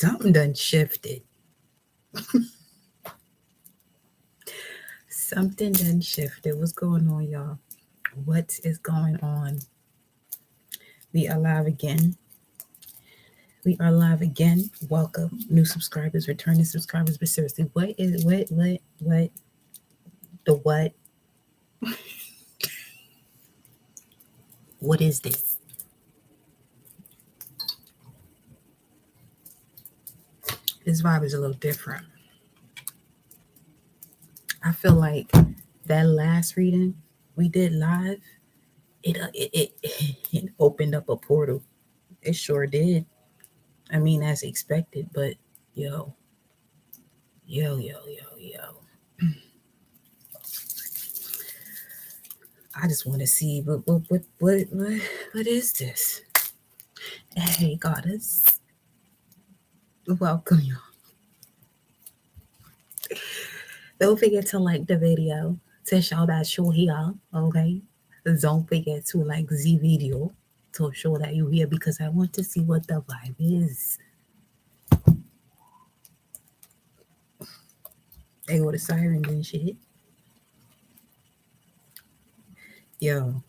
Something done shifted. Something done shifted. What's going on, y'all? What is going on? We are live again. We are live again. Welcome, new subscribers, returning subscribers. But seriously, what? The what? What is this? This vibe is a little different. I feel like that last reading we did live, it opened up a portal. It sure did. I mean, as expected, but yo. I just want to see what is this? Hey, goddess, welcome y'all. Don't forget to like the video to show that you're here. Okay, don't forget to like the video to show that you're here because I want to see what the vibe is. They go to sirens and shit. Yo,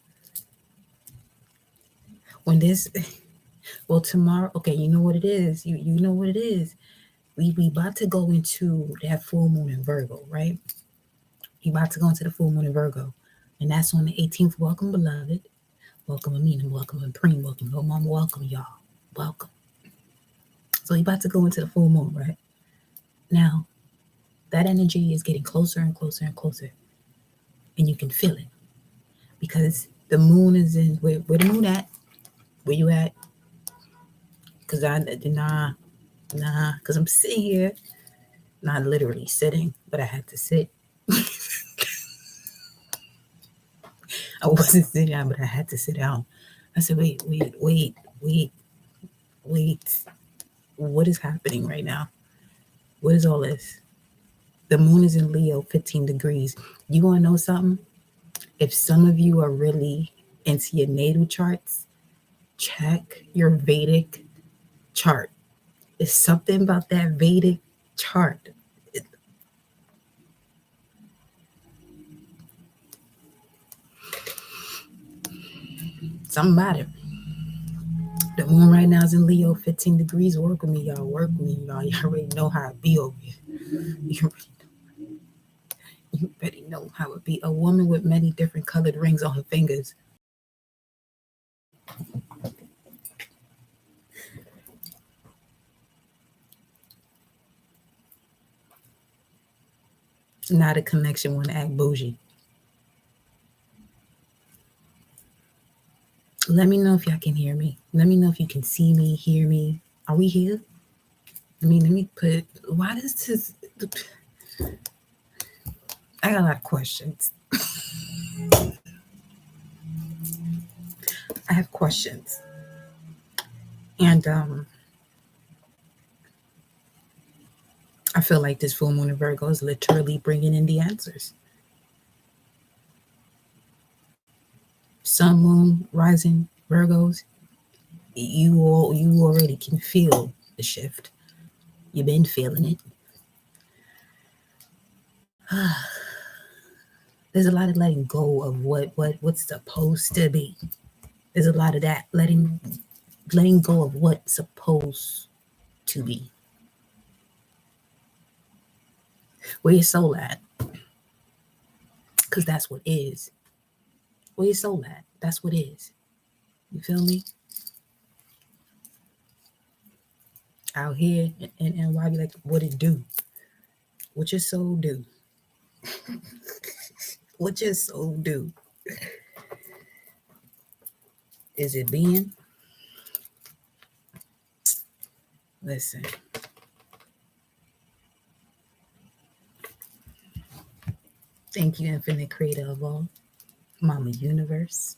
when this, well, tomorrow, okay, you know what it is. You know what it is. We about to go into that full moon in Virgo, right? We about to go into the full moon in Virgo, and that's on the 18th. Welcome, beloved. Welcome, Amina. Welcome, Preem. Welcome, Little Mama. Welcome, y'all. Welcome. So we about to go into the full moon, right? Now, that energy is getting closer and closer and closer, and you can feel it because the moon is in where the moon at? Where you at? Because because I'm sitting here, not literally sitting, but I had to sit. I wasn't sitting down, but I had to sit down. I said, wait. What is happening right now? What is all this? The moon is in Leo, 15 degrees. You want to know something? If some of you are really into your natal charts, check your Vedic chart. There's something about that Vedic chart. Something about it. The moon right now is in Leo, 15 degrees. Work with me, y'all. Work with me, y'all. You already know how it be over here. You already know how it be. A woman with many different colored rings on her fingers. Not a connection, want to act bougie. Let me know if y'all can hear me. Let me know if you can see me, hear me. Are we here? Let me put, why does this, I got a lot of questions. I have questions. And I feel like this full moon in Virgo is literally bringing in the answers. Sun, moon, rising, Virgos, you already can feel the shift. You've been feeling it. There's a lot of letting go of what's supposed to be. There's a lot of that letting go of what's supposed to be. Where your soul at? Because that's what is. Where your soul at? That's what is. You feel me? Out here and why be like, what it do? What your soul do? What your soul do? Is it being? Listen. Thank you, infinite creator of all. Mama Universe.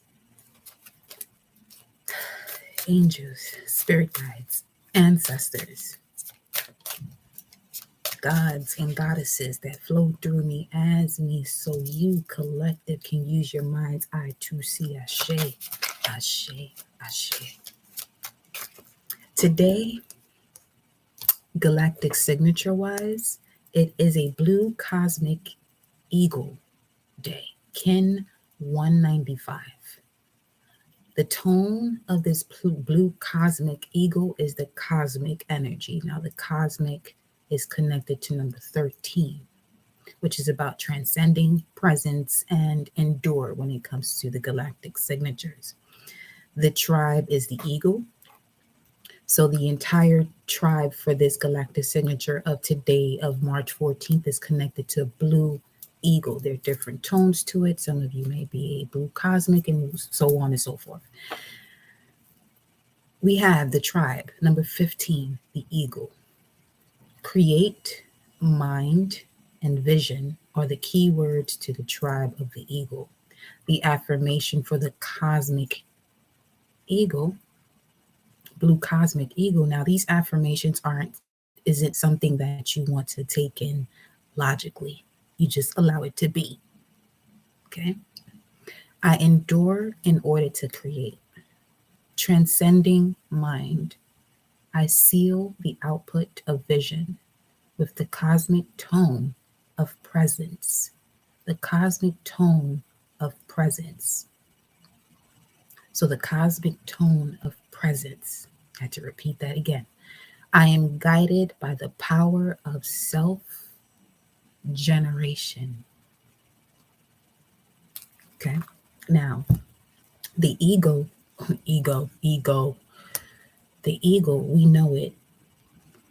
Angels, spirit guides, ancestors, gods and goddesses that flow through me as me so you collective can use your mind's eye to see Ashe, Ashe, Ashe. Today, Galactic signature wise, it is a blue cosmic eagle day, Kin 195. The tone of this blue cosmic eagle is the cosmic energy. Now, the cosmic is connected to number 13, which is about transcending, presence, and endure when it comes to the galactic signatures. The tribe is the eagle. So the entire tribe for this galactic signature of today, of March 14th, is connected to blue eagle. There are different tones to it. Some of you may be a blue cosmic and so on and so forth. We have the tribe, number 15, the eagle. Create, mind, and vision are the key words to the tribe of the eagle. The affirmation for the cosmic eagle, blue cosmic eagle. Now, these affirmations isn't something that you want to take in logically. You just allow it to be. Okay. I endure in order to create. Transcending mind. I seal the output of vision with the cosmic tone of presence. The cosmic tone of presence. So the cosmic tone of presence. I had to repeat that again. I am guided by the power of self-generation. Okay. Now, the ego, the ego, we know it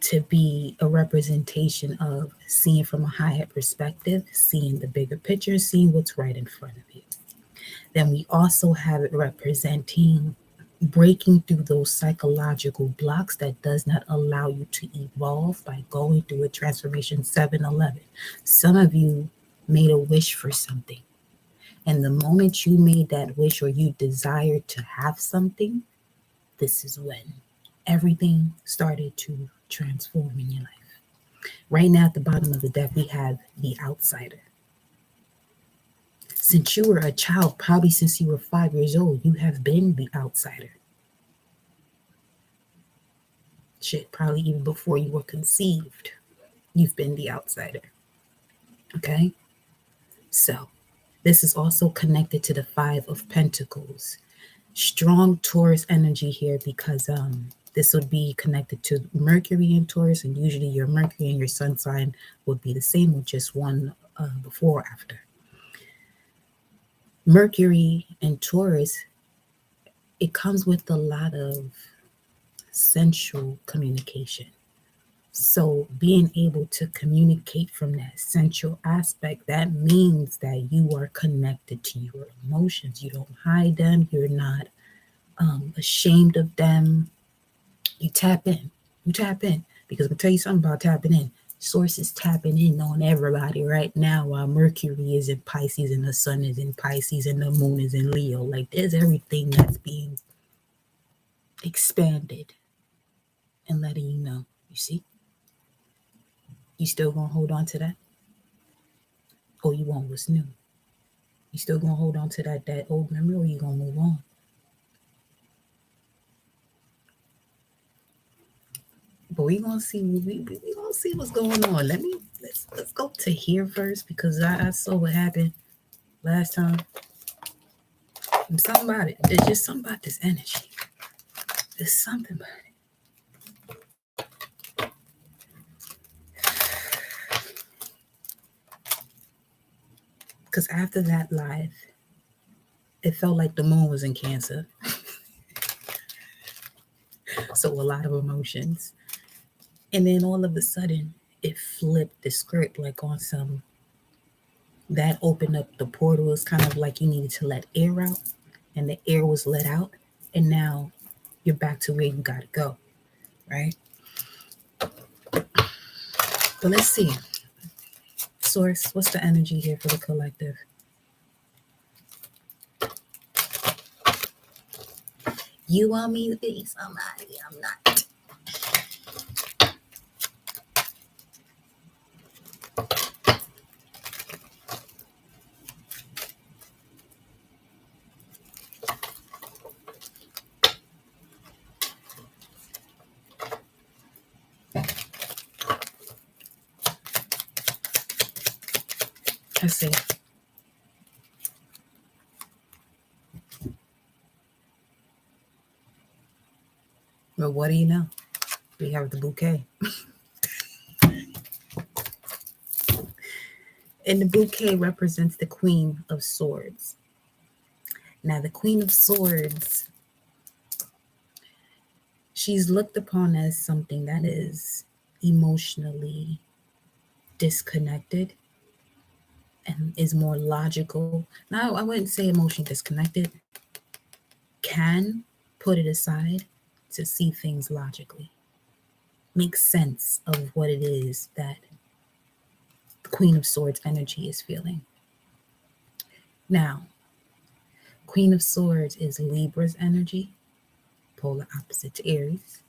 to be a representation of seeing from a higher perspective, seeing the bigger picture, seeing what's right in front of you. Then we also have it representing breaking through those psychological blocks that does not allow you to evolve by going through a transformation 7-11. Some of you made a wish for something. And the moment you made that wish or you desired to have something, this is when everything started to transform in your life. Right now at the bottom of the deck, we have the outsider. Since you were a child, probably since you were 5 years old, you have been the outsider. Shit, probably even before you were conceived, you've been the outsider. Okay? So, this is also connected to the 5 of Pentacles. Strong Taurus energy here because this would be connected to Mercury in Taurus, and usually your Mercury and your sun sign would be the same with just one before or after. Mercury and Taurus, it comes with a lot of sensual communication. So being able to communicate from that sensual aspect, that means that you are connected to your emotions. You don't hide them. You're not ashamed of them. You tap in. You tap in. Because I'm going to tell you something about tapping in. Source is tapping in on everybody right now while Mercury is in Pisces and the sun is in Pisces and the moon is in Leo. Like there's everything that's being expanded and letting you know. You see? You still gonna hold on to that? Or you want what's new? You still gonna hold on to that old memory, or you gonna move on? But we gonna see what's going on. Let's go to here first because I saw what happened last time. And something about it. There's just something about this energy. There's something about it. Because after that live, it felt like the moon was in Cancer. So a lot of emotions. And then all of a sudden, it flipped the script like on some, that opened up the portal. It's kind of like you needed to let air out, and the air was let out, and now you're back to where you gotta go, right? But let's see. Source, what's the energy here for the collective? You want me to be somebody I'm not. Let's see. But what do you know? We have the bouquet. And the bouquet represents the Queen of Swords. Now, the Queen of Swords, she's looked upon as something that is emotionally disconnected and is more logical. Now, I wouldn't say emotionally disconnected, can put it aside to see things logically, make sense of what it is that the Queen of Swords energy is feeling. Now, Queen of Swords is Libra's energy, polar opposite to Aries.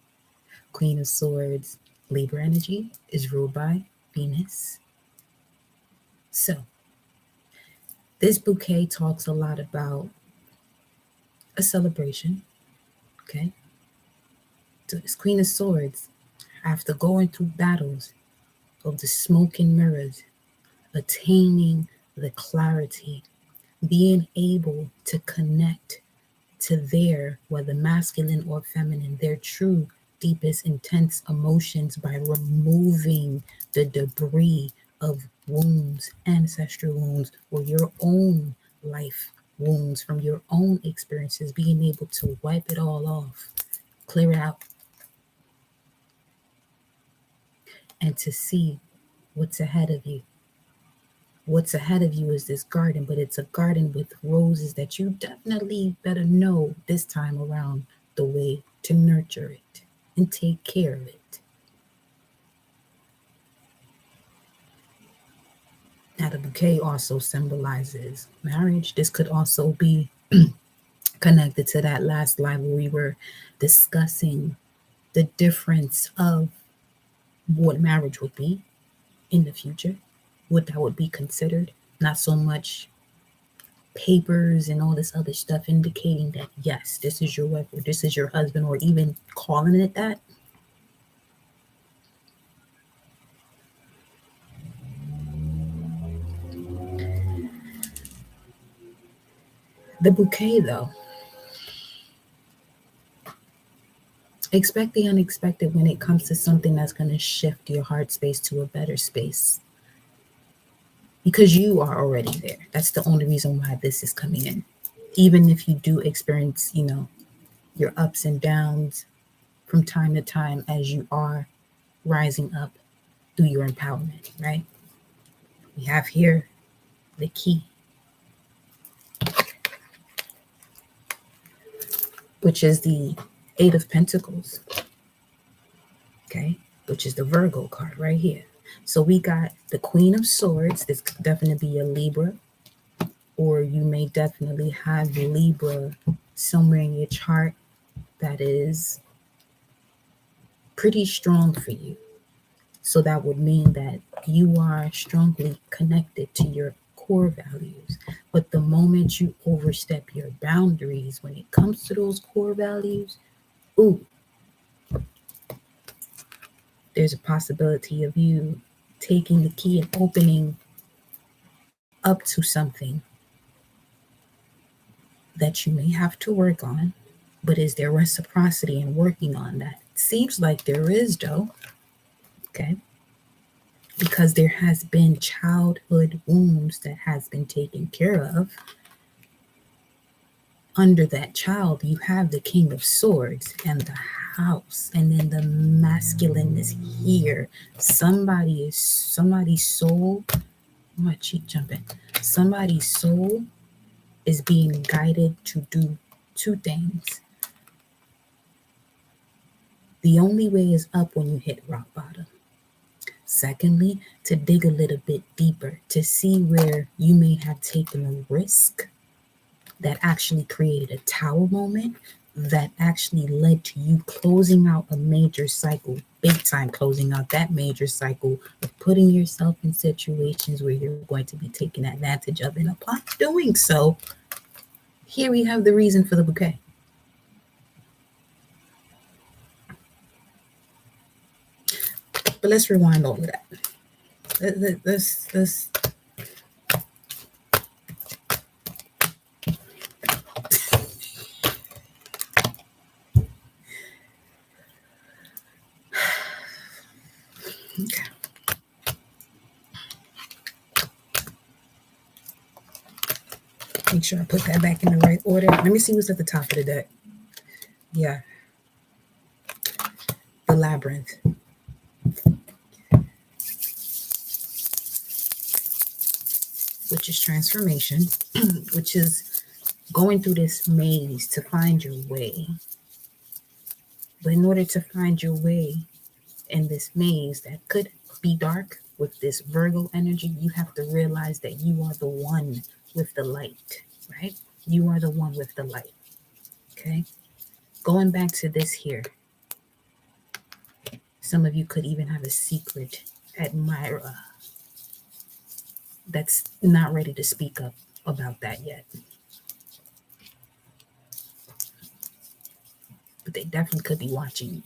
Queen of Swords, Libra energy, is ruled by Venus. So, this bouquet talks a lot about a celebration, okay? So, this Queen of Swords, after going through battles of the smoke and mirrors, attaining the clarity, being able to connect to their, whether masculine or feminine, their true, deepest, intense emotions by removing the debris of wounds, ancestral wounds, or your own life wounds from your own experiences, being able to wipe it all off, clear it out, and to see what's ahead of you. What's ahead of you is this garden, but it's a garden with roses that you definitely better know this time around the way to nurture it and take care of it. Now, the bouquet also symbolizes marriage. This could also be connected to that last live where we were discussing the difference of what marriage would be in the future, what that would be considered, not so much papers and all this other stuff indicating that yes, this is your wife or this is your husband, or even calling it that. The bouquet, though, expect the unexpected when it comes to something that's going to shift your heart space to a better space, because you are already there. That's the only reason why this is coming in. Even if you do experience, your ups and downs from time to time as you are rising up through your empowerment, right? We have here the key, which is the Eight of Pentacles, okay, which is the Virgo card right here. So we got the Queen of Swords. This could definitely be a Libra, or you may definitely have Libra somewhere in your chart that is pretty strong for you. So that would mean that you are strongly connected to your core values. But the moment you overstep your boundaries when it comes to those core values, ooh, there's a possibility of you taking the key and opening up to something that you may have to work on. But is there reciprocity in working on that? Seems like there is, though. Okay. Because there has been childhood wounds that has been taken care of. Under that child, you have the King of Swords and the house, and then the masculine is here. Somebody's soul. My cheek jumping. Somebody's soul is being guided to do two things. The only way is up when you hit rock bottom. Secondly, to dig a little bit deeper, to see where you may have taken a risk that actually created a tower moment that actually led to you closing out a major cycle, big time closing out that major cycle of putting yourself in situations where you're going to be taken advantage of. And upon doing so, here we have the reason for the bouquet. But let's rewind all of that. Let's Make sure I put that back in the right order. Let me see what's at the top of the deck. Yeah. The Labyrinth. Which is transformation, which is going through this maze to find your way. But in order to find your way in this maze that could be dark with this Virgo energy, you have to realize that you are the one with the light, right? You are the one with the light, okay? Going back to this here, some of you could even have a secret admirer that's not ready to speak up about that yet. But they definitely could be watching you.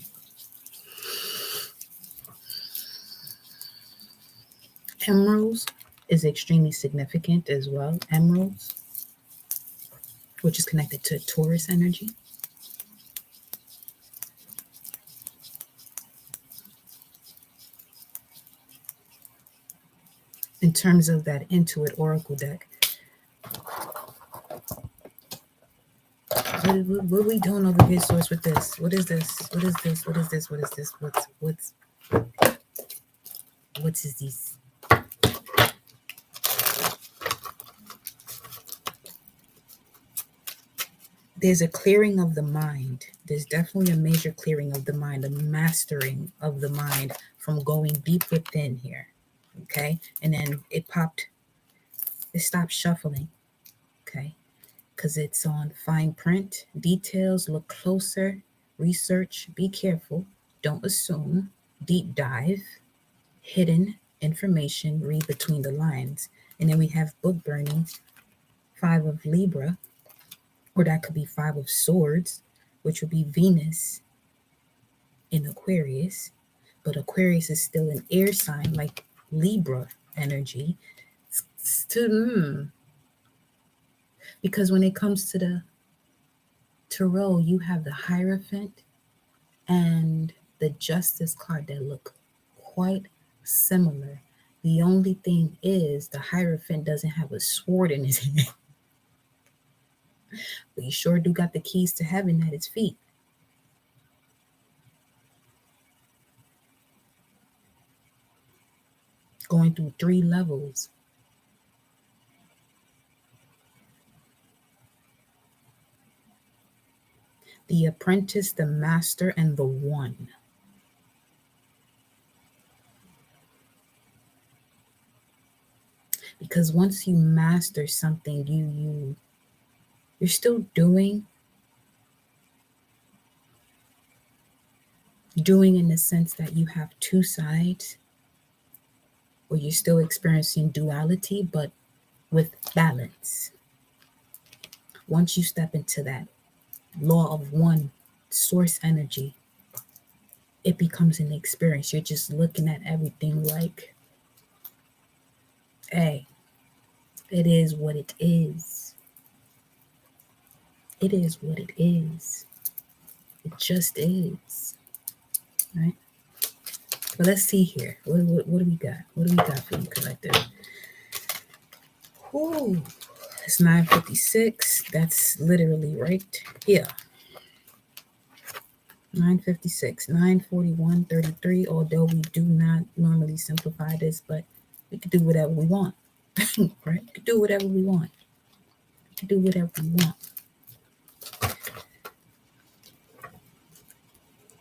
Emeralds is extremely significant as well. Emeralds, which is connected to Taurus energy. In terms of that Intuit Oracle deck, what are we doing over here, Source, with this? What is this? What is this? What is this? What is this? What's is these? There's a clearing of the mind. There's definitely a major clearing of the mind, a mastering of the mind from going deep within here. Okay. And then it stopped shuffling. Okay. Because it's on fine print. Details, look closer, research, be careful, don't assume, deep dive, hidden information, read between the lines. And then we have book burning, 5 of Libra, or that could be 5 of Swords, which would be Venus in Aquarius. But Aquarius is still an air sign like Libra energy. Because when it comes to the Tarot, you have the Hierophant and the Justice card that look quite similar. The only thing is the Hierophant doesn't have a sword in his hand. But he sure do got the keys to heaven at his feet. Going through 3 levels. The Apprentice, the Master, and the One. Because once you master something, you're still doing in the sense that you have 2 sides, or you're still experiencing duality, but with balance. Once you step into that law of one, source energy, it becomes an experience. You're just looking at everything like, hey, it is what it is. It is what it is. It just is. Right? But let's see here. What do we got? What do we got for you, collective? Whoo, it's 9:56. That's literally right here. 9:56, 9:41, 33. Although we do not normally simplify this, but we could do whatever we want. Right? We could do whatever we want. We could do whatever we want.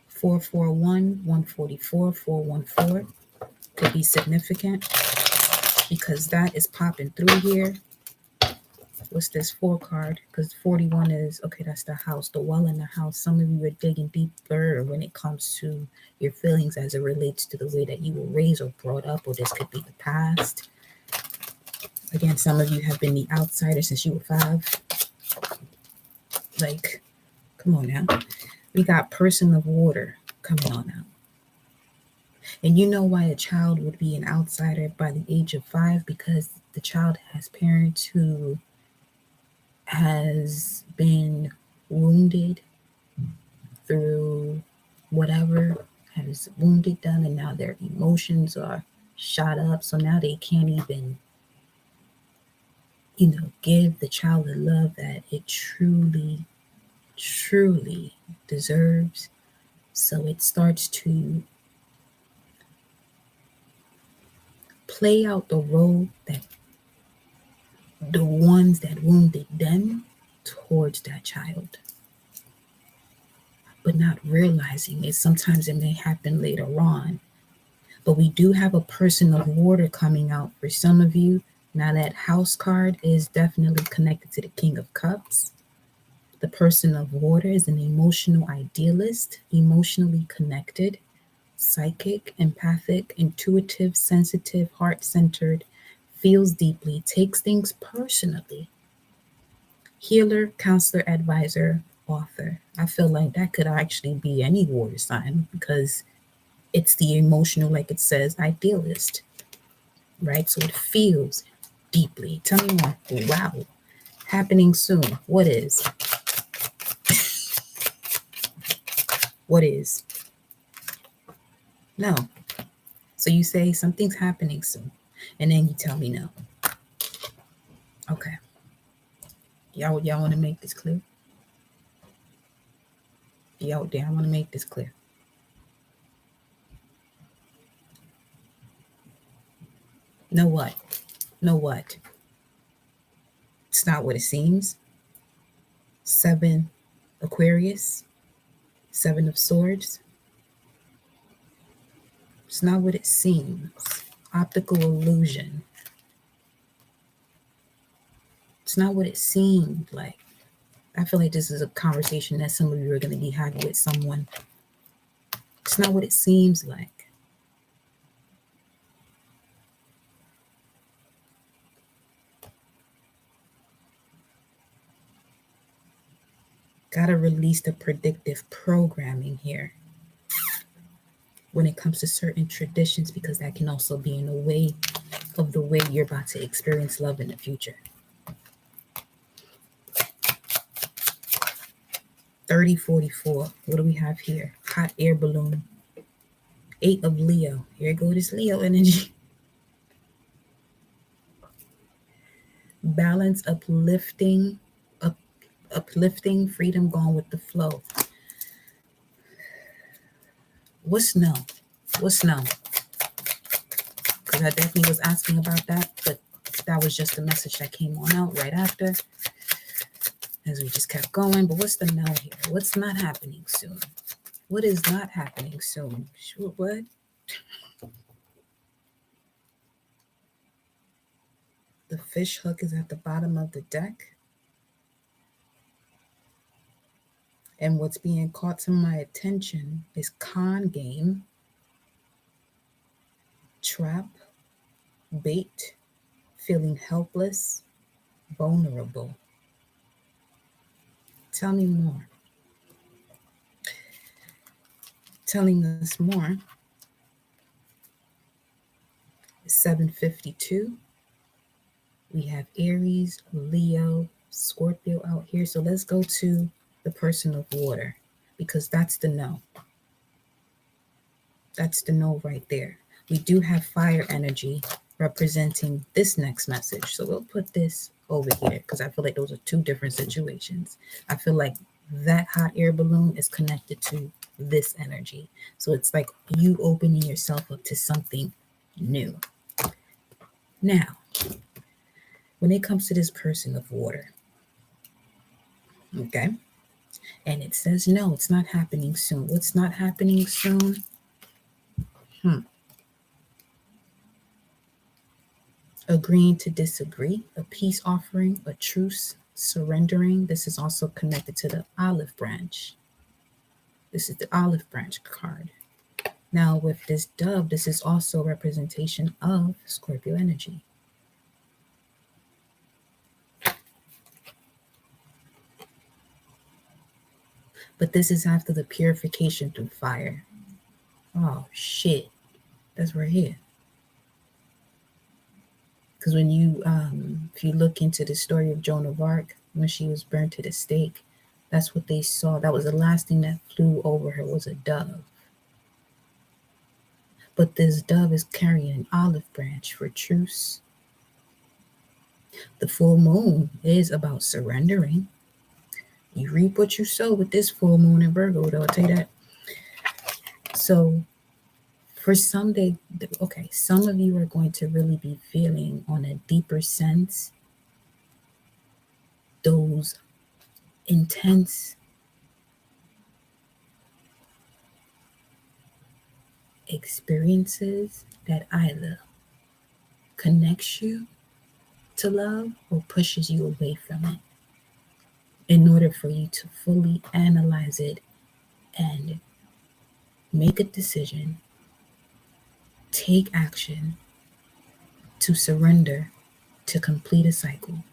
441, 144, 414 could be significant because that is popping through here. What's this 4 card? Because 41 is, okay, that's the house, the well in the house. Some of you are digging deeper when it comes to your feelings as it relates to the way that you were raised or brought up, or this could be the past. Again, some of you have been the outsider since you were 5. Like, come on now. We got Person of Water coming on out. And you know why a child would be an outsider by the age of 5? Because the child has parents who has been wounded through whatever has wounded them, and now their emotions are shot up. So now they can't even give the child the love that it truly, truly deserves. So it starts to play out the role that the ones that wounded them towards that child, but not realizing it. Sometimes it may happen later on. But we do have a person of water coming out for some of you. Now that house card is definitely connected to the King of Cups. The person of water is an emotional idealist, emotionally connected, psychic, empathic, intuitive, sensitive, heart-centered, feels deeply, takes things personally. Healer, counselor, advisor, author. I feel like that could actually be any water sign because it's the emotional, like it says, idealist, right? So it feels deeply. Tell me more. Wow. Happening soon. What is? What is? No. So you say something's happening soon, and then you tell me no. Okay. Y'all want to make this clear? Y'all want to make this clear. Know what? Know what? It's not what it seems. 7 Aquarius, 7 of Swords. It's not what it seems. Optical illusion. It's not what it seemed like. I feel like this is a conversation that some of you are going to be having with someone. It's not what it seems like. Got to release the predictive programming here when it comes to certain traditions, because that can also be in the way of the way you're about to experience love in the future. 3044. What do we have here? Hot air balloon. 8 of Leo. Here go this Leo energy. Balance, uplifting, uplifting, freedom, going with the flow. What's no? What's no? Because I definitely was asking about that, but that was just the message that came on out right after as we just kept going. But what's the no here? What's not happening soon? What is not happening soon? Sure, what? The fish hook is at the bottom of the deck. And what's being caught to my attention is con game, trap, bait, feeling helpless, vulnerable. Tell me more. Telling us more. 752. We have Aries, Leo, Scorpio out here. So let's go to the person of water, because that's the no. That's the no right there. We do have fire energy representing this next message. So we'll put this over here because I feel like those are two different situations. I feel like that hot air balloon is connected to this energy. So it's like you opening yourself up to something new. Now, when it comes to this person of water, okay, and it says no, it's not happening soon. What's not happening soon? Agreeing to disagree, a peace offering, a truce, surrendering. This is also connected to the olive branch. This is the olive branch card. Now with this dove, this is also a representation of Scorpio energy. But this is after the purification through fire. Oh shit, that's right here. Because when you, if you look into the story of Joan of Arc, when she was burned to the stake, that's what they saw. That was the last thing that flew over her was a dove. But this dove is carrying an olive branch for truce, The full moon is about surrendering. You reap what you sow with this full moon in Virgo, though, I'll tell you that. So for some day, okay, some of you are going to really be feeling on a deeper sense those intense experiences that either connects you to love or pushes you away from it, in order for you to fully analyze it and make a decision, take action to surrender, to complete a cycle.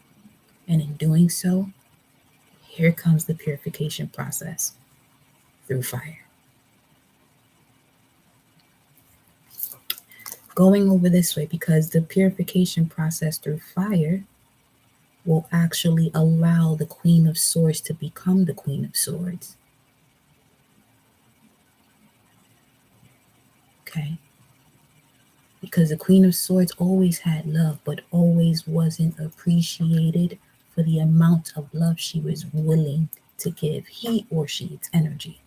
And in doing so, here comes the purification process through fire. Going over this way, because the purification process through fire will actually allow the Queen of Swords to become the Queen of Swords. Okay? Because the Queen of Swords always had love, but always wasn't appreciated for the amount of love she was willing to give. He or she, it's energy.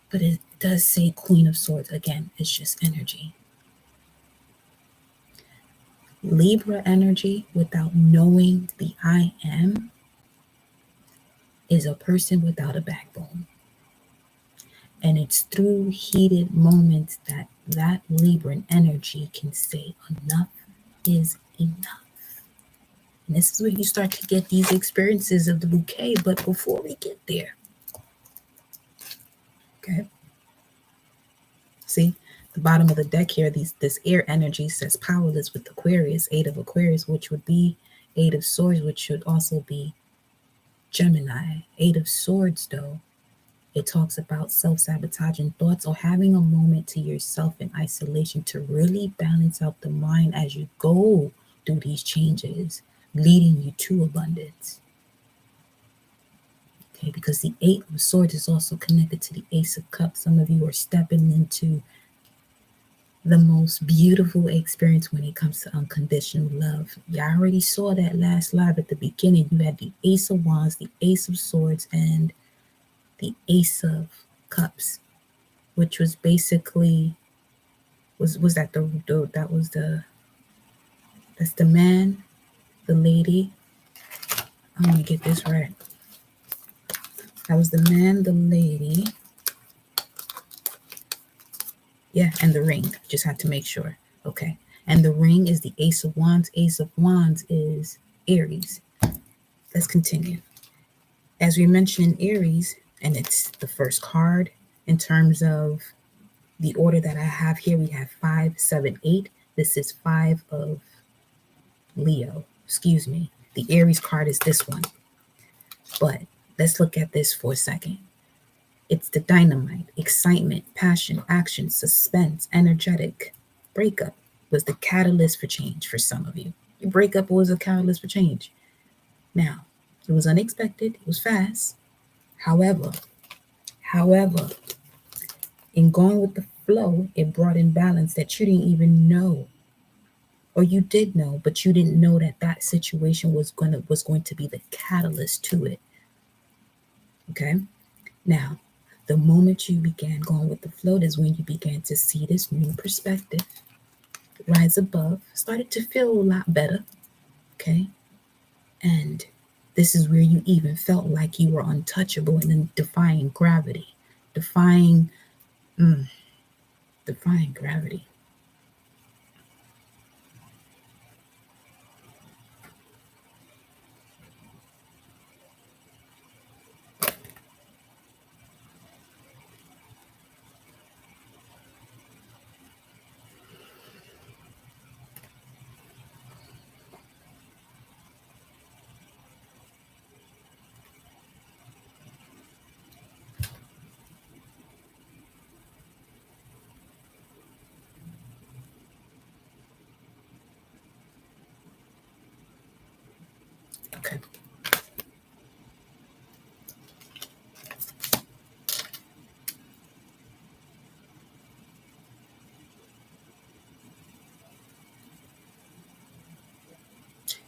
But it does say Queen of Swords. Again, it's just energy. Libra energy, without knowing the I am, is a person without a backbone. And it's through heated moments that that Libran energy can say enough is enough. And this is where you start to get these experiences of the bouquet. But before we get there, okay, see the bottom of the deck here, this air energy says powerless with Aquarius, 8 of Aquarius, which would be 8 of Swords, which should also be Gemini. 8 of Swords, though, it talks about self-sabotaging thoughts or having a moment to yourself in isolation to really balance out the mind as you go through these changes, leading you to abundance. Okay, because the 8 of Swords is also connected to the Ace of Cups. Some of you are stepping into the most beautiful experience when it comes to unconditional love. You already saw that last live at the beginning. You had the Ace of Wands, the Ace of Swords, and the Ace of Cups, which was basically was that that's the man, the lady. I'm gonna get this right. That was the man, the lady. Yeah, and the ring. Just had to make sure. Okay. And the ring is the Ace of Wands. Ace of Wands is Aries. Let's continue. As we mentioned, Aries, and it's the first card in terms of the order that I have here. We have 5, 7, 8. This is 5 of Leo. Excuse me. The Aries card is this one. But let's look at this for a second. It's the dynamite, excitement, passion, action, suspense, energetic. Breakup was the catalyst for change for some of you. Your breakup was a catalyst for change. Now, it was unexpected. It was fast. However, in going with the flow, it brought in balance that you didn't even know. Or you did know, but you didn't know that that situation was going to be the catalyst to it. Okay? Now, the moment you began going with the flow is when you began to see this new perspective, rise above, started to feel a lot better, okay? And this is where you even felt like you were untouchable and then defying gravity, defying gravity. Okay.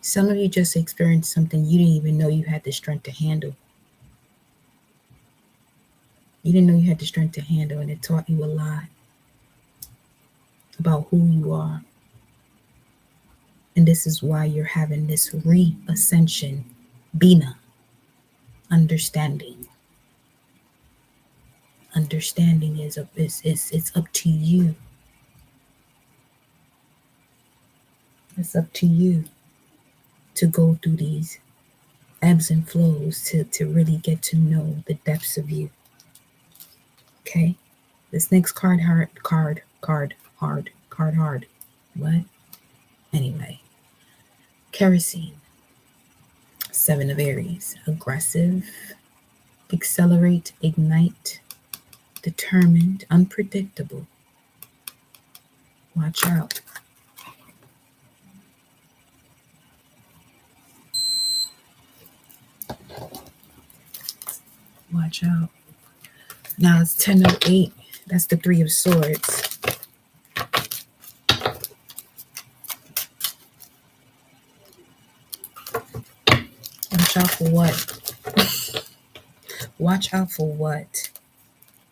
Some of you just experienced something you didn't even know you had the strength to handle. You didn't know you had the strength to handle, and it taught you a lot about who you are. And this is why you're having this reascension, Bina, understanding. Understanding it's up to you. It's up to you to go through these ebbs and flows to really get to know the depths of you. Okay? This next card, hard. What? Anyway. Kerosene. 7 of Aries. Aggressive. Accelerate. Ignite. Determined. Unpredictable. Watch out. Watch out. Now it's 10 of 8. That's the 3 of Swords. Watch out for what? Watch out for what?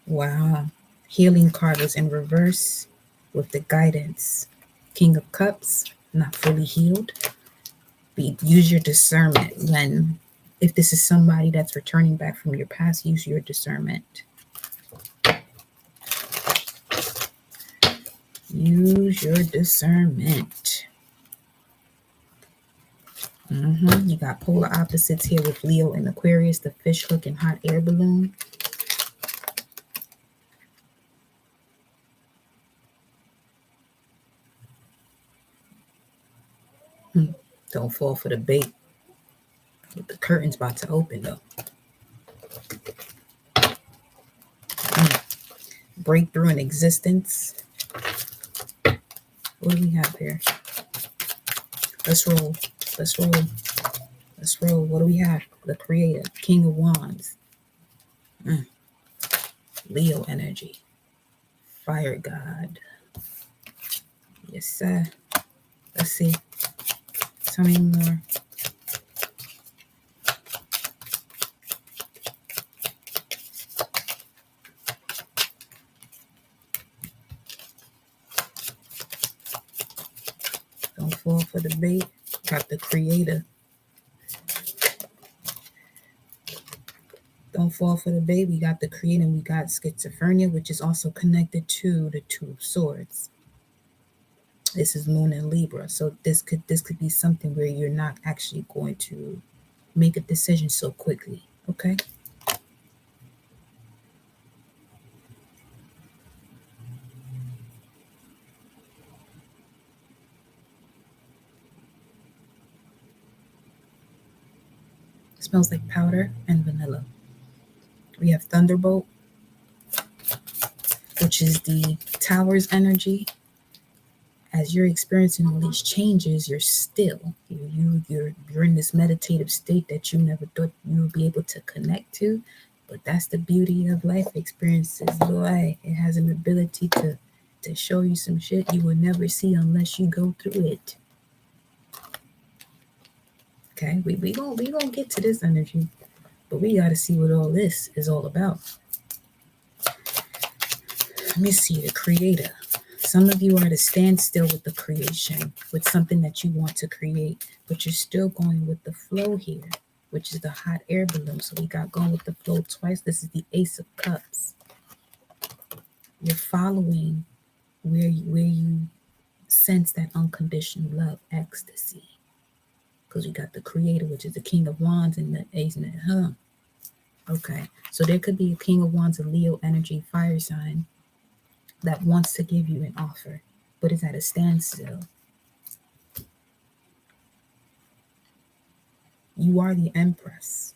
Wow. Healing card was in reverse with the guidance. King of Cups, not fully healed. Use your discernment when, if this is somebody that's returning back from your past, use your discernment. Use your discernment. You got polar opposites here with Leo and Aquarius, the fish hook and hot air balloon. Don't fall for the bait. The curtain's about to open though. Breakthrough in existence. What do we have here? Let's roll. Let's roll. Let's roll. What do we have? The Creator, King of Wands. Leo energy. Fire God. Yes, sir. Let's see. Tell me more. Don't fall for the bait. Got the Creator. Don't fall for the bait. We got the Creator. We got schizophrenia, which is also connected to the 2 of Swords. This is Moon and Libra. So this could be something where you're not actually going to make a decision so quickly. Okay? It smells like powder and vanilla. We have Thunderbolt, which is the Tower's energy. As you're experiencing all these changes, you're still you're in this meditative state that you never thought you would be able to connect to. But that's the beauty of life experiences. Boy, it has an ability to show you some shit you will never see unless you go through it. Okay, we gonna get to this energy, but we got to see what all this is all about. Let me see the Creator. Some of you are at a standstill with the creation, with something that you want to create, but you're still going with the flow here, which is the hot air balloon. So we got going with the flow twice. This is the Ace of Cups. You're following where you sense that unconditional love, ecstasy. Because we got the Creator, which is the King of Wands, and the Ace, Okay, so there could be a King of Wands, a Leo energy, fire sign, that wants to give you an offer, but is at a standstill. You are the Empress.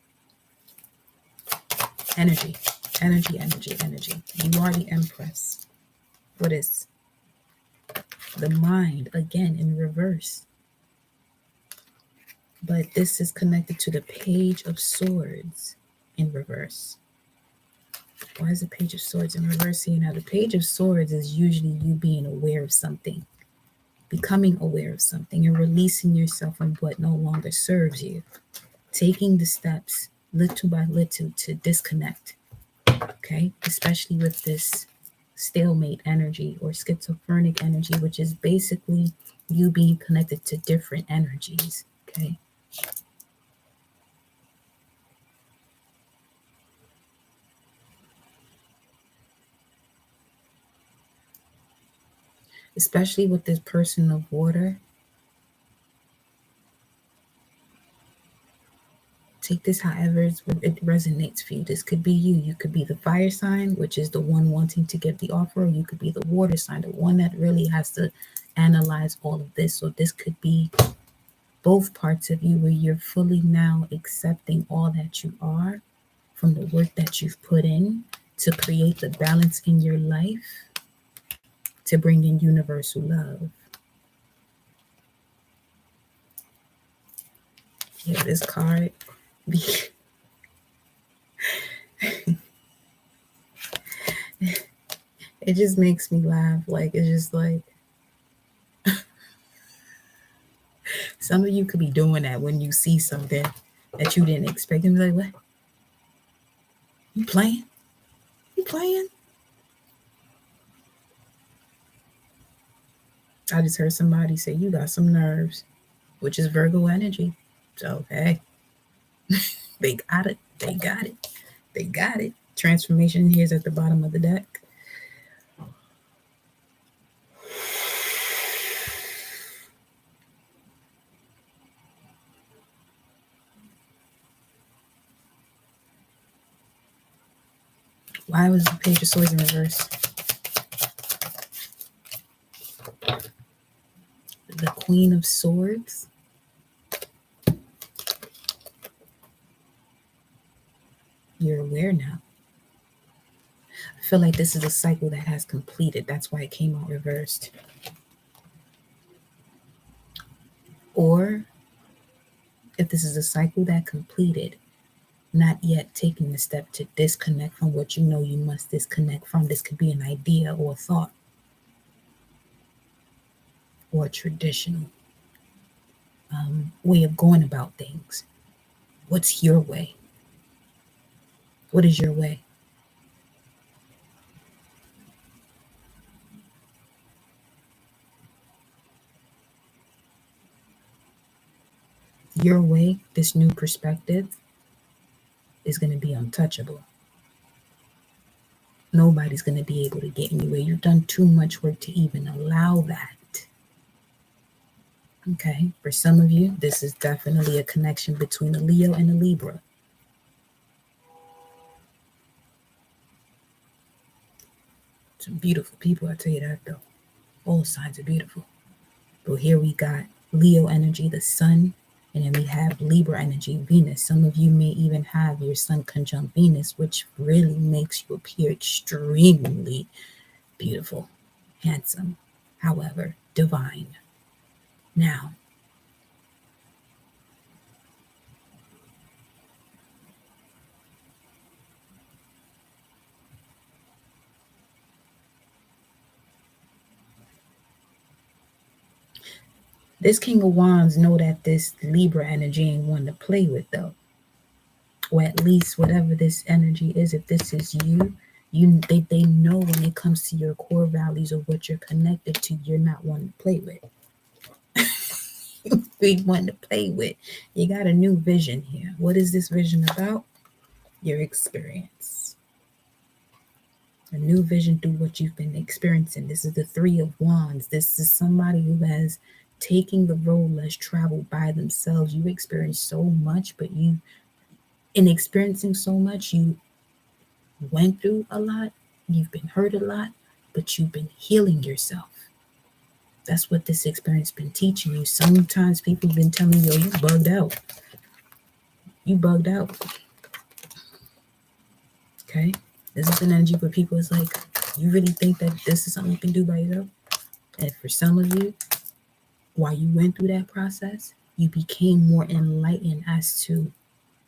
Energy. You are the Empress. What is the mind, again, in reverse? But this is connected to the Page of Swords in reverse. Why is the Page of Swords in reverse here? Now, the Page of Swords is usually you being aware of something. becoming aware of something and releasing yourself from what no longer serves you, taking the steps little by little to disconnect, okay? Especially with this stalemate energy or schizophrenic energy, which is basically you being connected to different energies, okay? Especially with this person of water. Take this however it resonates for you. This could be you. You could be the fire sign, which is the one wanting to give the offer, or you could be the water sign, the one that really has to analyze all of this. So this could be both parts of you where you're fully now accepting all that you are from the work that you've put in to create the balance in your life to bring in universal love. Yeah, this card. It just makes me laugh. Like, it's just like, some of you could be doing that when you see something that you didn't expect. And be like, what? You playing? You playing? I just heard somebody say, you got some nerves, which is Virgo energy. So, hey, they got it. They got it. They got it. Transformation here is at the bottom of the deck. Why was the Page of Swords in reverse? The Queen of Swords. You're aware now. I feel like this is a cycle that has completed. That's why it came out reversed. Or if this is a cycle that completed, not yet taking the step to disconnect from what you know you must disconnect from. This could be an idea or a thought or a traditional way of going about things. What's your way? What is your way? Your way, this new perspective, is going to be untouchable. Nobody's going to be able to get in your way. You've done too much work to even allow that. Okay, for some of you, this is definitely a connection between a Leo and a Libra. Some beautiful people, I tell you that though. All signs are beautiful. But here we got Leo energy, the sun, and then we have Libra energy, Venus. Some of you may even have your sun conjunct Venus, which really makes you appear extremely beautiful, handsome, however, divine. Now, this King of Wands know that this Libra energy ain't one to play with though. Or at least whatever this energy is, if this is you, they know when it comes to your core values of what you're connected to, you're not one to play with. Big one to play with. You got a new vision here. What is this vision about? Your experience. A new vision through what you've been experiencing. This is the Three of Wands. This is somebody who has taken the road less traveled by themselves. You experienced so much, but in experiencing so much, you went through a lot. You've been hurt a lot, but you've been healing yourself. That's what this experience been teaching you. Sometimes people have been telling you, you bugged out. You bugged out. Okay? This is an energy where people is like, you really think that this is something you can do by yourself? And for some of you, while you went through that process, you became more enlightened as to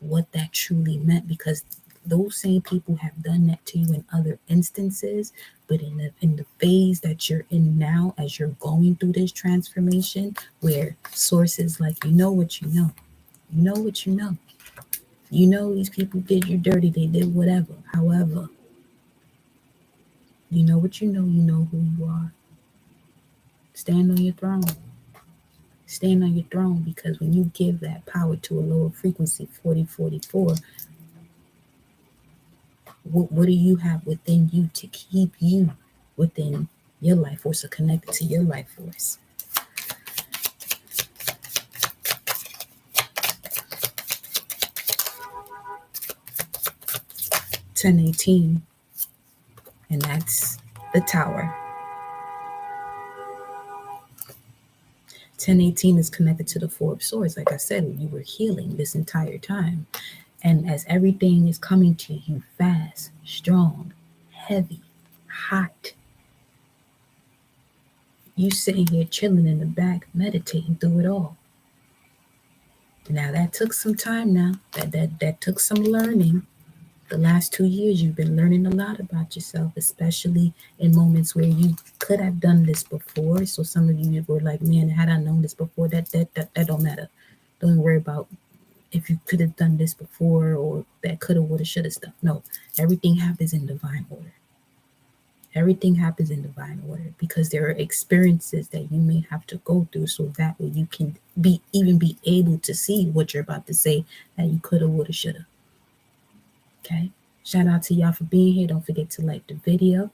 what that truly meant, because those same people have done that to you in other instances, but in the phase that you're in now, as you're going through this transformation, where sources like, you know what you know, you know what you know, you know these people did you dirty, they did whatever. However, you know what you know who you are. Stand on your throne. Stand on your throne, because when you give that power to a lower frequency, 4044, what do you have within you to keep you within your life force or connected to your life force? (1018), and that's the Tower. 1018 is connected to the Four of Swords. Like I said, you were healing this entire time. And as everything is coming to you fast, strong, heavy, hot, you sitting here chilling in the back, meditating through it all. Now that took some time now. That took some learning. The last 2 years, you've been learning a lot about yourself, especially in moments where you could have done this before. So some of you were like, man, had I known this before, that don't matter. Don't worry about if you could have done this before, or that coulda, woulda, shoulda stuff. No, everything happens in divine order. Everything happens in divine order, because there are experiences that you may have to go through, so that way you can be able to see what you're about to say that you coulda, woulda, shoulda. Okay. Shout out to y'all for being here. Don't forget to like the video.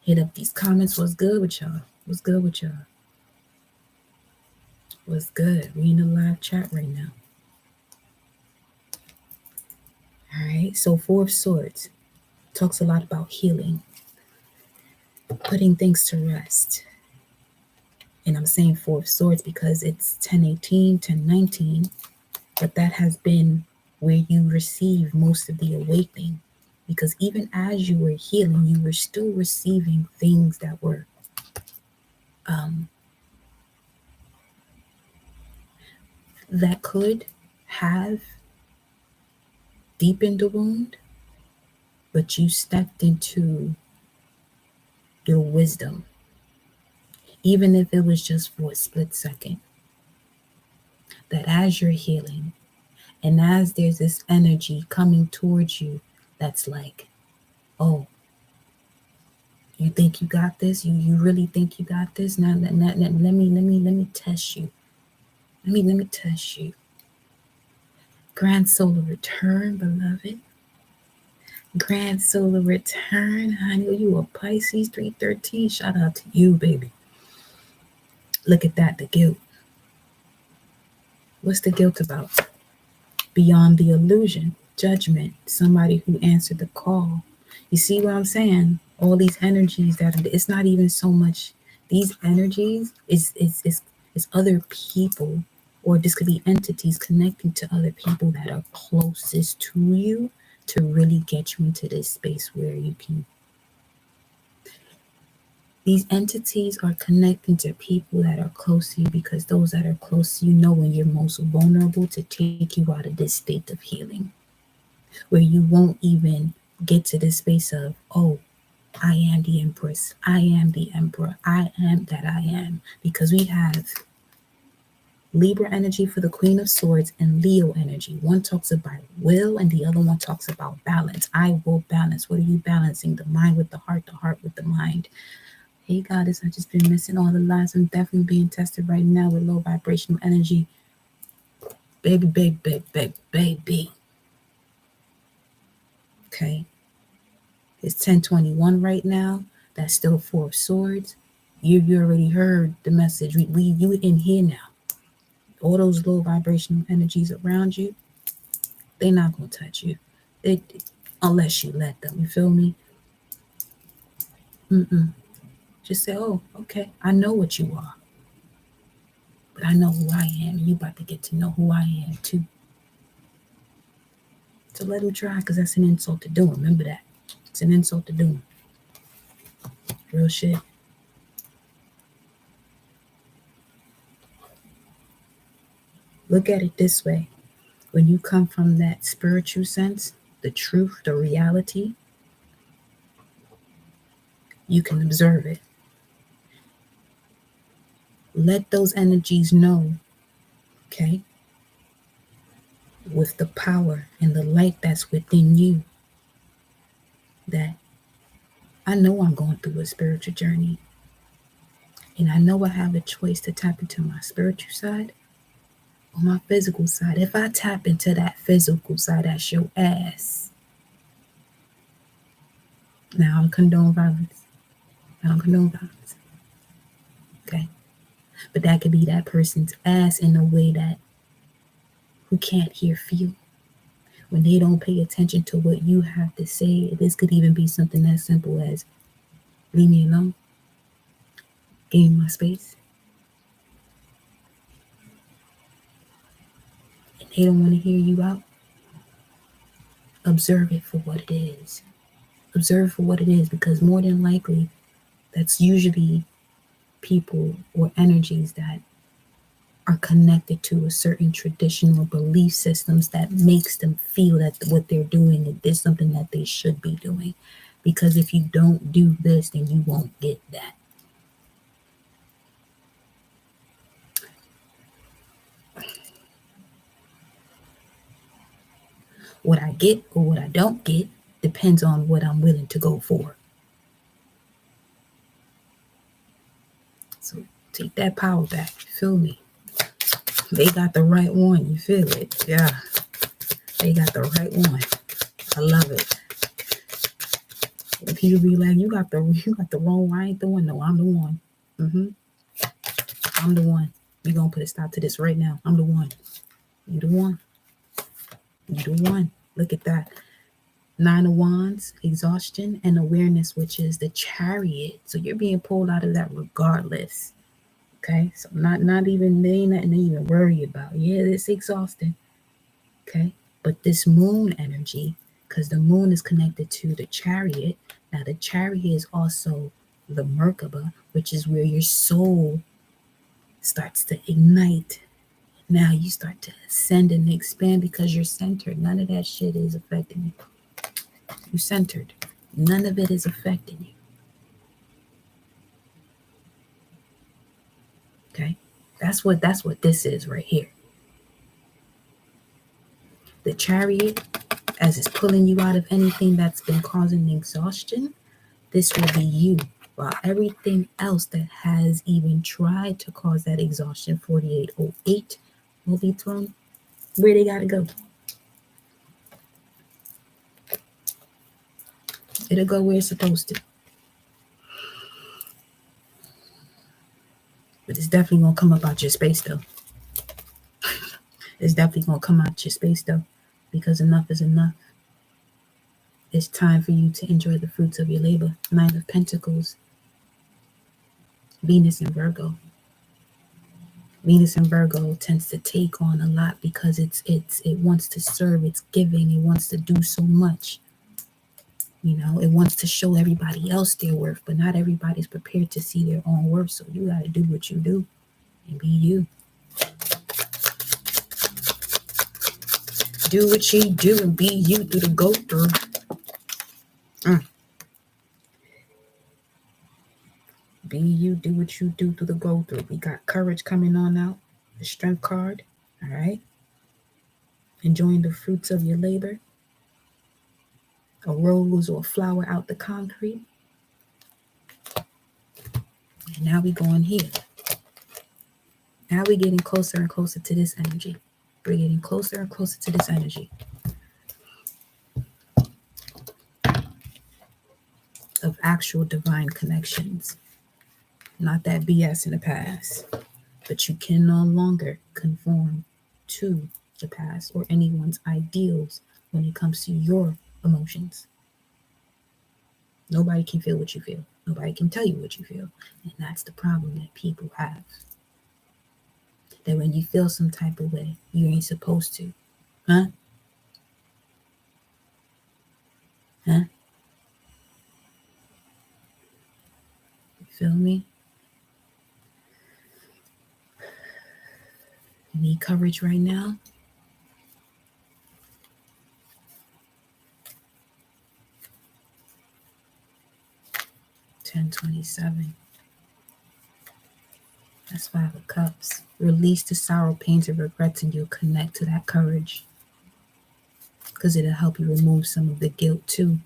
Hit up these comments. What's good with y'all? What's good with y'all? What's good? We in the live chat right now. All right. So Four of Swords talks a lot about healing, putting things to rest. And I'm saying Four of Swords because it's 1018, 1019, but that has been where you receive most of the awakening. Because even as you were healing, you were still receiving things that were that could have deepened the wound, but you stepped into your wisdom, even if it was just for a split second. That as you're healing, and as there's this energy coming towards you that's like, oh, you think you got this? You really think you got this? Now let me test you. Let me test you. Grand solar return, beloved. Grand solar return, honey. You a Pisces 313. Shout out to you, baby. Look at that, the guilt. What's the guilt about? Beyond the illusion, judgment, somebody who answered the call. You see what I'm saying? All these energies it's not even so much these energies, it's other people, or this could be entities connecting to other people that are closest to you to really get you into this space where you can. These entities are connecting to people that are close to you, because those that are close to you know when you're most vulnerable to take you out of this state of healing, where you won't even get to this space of, oh, I am the Empress, I am the Emperor, I am that I am. Because we have Libra energy for the Queen of Swords and Leo energy. One talks about will and the other one talks about balance. I will balance. What are you balancing? The mind with the heart with the mind. Hey, Goddess, I've just been missing all the lies. I'm definitely being tested right now with low vibrational energy. Baby, baby, baby, baby, baby. Okay. It's 1021 right now. That's still Four of Swords. You already heard the message. You in here now. All those low vibrational energies around you, they're not going to touch you. Unless you let them. You feel me? Just say, oh, okay, I know what you are. But I know who I am. And you about to get to know who I am too. So let them try, because that's an insult to do them. Remember that. It's an insult to do them. Real shit. Look at it this way. When you come from that spiritual sense, the truth, the reality, you can observe it. Let those energies know, okay, with the power and the light that's within you, that I know I'm going through a spiritual journey. And I know I have a choice to tap into my spiritual side or my physical side. If I tap into that physical side, that's your ass. Now, I don't condone violence. I don't condone violence. Okay? But that could be that person's ass in a way that who can't hear feel. When they don't pay attention to what you have to say, this could even be something as simple as, leave me alone. Give me my space. And they don't want to hear you out. Observe it for what it is. Observe for what it is, because more than likely, that's usually people or energies that are connected to a certain traditional belief systems that makes them feel that what they're doing is something that they should be doing. Because if you don't do this, then you won't get that. What I get or what I don't get depends on what I'm willing to go for. So take that power back. You feel me? They got the right one. You feel it? Yeah. They got the right one. I love it. If you be like, you got the wrong one, I ain't the one. No, I'm the one. I'm the one. We gonna put a stop to this right now. I'm the one. You the one. You the one. Look at that. 9 of Wands, exhaustion, and awareness, which is the Chariot. So you're being pulled out of that regardless. Okay, so not even, there ain't nothing to even worry about. Yeah, it's exhausting. Okay, but this moon energy, because the moon is connected to the Chariot. Now the Chariot is also the Merkaba, which is where your soul starts to ignite. Now you start to ascend and expand because you're centered. None of that shit is affecting you. You're centered. None of it is affecting you. Okay? That's what this is right here. The Chariot, as it's pulling you out of anything that's been causing exhaustion, this will be you. While everything else that has even tried to cause that exhaustion, 4808, will be thrown where they gotta go. It'll go where it's supposed to. But it's definitely gonna come up out your space though. It's definitely gonna come out your space though. Because enough is enough. It's time for you to enjoy the fruits of your labor. 9 of Pentacles. Venus in Virgo. Venus in Virgo tends to take on a lot because it wants to serve, it's giving, it wants to do so much. You know, it wants to show everybody else their worth, but not everybody's prepared to see their own worth. So you got to do what you do and be you. Do what you do and be you through the go through. Be you, do what you do through the go through. We got courage coming on out, the strength card. All right. Enjoying the fruits of your labor. A rose or a flower out the concrete. And now we going here. Now we're getting closer and closer to this energy. We're getting closer and closer to this energy of actual divine connections. Not that BS in the past. But you can no longer conform to the past or anyone's ideals when it comes to your emotions. Nobody can feel what you feel. Nobody can tell you what you feel. And that's the problem that people have. That when you feel some type of way, you ain't supposed to. Huh? Huh? You feel me? You need courage right now? 1027. That's 5 of Cups. Release the sorrow, pains, and regrets, and you'll connect to that courage. Because it'll help you remove some of the guilt too.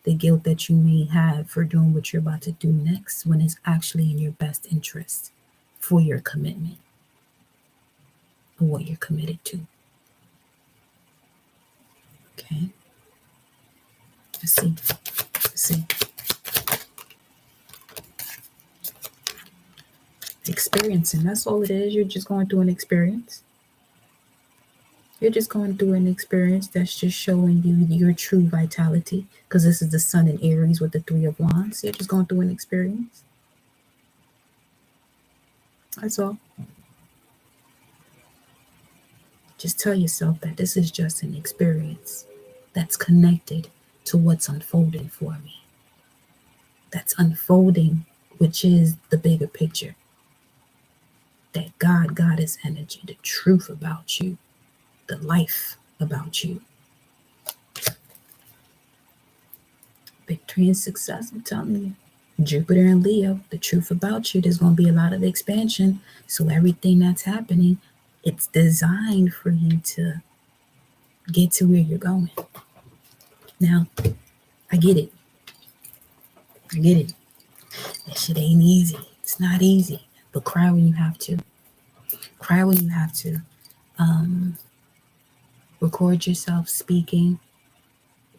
The guilt that you may have for doing what you're about to do next when it's actually in your best interest for your commitment or what you're committed to. Okay. Let's see. Let's see. Experiencing. That's all it is. You're just going through an experience. You're just going through an experience that's just showing you your true vitality. Because this is the Sun in Aries with the 3 of Wands. You're just going through an experience. That's all. Just tell yourself that this is just an experience that's connected to what's unfolding for me. That's unfolding, which is the bigger picture. That God, Goddess energy, the truth about you, the life about you. Victory and success, I'm telling you. Jupiter and Leo, the truth about you, there's going to be a lot of expansion. So everything that's happening, it's designed for you to get to where you're going. Now, I get it. I get it. That shit ain't easy. It's not easy. But cry when you have to. Cry when you have to. Record yourself speaking,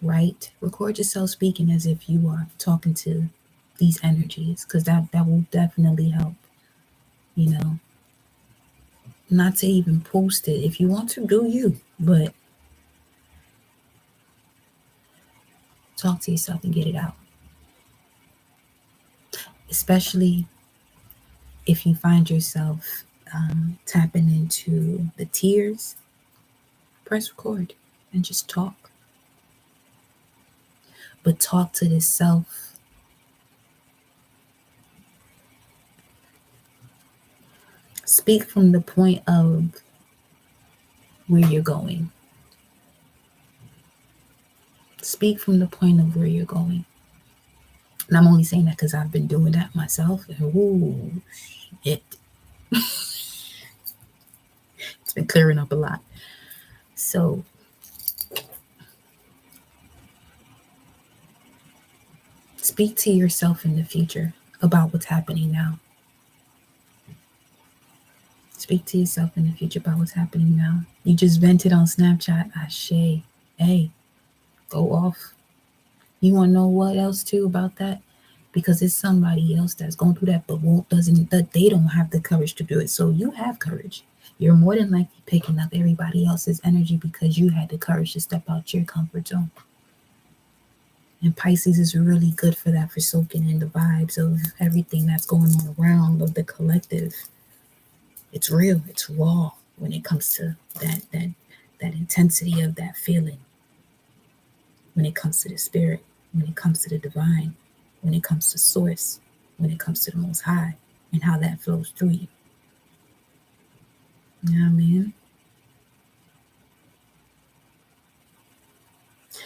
right? Record yourself speaking as if you are talking to these energies, because that will definitely help. You know, not to even post it. If you want to, do you, but talk to yourself and get it out. Especially if you find yourself tapping into the tears, press record and just talk. But talk to this self. Speak from the point of where you're going. Speak from the point of where you're going. And I'm only saying that because I've been doing that myself. And ooh, shit. It's been clearing up a lot. So speak to yourself in the future about what's happening now. Speak to yourself in the future about what's happening now. You just vented on Snapchat. Ashe. Hey, go off. You want to know what else too about that? Because it's somebody else that's going through that, but they don't have the courage to do it. So you have courage. You're more than likely picking up everybody else's energy because you had the courage to step out your comfort zone. And Pisces is really good for that, for soaking in the vibes of everything that's going on around, of the collective. It's real. It's raw when it comes to that intensity of that feeling. When it comes to the spirit, when it comes to the divine, when it comes to source, when it comes to the Most High, and how that flows through you. You know what I mean?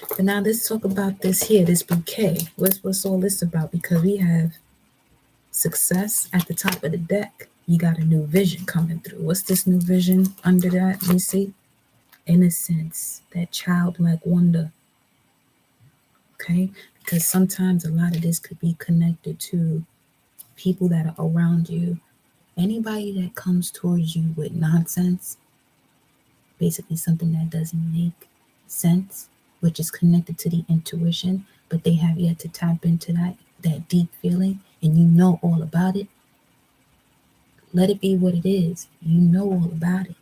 But now let's talk about this here, this bouquet. What's all this about? Because we have success at the top of the deck. You got a new vision coming through. What's this new vision under that? Let me see. Innocence, that childlike wonder. Okay? Because sometimes a lot of this could be connected to people that are around you. Anybody that comes towards you with nonsense, basically something that doesn't make sense, which is connected to the intuition, but they have yet to tap into that deep feeling, and you know all about it. Let it be what it is. You know all about it.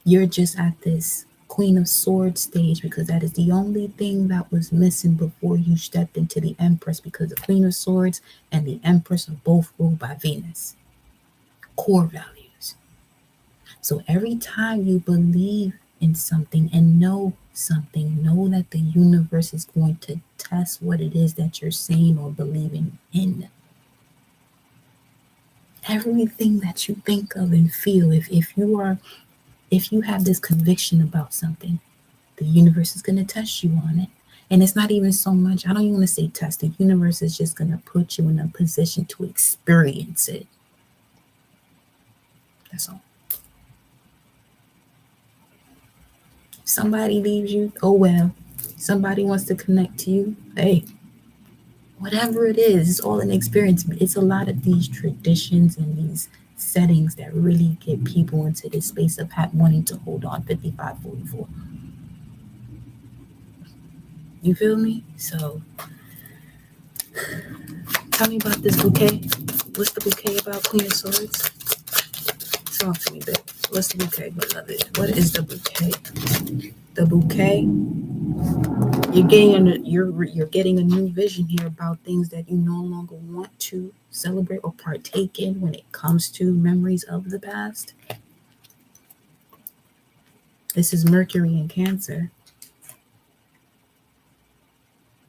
You're just at this Queen of Swords stage because that is the only thing that was missing before you stepped into the Empress, because the Queen of Swords and the Empress are both ruled by Venus. Core values. So every time you believe in something and know something, know that the universe is going to test what it is that you're saying or believing in. Everything that you think of and feel, if you have this conviction about something, the universe is going to test you on it. And it's not even so much, I don't even want to say test. The universe is just going to put you in a position to experience it. That's all. Somebody leaves you, oh well. Somebody wants to connect to you, hey, whatever it is, it's all an experience. It's a lot of these traditions and these settings that really get people into this space of wanting to hold on 5544. You feel me? So tell me about this bouquet. What's the bouquet about, Queen of Swords? Talk to me, babe. What's the bouquet, beloved? What is the bouquet? The bouquet. You're getting a new vision here about things that you no longer want to celebrate or partake in when it comes to memories of the past. This is Mercury in Cancer.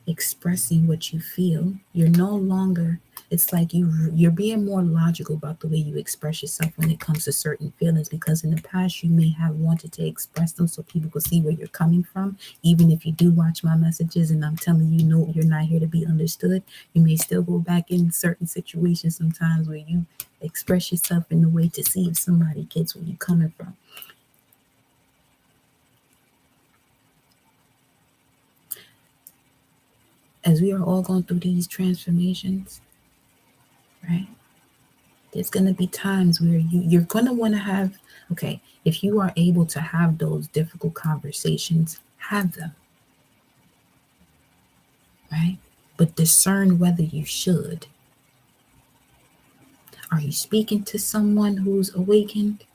Expressing what you feel. You're no longer, it's like you're being more logical about the way you express yourself when it comes to certain feelings, because in the past you may have wanted to express them so people could see where you're coming from. Even if you do watch my messages and I'm telling you, no, you're not here to be understood, you may still go back in certain situations sometimes where you express yourself in a way to see if somebody gets where you're coming from. As we are all going through these transformations, right? There's going to be times where you're going to want to have, okay, if you are able to have those difficult conversations, have them, right? But discern whether you should. Are you speaking to someone who's awakened?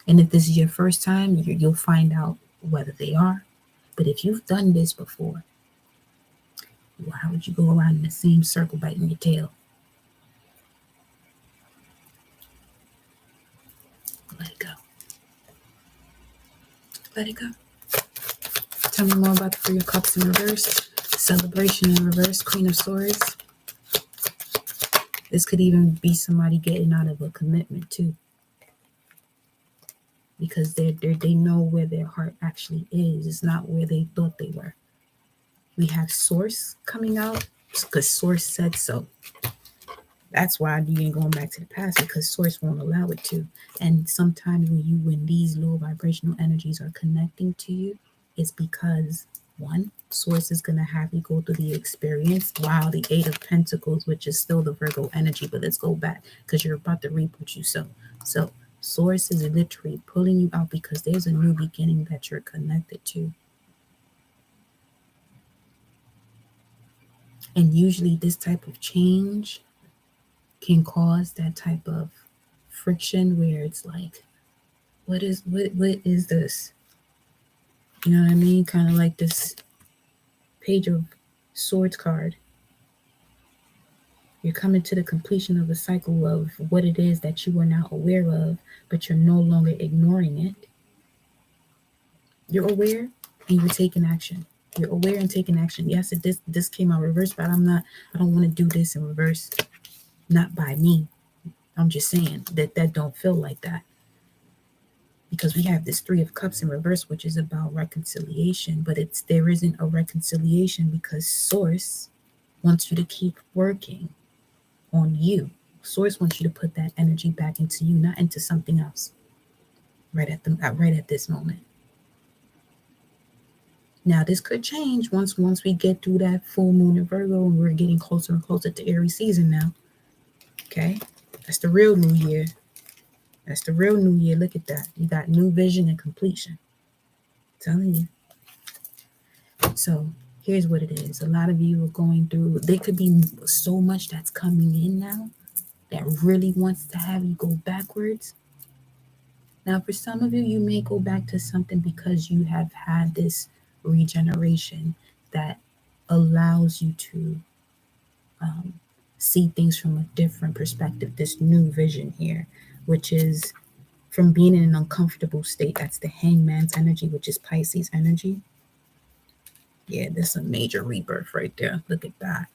And if this is your first time, you'll find out whether they are. But if you've done this before, why would you go around in the same circle biting your tail? Let it go. Let it go. Tell me more about the Three of Cups in reverse. Celebration in reverse. Queen of Swords. This could even be somebody getting out of a commitment too, because they know where their heart actually is. It's not where they thought they were. We have Source coming out because Source said so. That's why you ain't going back to the past, because Source won't allow it to. And sometimes when these low vibrational energies are connecting to you, it's because one, Source is going to have you go through the experience. Wow, the Eight of Pentacles, which is still the Virgo energy, but let's go back because you're about to reap what you sow. So Source is literally pulling you out because there's a new beginning that you're connected to. And usually this type of change can cause that type of friction where it's like, what is this? You know what I mean? Kind of like this Page of Swords card. You're coming to the completion of a cycle of what it is that you were now aware of, but you're no longer ignoring it. You're aware and you're taking action. You're aware and taking action. Yes, this came out reverse, but I don't want to do this in reverse. Not by me. I'm just saying that don't feel like that. Because we have this Three of Cups in reverse, which is about reconciliation, but there isn't a reconciliation because Source wants you to keep working on you. Source wants you to put that energy back into you, not into something else. Right at this moment. Now this could change once we get through that full moon in Virgo, and we're getting closer and closer to Aries season now. Okay, that's the real new year. That's the real new year. Look at that. You got new vision and completion. I'm telling you. So here's what it is. A lot of you are going through, there could be so much that's coming in now that really wants to have you go backwards. Now, for some of you, you may go back to something because you have had this regeneration that allows you to see things from a different perspective, this new vision here, which is from being in an uncomfortable state. That's the Hangman's energy, which is Pisces energy. Yeah, there's a major rebirth right there. Look at that.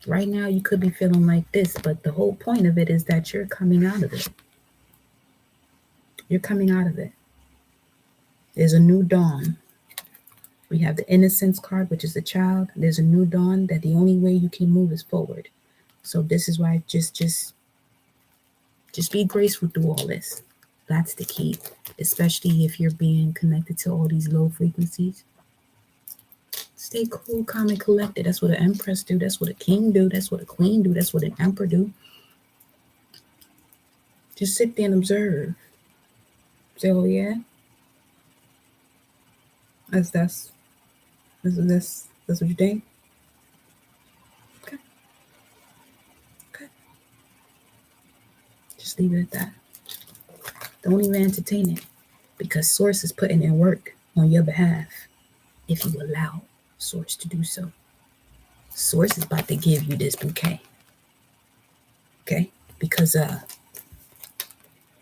Right now, you could be feeling like this, but the whole point of it is that you're coming out of it. You're coming out of it. There's a new dawn. We have the innocence card, which is the child. There's a new dawn that the only way you can move is forward. So this is why just be graceful through all this. That's the key, especially if you're being connected to all these low frequencies. Stay cool, calm, and collected. That's what an empress do. That's what a king do. That's what a queen do. That's what an emperor do. Just sit there and observe. Say, oh yeah, that's that's what you think. Okay, okay. Just leave it at that. Don't even entertain it because Source is putting in work on your behalf if you allow Source to do so. Source is about to give you this bouquet, okay? Because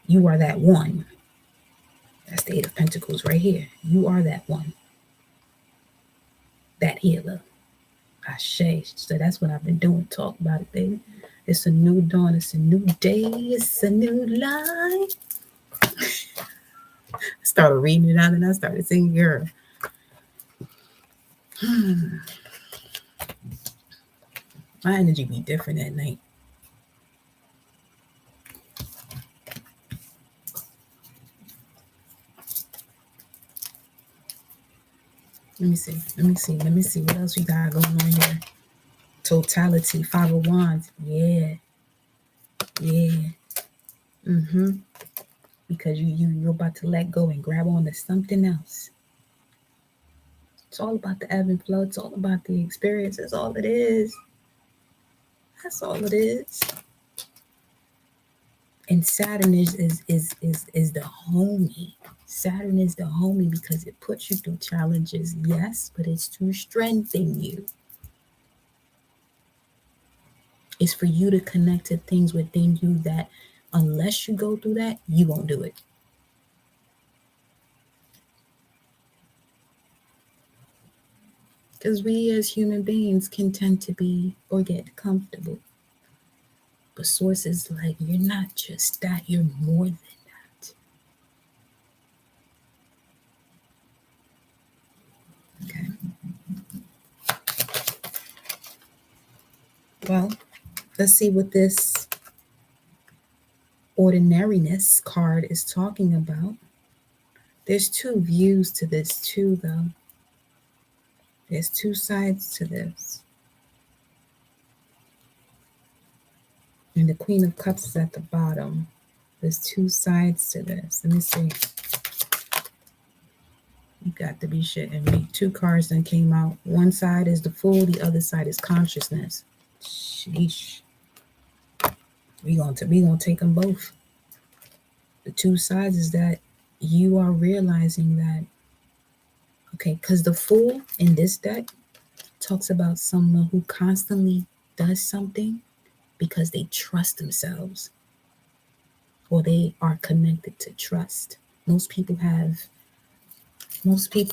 you are that one. That's the Eight of Pentacles right here. You are that one, that healer. Ashe. So that's what I've been doing. Talk about it, baby. It's a new dawn. It's a new day. It's a new life. I started reading it out and I started singing, girl. My energy be different at night. Let me see. Let me see. Let me see what else we got going on here. Totality, Five of Wands. Yeah. Yeah. Mm-hmm. Because you're about to let go and grab on to something else. It's all about the ebb and flow. It's all about the experience. That's all it is. That's all it is. And Saturn is the homie. Saturn is the homie because it puts you through challenges, yes, but it's to strengthen you. It's for you to connect to things within you that unless you go through that, you won't do it. Because we as human beings can tend to be or get comfortable. But Source is like, you're not just that, you're more than that. Okay. Well, let's see what this ordinariness card is talking about. There's two views to this too, though. There's two sides to this. And the Queen of Cups is at the bottom. There's two sides to this. Let me see. You got to be shitting me. Two cards then came out. One side is the Fool, the other side is consciousness. Sheesh. We gonna take them both. The two sides is that you are realizing that, okay, because the Fool in this deck talks about someone who constantly does something because they trust themselves or they are connected to trust. Most people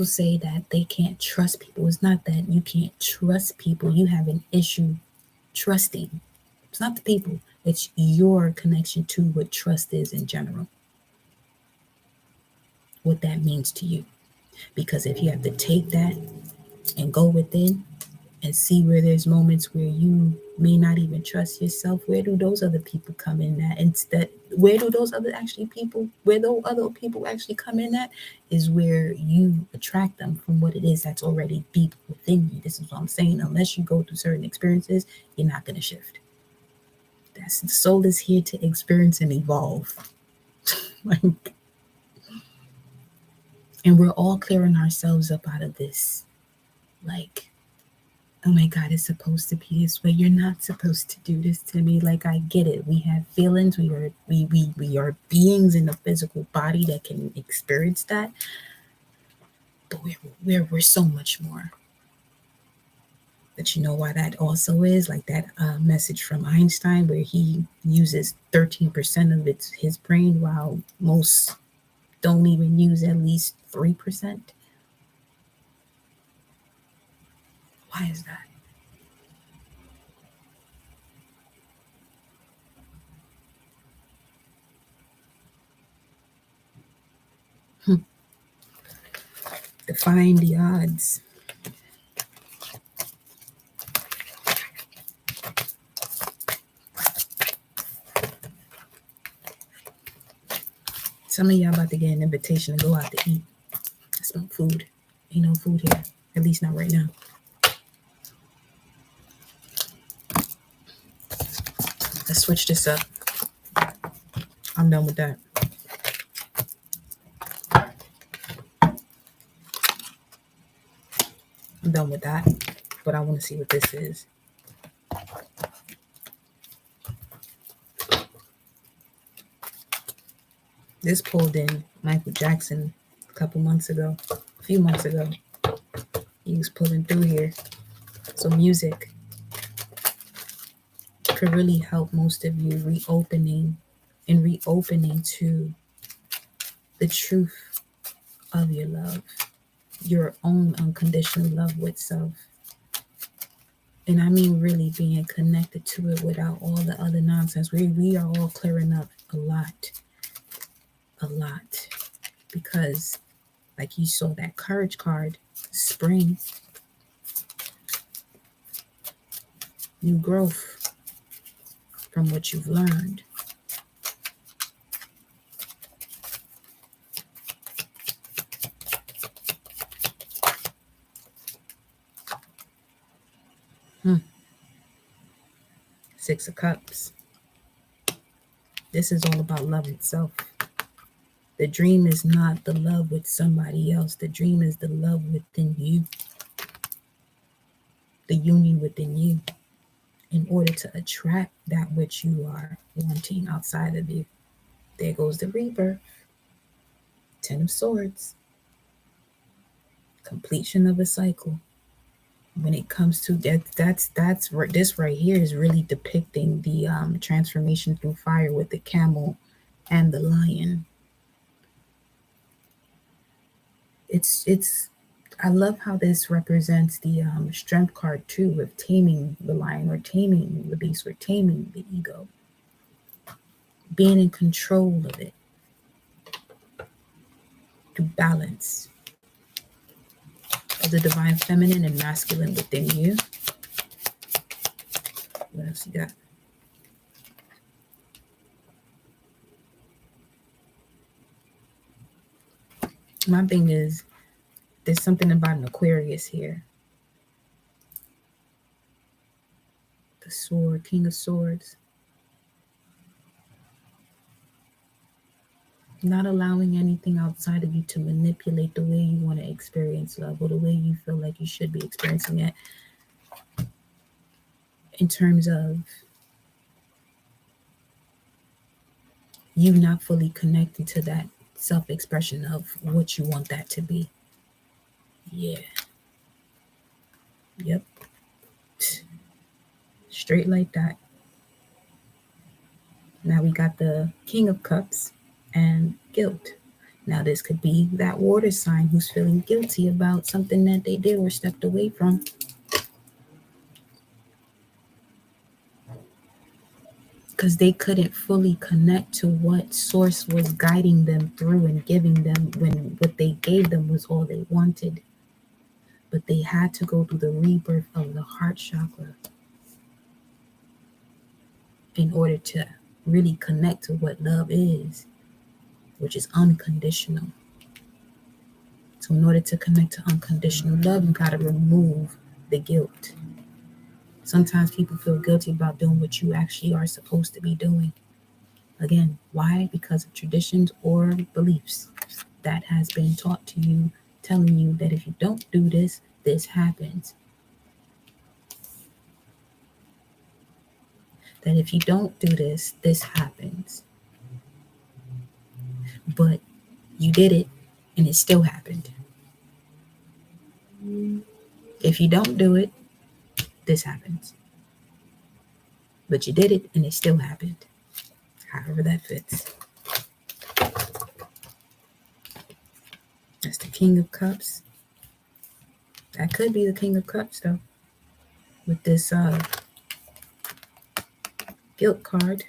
say that they can't trust people. It's not that you can't trust people. You have an issue trusting. It's not the people. It's your connection to what trust is in general. What that means to you. Because if you have to take that and go within and see where there's moments where you may not even trust yourself, where do those other people come in at? Instead, where do those other people actually come in at is where you attract them from what it is that's already deep within you. This is what I'm saying. Unless you go through certain experiences, you're not going to shift. That's the soul is here to experience and evolve. And we're all clearing ourselves up out of this. Like, oh my God, it's supposed to be this way. You're not supposed to do this to me. Like, I get it. We have feelings. We are beings in a physical body that can experience that. But we're so much more. But you know why that also is? Like that message from Einstein where he uses 13% of his brain while most don't even use at least 3%. Why is that? Defying the odds. Some of y'all about to get an invitation to go out to eat. I smell food. Ain't no food here. At least not right now. Let's switch this up. I'm done with that. I'm done with that. But I want to see what this is. This pulled in Michael Jackson a few months ago. He was pulling through here. So music could really help most of you reopening to the truth of your love, your own unconditional love with self. And I mean really being connected to it without all the other nonsense. We are all clearing up a lot. Because like you saw that courage card, spring, new growth from what you've learned. Six of Cups. This is all about love itself. The dream is not the love with somebody else. The dream is the love within you. The union within you. In order to attract that which you are wanting outside of you. There goes the rebirth. 10 of Swords. Completion of a cycle. When it comes to that's this right here is really depicting the transformation through fire with the camel and the lion. It's I love how this represents the strength card too, with taming the lion or taming the beast or taming the ego, being in control of it, to balance of the divine feminine and masculine within you. What else you got? My thing is, there's something about an Aquarius here. The sword, King of Swords. Not allowing anything outside of you to manipulate the way you want to experience love or the way you feel like you should be experiencing it. In terms of you not fully connecting to that self-expression of what you want that to be. Yeah. Yep. Straight like that. Now we got the King of Cups and guilt. Now this could be that water sign who's feeling guilty about something that they did or stepped away from. Because they couldn't fully connect to what source was guiding them through and giving them when what they gave them was all they wanted. But they had to go through the rebirth of the heart chakra in order to really connect to what love is, which is unconditional. So in order to connect to unconditional love, you got to remove the guilt. Sometimes people feel guilty about doing what you actually are supposed to be doing. Again, why? Because of traditions or beliefs that has been taught to you, telling you that if you don't do this, this happens. That if you don't do this, this happens. But you did it and it still happened. If you don't do it, this happens. But you did it and it still happened. However that fits. That's the King of Cups. That could be the King of Cups though. With this guilt card.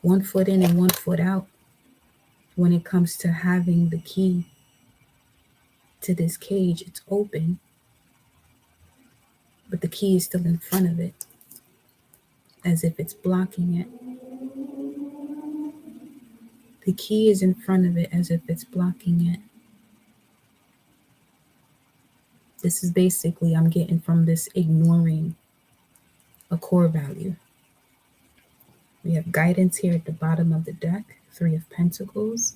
1 foot in and 1 foot out. when it comes to having the key to this cage, it's open, but the key is still in front of it, as if it's blocking it. The key is in front of it as if it's blocking it. This is basically, I'm getting from this ignoring a core value. We have guidance here at the bottom of the deck, Three of Pentacles.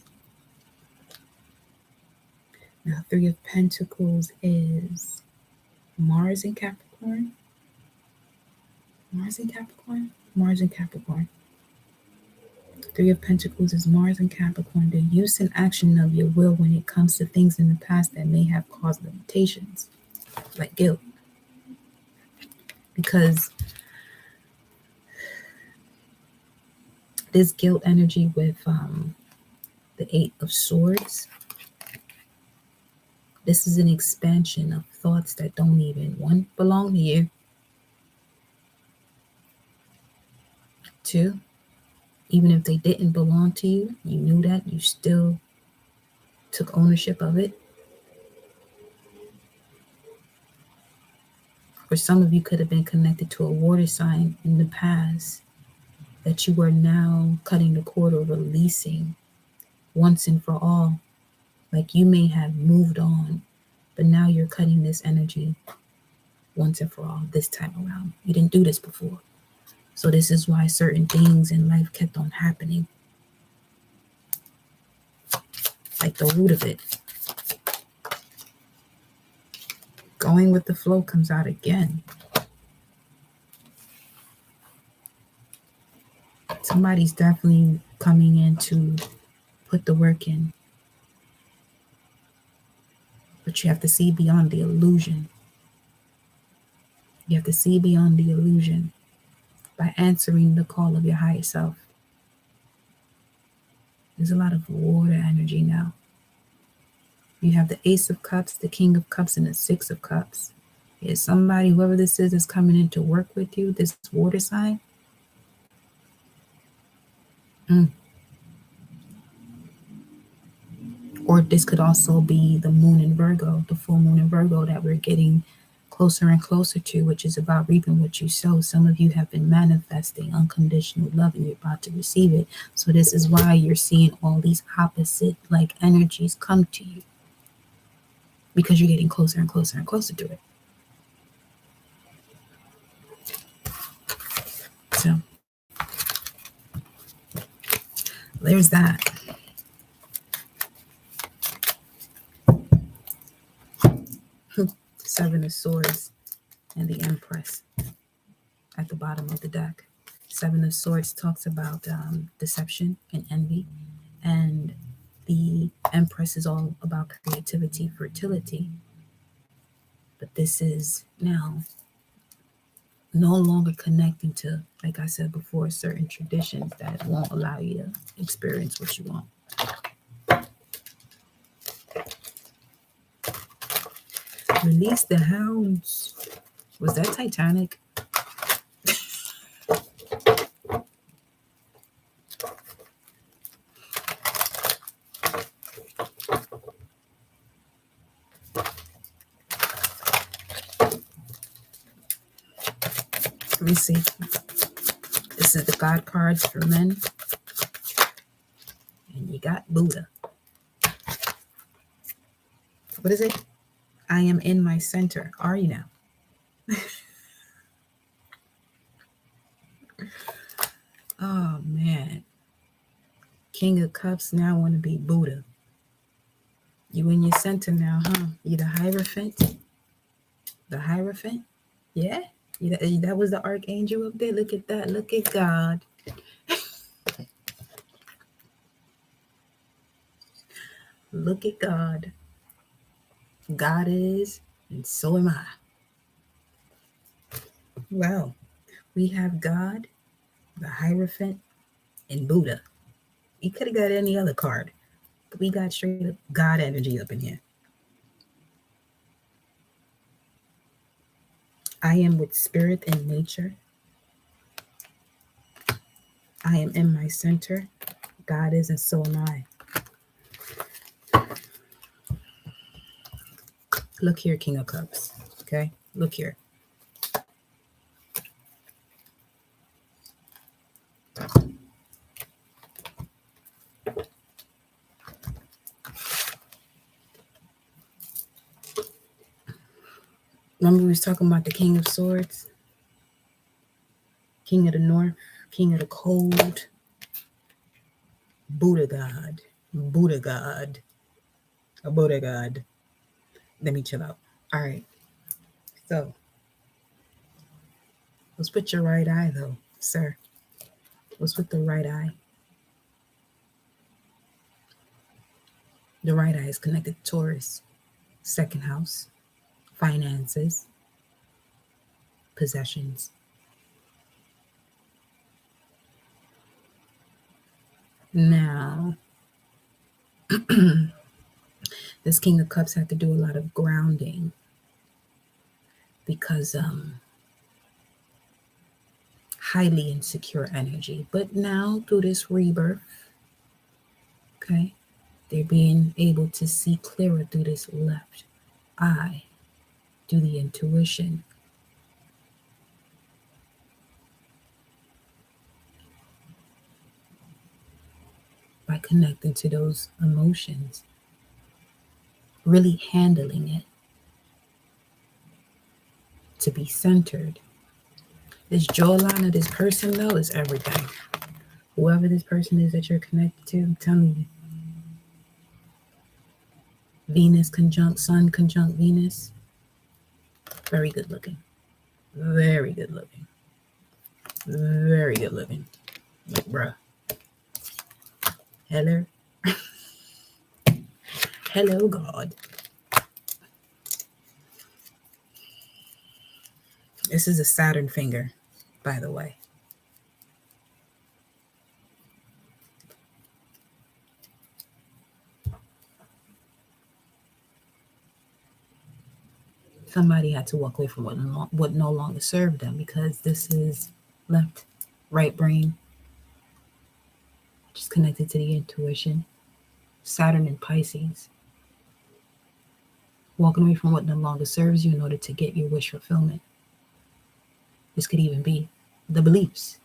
Now, Three of Pentacles is Mars in Capricorn. Mars in Capricorn? Mars in Capricorn. Three of Pentacles is Mars and Capricorn, the use and action of your will when it comes to things in the past that may have caused limitations, like guilt. Because this guilt energy with the Eight of Swords, this is an expansion of thoughts that don't even, one, belong to you. Two, even if they didn't belong to you, you knew that, you still took ownership of it. For some of you could have been connected to a water sign in the past that you are now cutting the cord or releasing once and for all. Like you may have moved on, but now you're cutting this energy once and for all this time around. You didn't do this before. So this is why certain things in life kept on happening. Like the root of it. Going with the flow comes out again. Somebody's definitely coming in to put the work in. But you have to see beyond the illusion. You have to see beyond the illusion by answering the call of your higher self. There's a lot of water energy now. You have the Ace of Cups, the King of Cups, and the Six of Cups. Is somebody, whoever this is coming in to work with you, this water sign. Or this could also be the moon in Virgo, the full moon in Virgo that we're getting closer and closer to, which is about reaping what you sow. Some of you have been manifesting unconditional love and you're about to receive it. So this is why you're seeing all these opposite like energies come to you, because you're getting closer and closer and closer to it. So there's that. Seven of Swords and the Empress at the bottom of the deck. Seven of Swords talks about deception and envy, and the Empress is all about creativity, fertility. But this is now no longer connecting to, like I said before, certain traditions that won't allow you to experience what you want. Release the hounds. Was that Titanic? Let me see. This is the God cards for men. And you got Buddha. What is it? I am in my center. Are you now? Oh, man. King of Cups now want to be Buddha. You in your center now, huh? You the Hierophant? The Hierophant? Yeah? That was the archangel up there. Look at that. Look at God. Look at God. God is, and so am I. Well, we have God, the Hierophant, and Buddha. You could have got any other card, but we got straight up God energy up in here. I am with spirit and nature. I am in my center. God is, and so am I. Look here, King of Cups. Okay, look here. Remember we was talking about the King of Swords? King of the North, King of the Cold, Buddha God, Buddha God, a Buddha God. Let me chill out. All right. So what's with your right eye, though, sir? What's with the right eye? The right eye is connected to Taurus, second house, finances, possessions. Now, this King of Cups had to do a lot of grounding because highly insecure energy. But now through this rebirth, okay, they're being able to see clearer through this left eye, through the intuition. By connecting to those emotions, really handling it, to be centered. This jawline of this person, though, is everything. Whoever this person is that you're connected to, I'm telling you. Venus conjunct Sun conjunct Venus. Very good looking. Very good looking. Very good looking. Like, bruh. Hello. Hello, God. This is a Saturn finger, by the way. Somebody had to walk away from what no longer served them, because this is left, right brain, just connected to the intuition. Saturn in Pisces. Walking away from what no longer serves you in order to get your wish fulfillment. This could even be the beliefs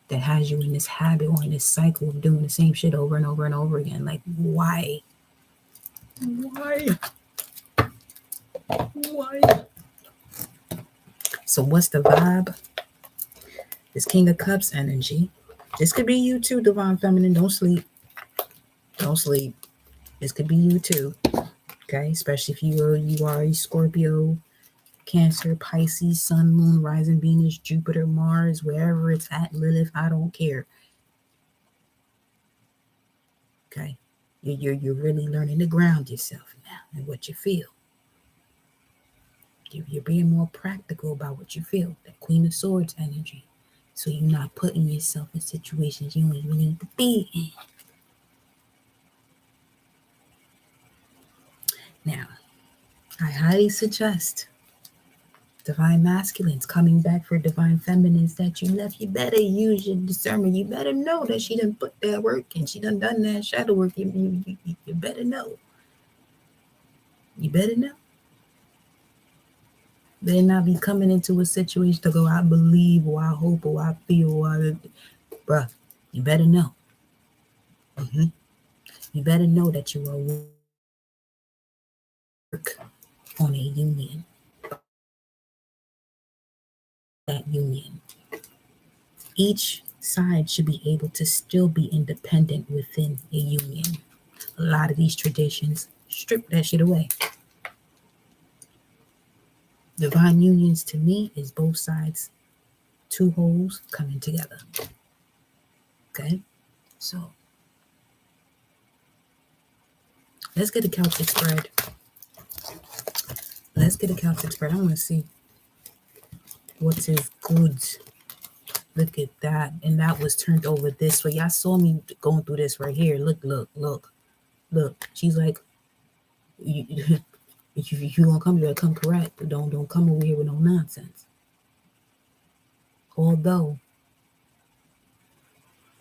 that has you in this habit or in this cycle of doing the same shit over and over and over again. Like, why? Why? Why? So what's the vibe? This King of Cups energy. This could be you too, Divine Feminine. Don't sleep. Don't sleep. This could be you too. Okay, especially if you are a Scorpio, Cancer, Pisces, Sun, Moon, Rising, Venus, Jupiter, Mars, wherever it's at, Lilith, I don't care. Okay, you're really learning to ground yourself now and what you feel. You're being more practical about what you feel. That Queen of Swords energy. So you're not putting yourself in situations you don't even need to be in. Now, I highly suggest Divine Masculines coming back for Divine Feminines that you left. You better use your discernment. You better know that she done put that work and she done that shadow work. You better know. You better know. Better not be coming into a situation to go, I believe or I hope or I feel or bruh, you better know. You better know that you are work on a union. That union. Each side should be able to still be independent within a union. A lot of these traditions strip that shit away. Divine unions to me is both sides, two wholes coming together. Okay? So let's get a Celtic spread. Let's get a Celtic spread. I want to see what's his goods. Look at that. And that was turned over this way. Y'all saw me going through this right here. Look. She's like, if you gonna come, you gotta come correct. Don't come over here with no nonsense. Although,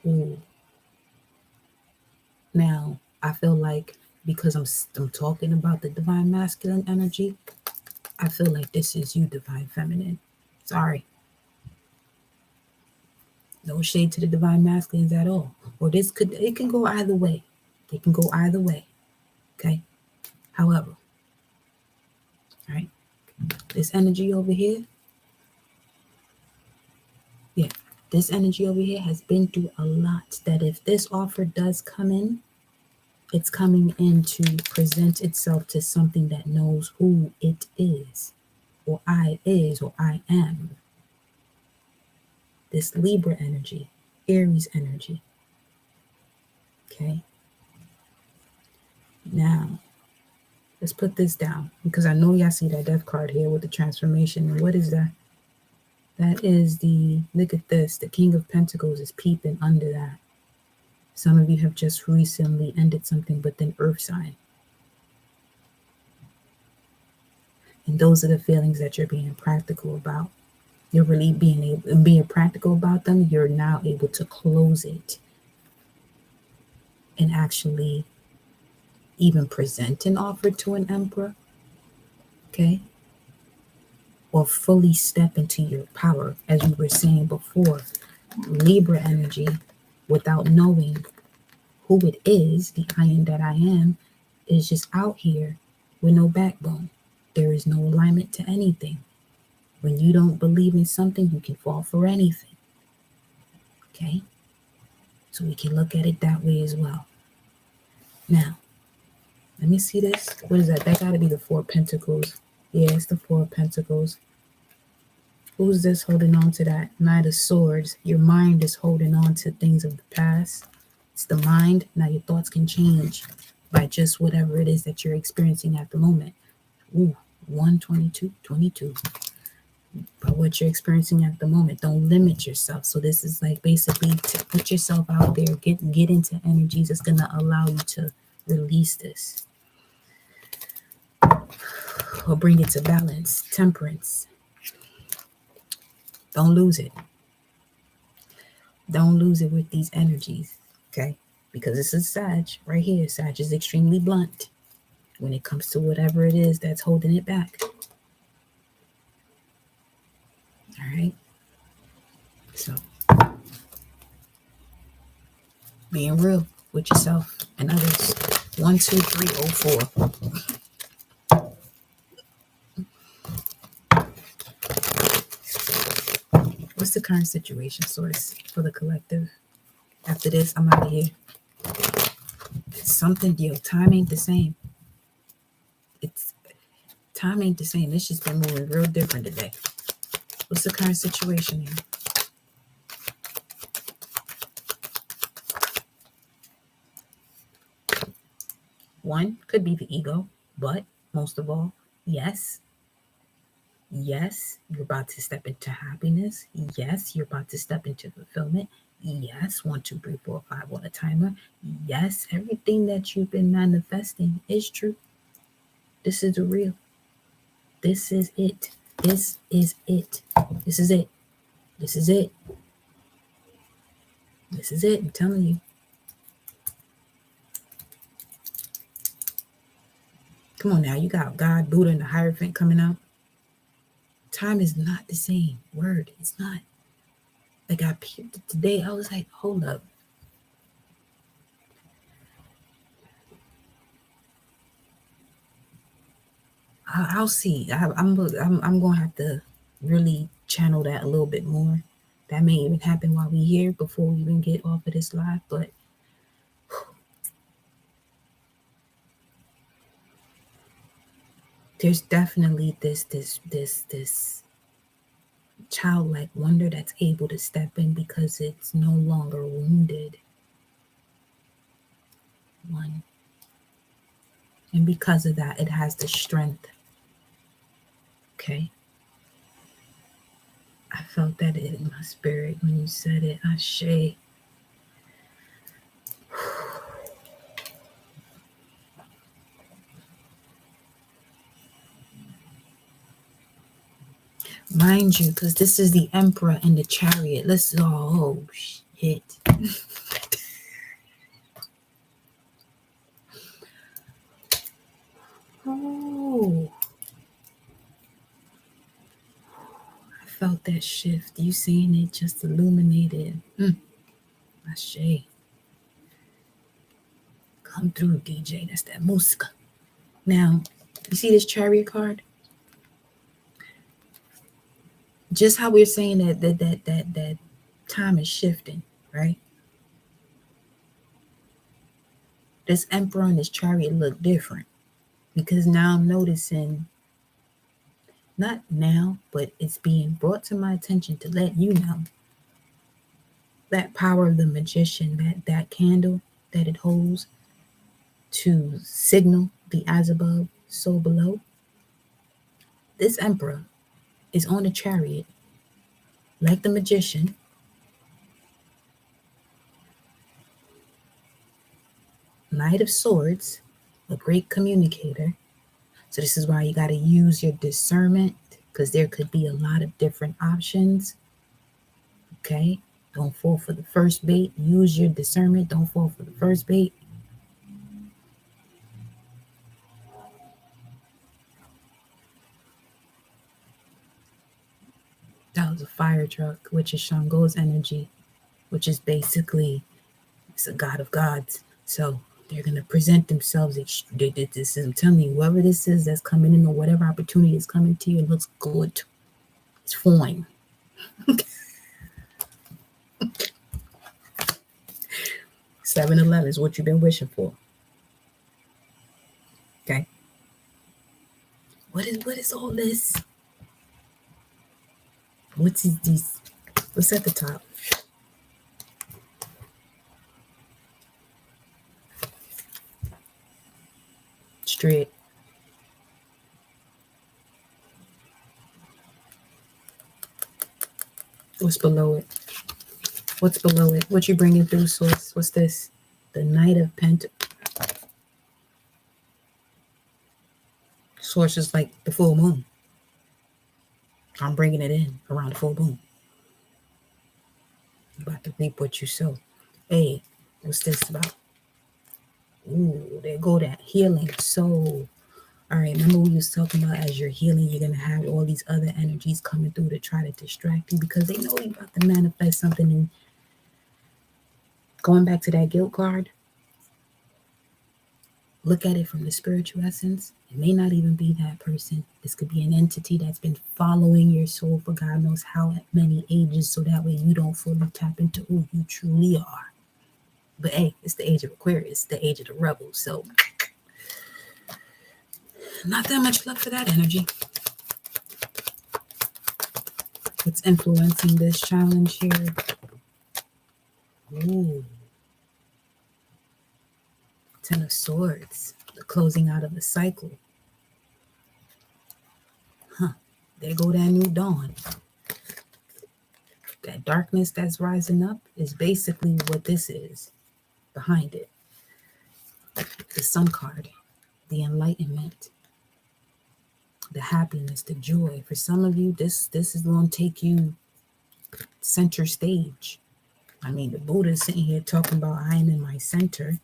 ooh, now I feel like because I'm talking about the divine masculine energy, I feel like this is you, divine feminine. Sorry. No shade to the divine masculines at all. Or it can go either way. It can go either way. Okay? However, right? This energy over here, yeah, this energy over here has been through a lot. That if this offer does come in, it's coming in to present itself to something that knows who it is, or I is, or I am. This Libra energy, Aries energy. Okay? Now, let's put this down because I know y'all see that death card here with the transformation. And what is that? That is look at this, the King of Pentacles is peeping under that. Some of you have just recently ended something with an earth sign. And those are the feelings that you're being practical about. You're really being practical about them. You're now able to close it and actually even present an offer to an emperor. Okay? Or fully step into your power, as we were saying before. Libra energy, without knowing who it is, the I am that I am, is just out here with no backbone. There is no alignment to anything. When you don't believe in something, you can fall for anything. Okay? So we can look at it that way as well. Now, let me see this. What is that? That got to be the Four of Pentacles. Yeah, it's the Four of Pentacles. Who's this holding on to that? Knight of Swords. Your mind is holding on to things of the past. It's the mind. Now your thoughts can change by just whatever it is that you're experiencing at the moment. Ooh, 122, 22. By what you're experiencing at the moment. Don't limit yourself. So this is like basically to put yourself out there, get into energies that's going to allow you to release this. Or bring it to balance. Temperance. Don't lose it. Don't lose it with these energies, okay? Because this is Sag right here. Sag is extremely blunt when it comes to whatever it is that's holding it back. All right? So, being real with yourself and others. 12304. What's the current situation, source, for the collective? After this, I'm out of here. Something, time ain't the same. Time ain't the same. It's just been moving real different today. What's the current situation here? One could be the ego, but most of all, yes, you're about to step into happiness. Yes, you're about to step into fulfillment. Yes, 1, 2, 3, 4, 5 on a timer. Yes, everything that you've been manifesting is true. This is the real. This is it. This is it. This is it. This is it. This is it. I'm telling you. Come on now. You got God, Buddha, and the Hierophant coming out. Time is not the same. Word. It's not. Like I peeped it today. I was like, hold up. I'll see. I'm gonna have to really channel that a little bit more. That may even happen while we here before we even get off of this live. But there's definitely this childlike wonder that's able to step in because it's no longer wounded. One. And because of that, it has the strength. Okay. I felt that in my spirit when you said it. Ashe. Mind you, because this is the Emperor and the Chariot. Oh, shit. that shift. You seeing it just illuminated. Ashe. Come through, DJ. That's that musica. Now, you see this chariot card? Just how we're saying that time is shifting, right? This emperor and this chariot look different because now I'm noticing, not now, but it's being brought to my attention to let you know that power of the magician, that candle that it holds to signal the as above, so below. This emperor is on a chariot, like the magician, Knight of Swords, a great communicator. So this is why you got to use your discernment, because there could be a lot of different options. Okay? Don't fall for the first bait. Use your discernment. Don't fall for the first bait. That was a fire truck, which is Shango's energy, which is basically, it's a god of gods. So they're going to present themselves. This is, I'm telling you, whoever this is that's coming in or whatever opportunity is coming to you, it looks good. It's fine. 7-Eleven is what you've been wishing for. Okay. What is all this? What's these? What's at the top? Straight. What's below it? What's below it? What you bringing through, Source? What's this? The Knight of Pentacles. Source is like the full moon. I'm bringing it in around the full moon. You're about to reap what you sow. Hey, what's this about? Ooh, there go that healing soul. All right, remember we was talking about as you're healing, you're going to have all these other energies coming through to try to distract you because they know you're about to manifest something. And going back to that guilt card, look at it from the spiritual essence. It may not even be that person. This could be an entity that's been following your soul for God knows how many ages, so that way you don't fully tap into who you truly are. But hey, it's the age of Aquarius, the age of the rebel. So not that much love for that energy. What's influencing this challenge here? Ooh. 10 of Swords, the closing out of the cycle. There go that new dawn. That darkness that's rising up is basically what this is behind it. The Sun card, the enlightenment, the happiness, the joy. For some of you, this is going to take you center stage. I mean, the Buddha's sitting here talking about I am in my center.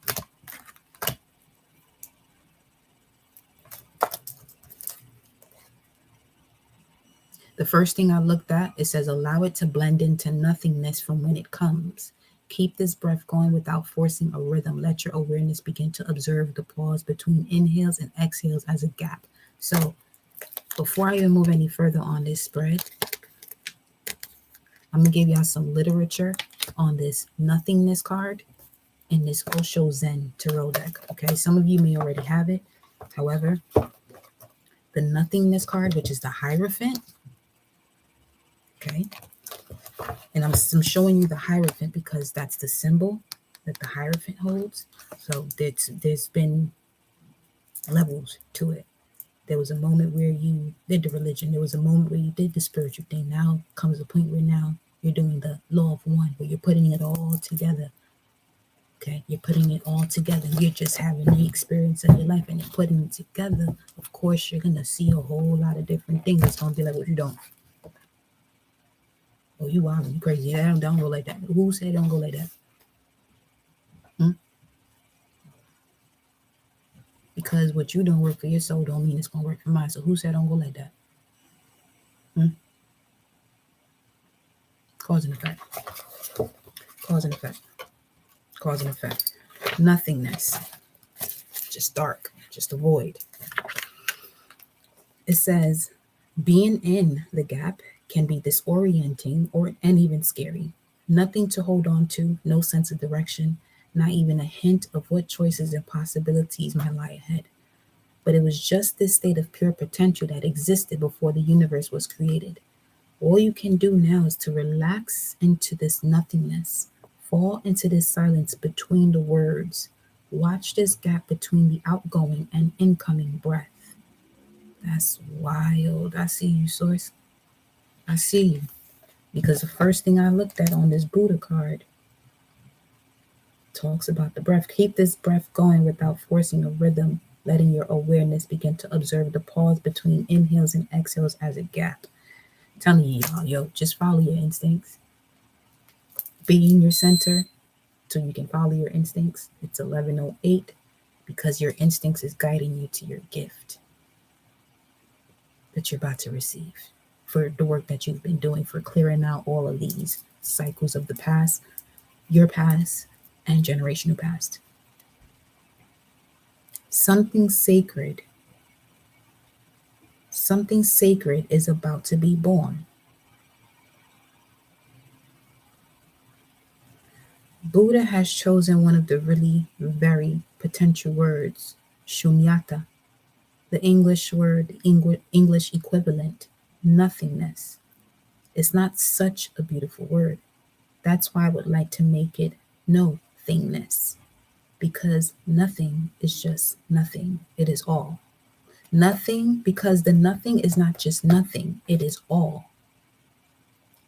The first thing I looked at, it says, allow it to blend into nothingness from when it comes. Keep this breath going without forcing a rhythm. Let your awareness begin to observe the pause between inhales and exhales as a gap. So before I even move any further on this spread, I'm going to give y'all some literature on this nothingness card in this Osho Zen Tarot deck. Okay, some of you may already have it. However, the nothingness card, which is the Hierophant, okay, and I'm showing you the Hierophant because that's the symbol that the Hierophant holds. So there's been levels to it. There was a moment where you did the religion. There was a moment where you did the spiritual thing. Now comes a point where now you're doing the law of one, where you're putting it all together. Okay, you're putting it all together. You're just having the experience of your life and you're putting it together. Of course, you're gonna see a whole lot of different things. It's gonna be like, what you don't. Oh, you wild, you crazy. Yeah, don't go like that. Who said don't go like that? Because what you don't work for your soul don't mean it's gonna work for mine. So who said don't go like that? Cause and effect. Cause and effect. Cause and effect. Nothingness. Just dark. Just a void. It says, being in the gap can be disorienting and even scary. Nothing to hold on to, no sense of direction, not even a hint of what choices and possibilities might lie ahead. But it was just this state of pure potential that existed before the universe was created. All you can do now is to relax into this nothingness, fall into this silence between the words. Watch this gap between the outgoing and incoming breath. That's wild. I see you, Source. I see you. Because the first thing I looked at on this Buddha card talks about the breath. Keep this breath going without forcing a rhythm, letting your awareness begin to observe the pause between inhales and exhales as a gap. I'm telling you, y'all, just follow your instincts. Be in your center so you can follow your instincts. It's 11:08 because your instincts is guiding you to your gift that you're about to receive for the work that you've been doing for clearing out all of these cycles of the past, your past, and generational past. Something sacred is about to be born. Buddha has chosen one of the really very potential words, shunyata, the English word, English equivalent, nothingness. It's not such a beautiful word. That's why I would like to make it no thingness, because nothing is just nothing. It is all. Nothing, because the nothing is not just nothing, it is all.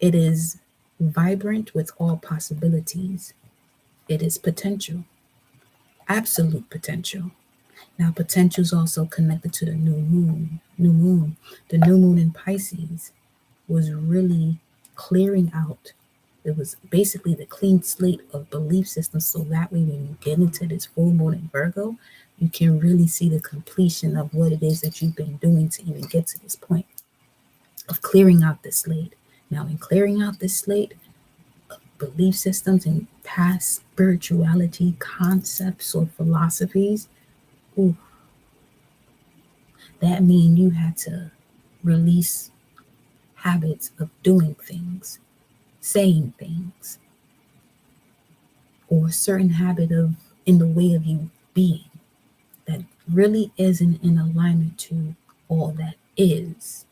It is vibrant with all possibilities. It is potential, absolute potential. Now, potential is also connected to the new moon. The new moon in Pisces was really clearing out. It was basically the clean slate of belief systems. So that way, when you get into this full moon in Virgo, you can really see the completion of what it is that you've been doing to even get to this point of clearing out this slate. Now, in clearing out this slate, belief systems and past spirituality concepts or philosophies, ooh, that means you had to release habits of doing things, saying things, or a certain habit of in the way of you being that really isn't in alignment to all that is.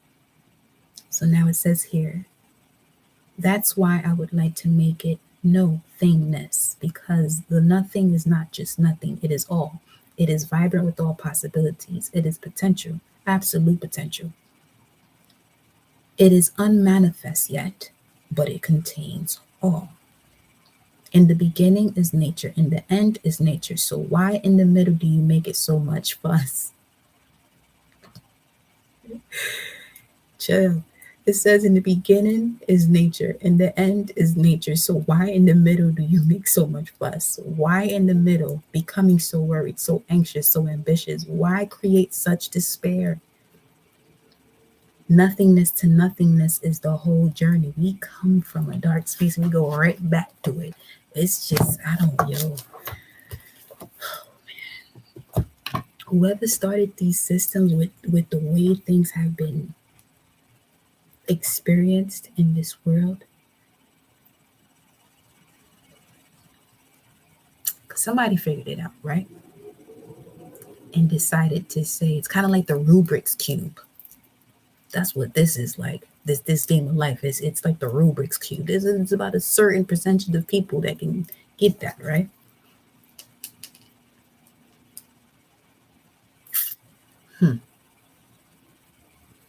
So now it says here, that's why I would like to make it no thingness, because the nothing is not just nothing, it is all. It is vibrant with all possibilities. It is potential, absolute potential. It is unmanifest yet, but it contains all. In the beginning is nature, in the end is nature. So why in the middle do you make it so much fuss? Chill. It says in the beginning is nature, in the end is nature. So why in the middle do you make so much fuss? Why in the middle, becoming so worried, so anxious, so ambitious? Why create such despair? Nothingness to nothingness is the whole journey. We come from a dark space and we go right back to it. It's just, whoever started these systems with the way things have been experienced in this world, somebody figured it out, right? And decided to say it's kind of like the Rubik's Cube. That's what this is like. This game of life is, it's like the Rubik's Cube. It's about a certain percentage of people that can get that, right?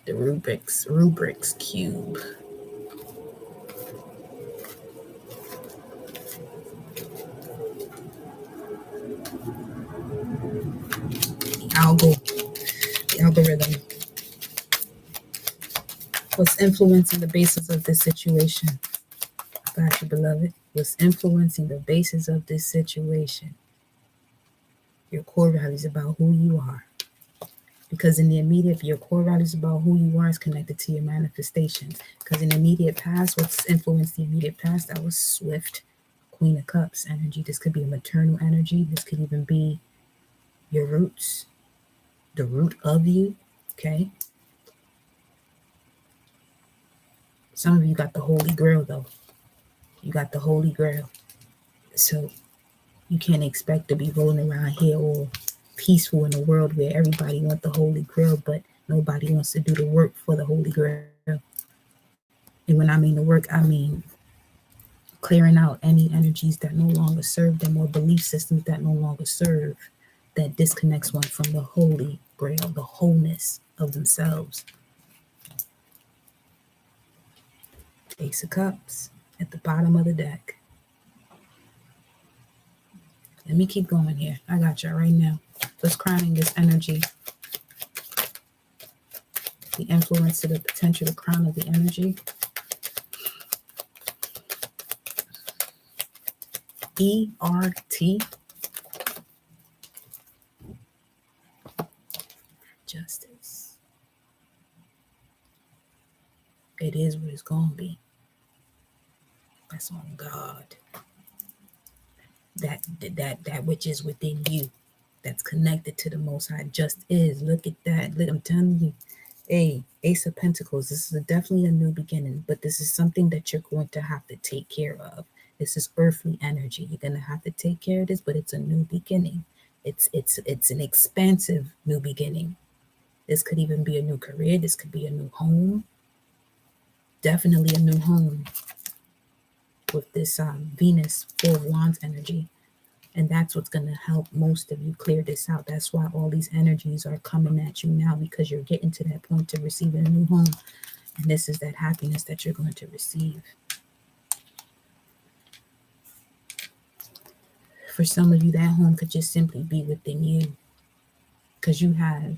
The Rubik's Cube. The algorithm. What's influencing the basis of this situation? Got you, beloved. What's influencing the basis of this situation? Your core values about who you are. Because in the immediate, your core values about who you are is connected to your manifestations. Because in the immediate past, what's influenced the immediate past, that was swift Queen of Cups energy. This could be a maternal energy. This could even be your roots, the root of you. Okay. Some of you got the Holy Grail, though. You got the Holy Grail. So you can't expect to be rolling around here all peaceful in a world where everybody wants the Holy Grail, but nobody wants to do the work for the Holy Grail. And when I mean the work, I mean clearing out any energies that no longer serve them or belief systems that no longer serve, that disconnects one from the Holy Grail, the wholeness of themselves. Ace of Cups at the bottom of the deck. Let me keep going here. I got y'all right now. What's crowning this energy? The influence to the potential, the crown of the energy. ERT. Justice. It is what it's going to be. That's on God. That which is within you, that's connected to the Most High, just is. Look at that. Look, I'm telling you. Hey, Ace of Pentacles, this is definitely a new beginning, but this is something that you're going to have to take care of. This is earthly energy. You're going to have to take care of this, but it's a new beginning. It's an expansive new beginning. This could even be a new career. This could be a new home. Definitely a new home with this Venus 4 of Wands energy. And that's what's going to help most of you clear this out. That's why all these energies are coming at you now, because you're getting to that point to receiving a new home. And this is that happiness that you're going to receive. For some of you, that home could just simply be within you. Because you have,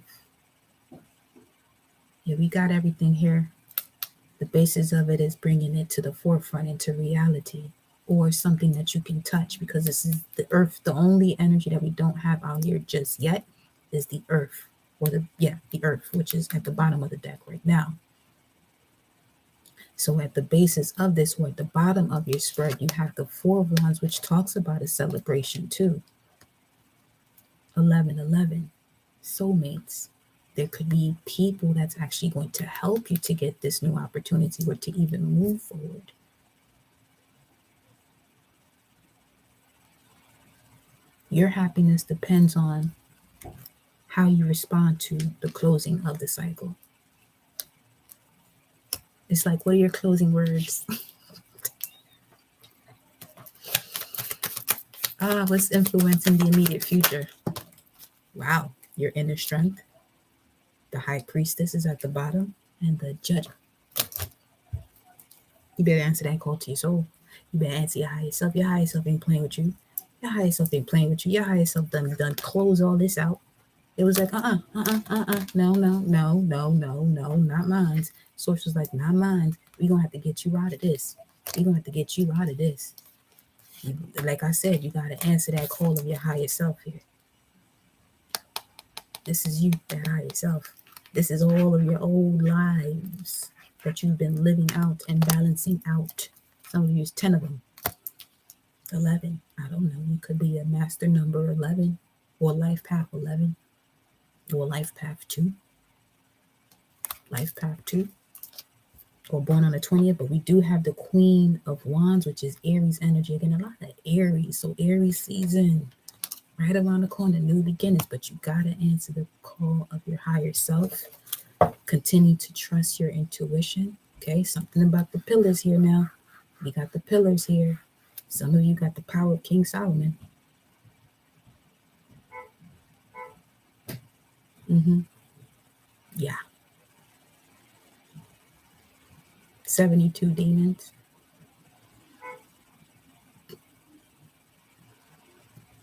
we got everything here. The basis of it is bringing it to the forefront, into reality. Or something that you can touch, because this is the earth. The only energy that we don't have out here just yet is the earth, or the earth, which is at the bottom of the deck right now. So at the basis of this, or at the bottom of your spread, you have the 4 of Wands, which talks about a celebration too. 1111, soulmates. There could be people that's actually going to help you to get this new opportunity, or to even move forward. Your happiness depends on how you respond to the closing of the cycle. It's like, what are your closing words? What's influencing the immediate future? Wow, your inner strength. The High Priestess is at the bottom, and the Judge. You better answer that call to your soul. You better answer your higher self. Your higher self ain't playing with you. Your higher self ain't playing with you. Your higher self done close all this out. It was like, no, not mine. Source was like, not mine. We're going to have to get you out of this. We're going to have to get you out of this. Like I said, you got to answer that call of your higher self here. This is you, that higher self. This is all of your old lives that you've been living out and balancing out. Some of you, 10 of them. 11, I don't know. You could be a master number 11, or life path 11, or life path 2. Life path 2. Or born on the 20th, but we do have the Queen of Wands, which is Aries energy. Again, a lot of Aries. So Aries season, right around the corner, new beginnings. But you got to answer the call of your higher self. Continue to trust your intuition. Okay, something about the pillars here now. We got the pillars here. Some of you got the power of King Solomon. Yeah. 72 demons.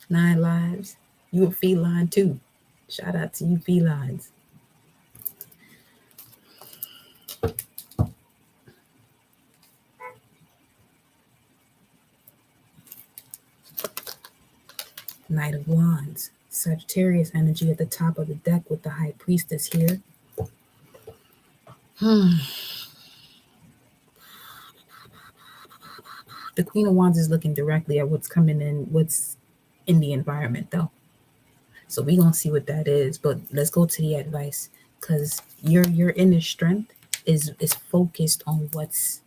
9 lives. You a feline too. Shout out to you felines. Knight of Wands. Sagittarius energy at the top of the deck with the High Priestess here. The Queen of Wands is looking directly at what's coming in, what's in the environment, though. So we're going to see what that is. But let's go to the advice, because your inner strength is focused on what's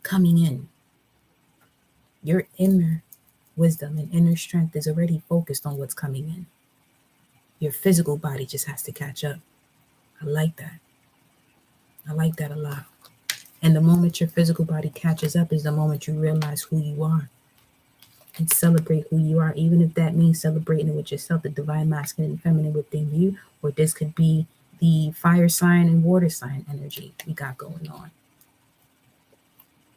coming in. Your inner wisdom and inner strength is already focused on what's coming in. Your physical body just has to catch up. I like that. I like that a lot. And the moment your physical body catches up is the moment you realize who you are and celebrate who you are, even if that means celebrating it with yourself, the divine masculine and feminine within you, or this could be the fire sign and water sign energy we got going on.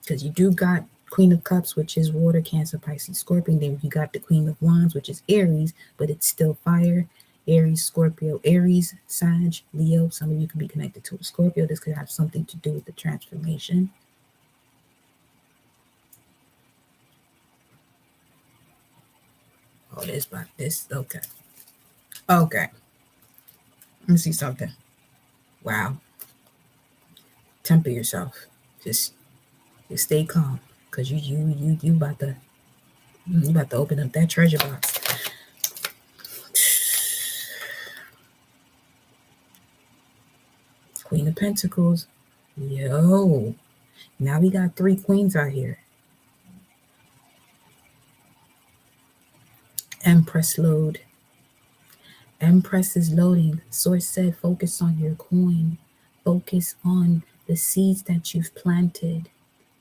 Because you do got Queen of Cups, which is water, Cancer, Pisces, Scorpion. Then you got the Queen of Wands, which is Aries, but it's still fire. Aries, Scorpio, Aries, Sag, Leo. Some of you could be connected to a Scorpio. This could have something to do with the transformation. Oh, this about this. Okay. Okay. Let me see something. Wow. Temper yourself. Just stay calm, because you about to open up that treasure box. Queen of Pentacles. Yo. Now we got 3 queens out here. Empress load. Empress is loading. Source said focus on your coin. Focus on the seeds that you've planted.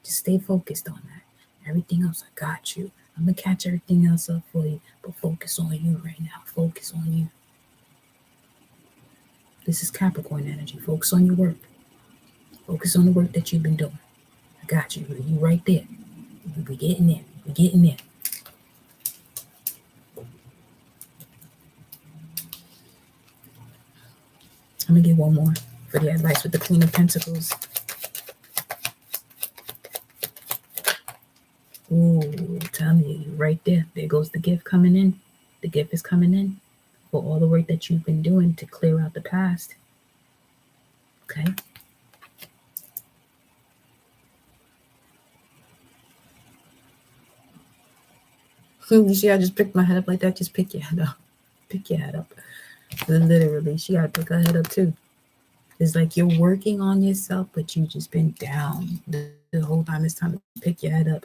Just stay focused on that. Everything else, I got you. I'm going to catch everything else up for you. But focus on you right now. Focus on you. This is Capricorn energy. Focus on your work. Focus on the work that you've been doing. I got you. You right there. We're getting there. We're getting there. I'm going to get one more for the advice with the Queen of Pentacles. Ooh, tell me, right there. There goes the gift coming in. The gift is coming in for all the work that you've been doing to clear out the past. Okay. You see, I just picked my head up like that. Just pick your head up. Pick your head up. Literally, she got to pick her head up too. It's like you're working on yourself, but you just been down the whole time. It's time to pick your head up.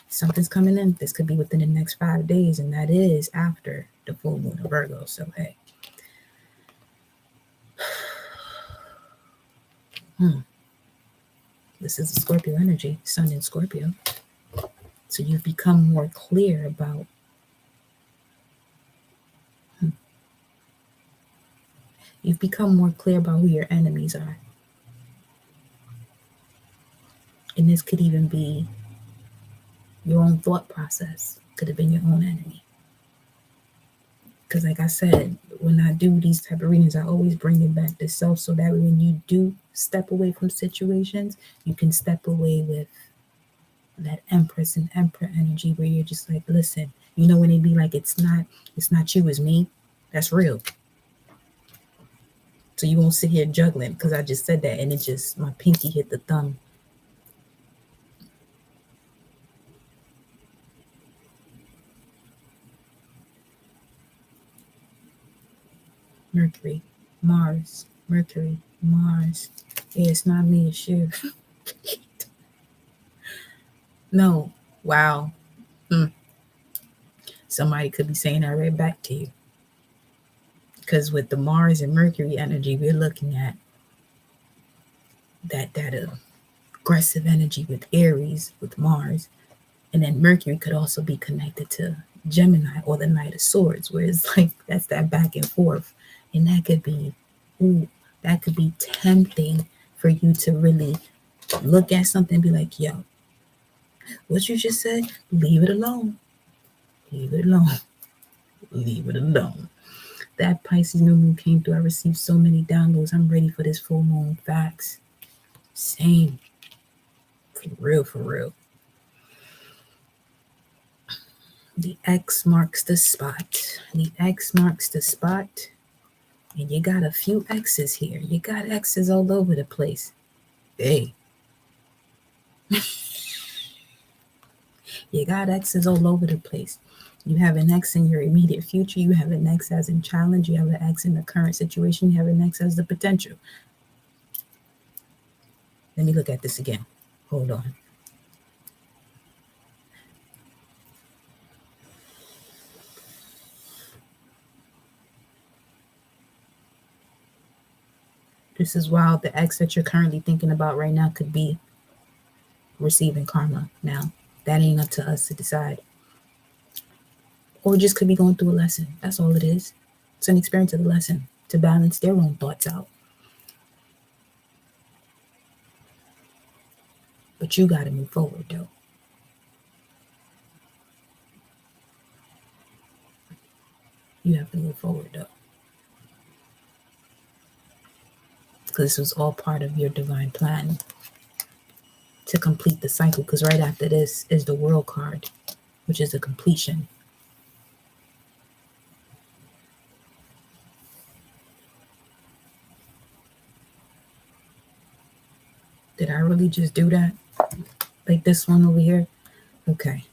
Something's coming in. This could be within the next 5 days, and that is after the full moon of Virgo. So, hey. This is a Scorpio energy, Sun in Scorpio. So you've become more clear about You've become more clear about who your enemies are. And this could even be your own thought process. Could have been your own enemy. Because like I said, when I do these type of readings, I always bring it back to self, so that when you do step away from situations, you can step away with that Empress and Emperor energy, where you're just like, listen, you know, when they be like, it's not you, it's me. That's real. So you won't sit here juggling, because I just said that and it just, my pinky hit the thumb. Mercury, Mars, Mercury, Mars. Yeah, it's not me, it's you. No. Wow. Somebody could be saying that right back to you. Because with the Mars and Mercury energy, we're looking at that aggressive energy with Aries, with Mars. And then Mercury could also be connected to Gemini or the Knight of Swords, where it's like that's that back and forth. And that could be, tempting for you to really look at something and be like, yo, what you just said, leave it alone. Leave it alone. Leave it alone. That Pisces new moon came through. I received so many downloads. I'm ready for this full moon. Facts. Same. For real, for real. The X marks the spot. The X marks the spot. And you got a few X's here. You got X's all over the place. Hey. You got X's all over the place. You have an X in your immediate future. You have an X as in challenge. You have an X in the current situation. You have an X as the potential. Let me look at this again. Hold on. This is wild. The X that you're currently thinking about right now could be receiving karma now. That ain't up to us to decide. Or just could be going through a lesson. That's all it is. It's an experience of a lesson to balance their own thoughts out. But you got to move forward, though. You have to move forward, though. Because this was all part of your divine plan to complete the cycle. Because right after this is the World card, which is a completion. Did I really just do that? Like this one over here? Okay.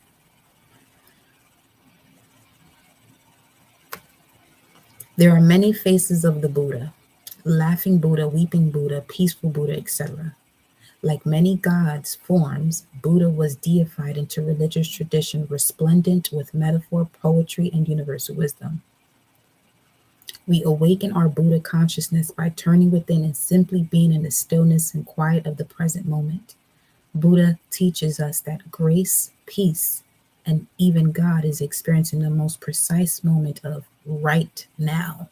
There are many faces of the Buddha. Laughing Buddha, weeping Buddha, peaceful Buddha, etc. Like many gods' forms, Buddha was deified into religious tradition, resplendent with metaphor, poetry, and universal wisdom. We awaken our Buddha consciousness by turning within and simply being in the stillness and quiet of the present moment. Buddha teaches us that grace, peace, and even God is experiencing the most precise moment of right now.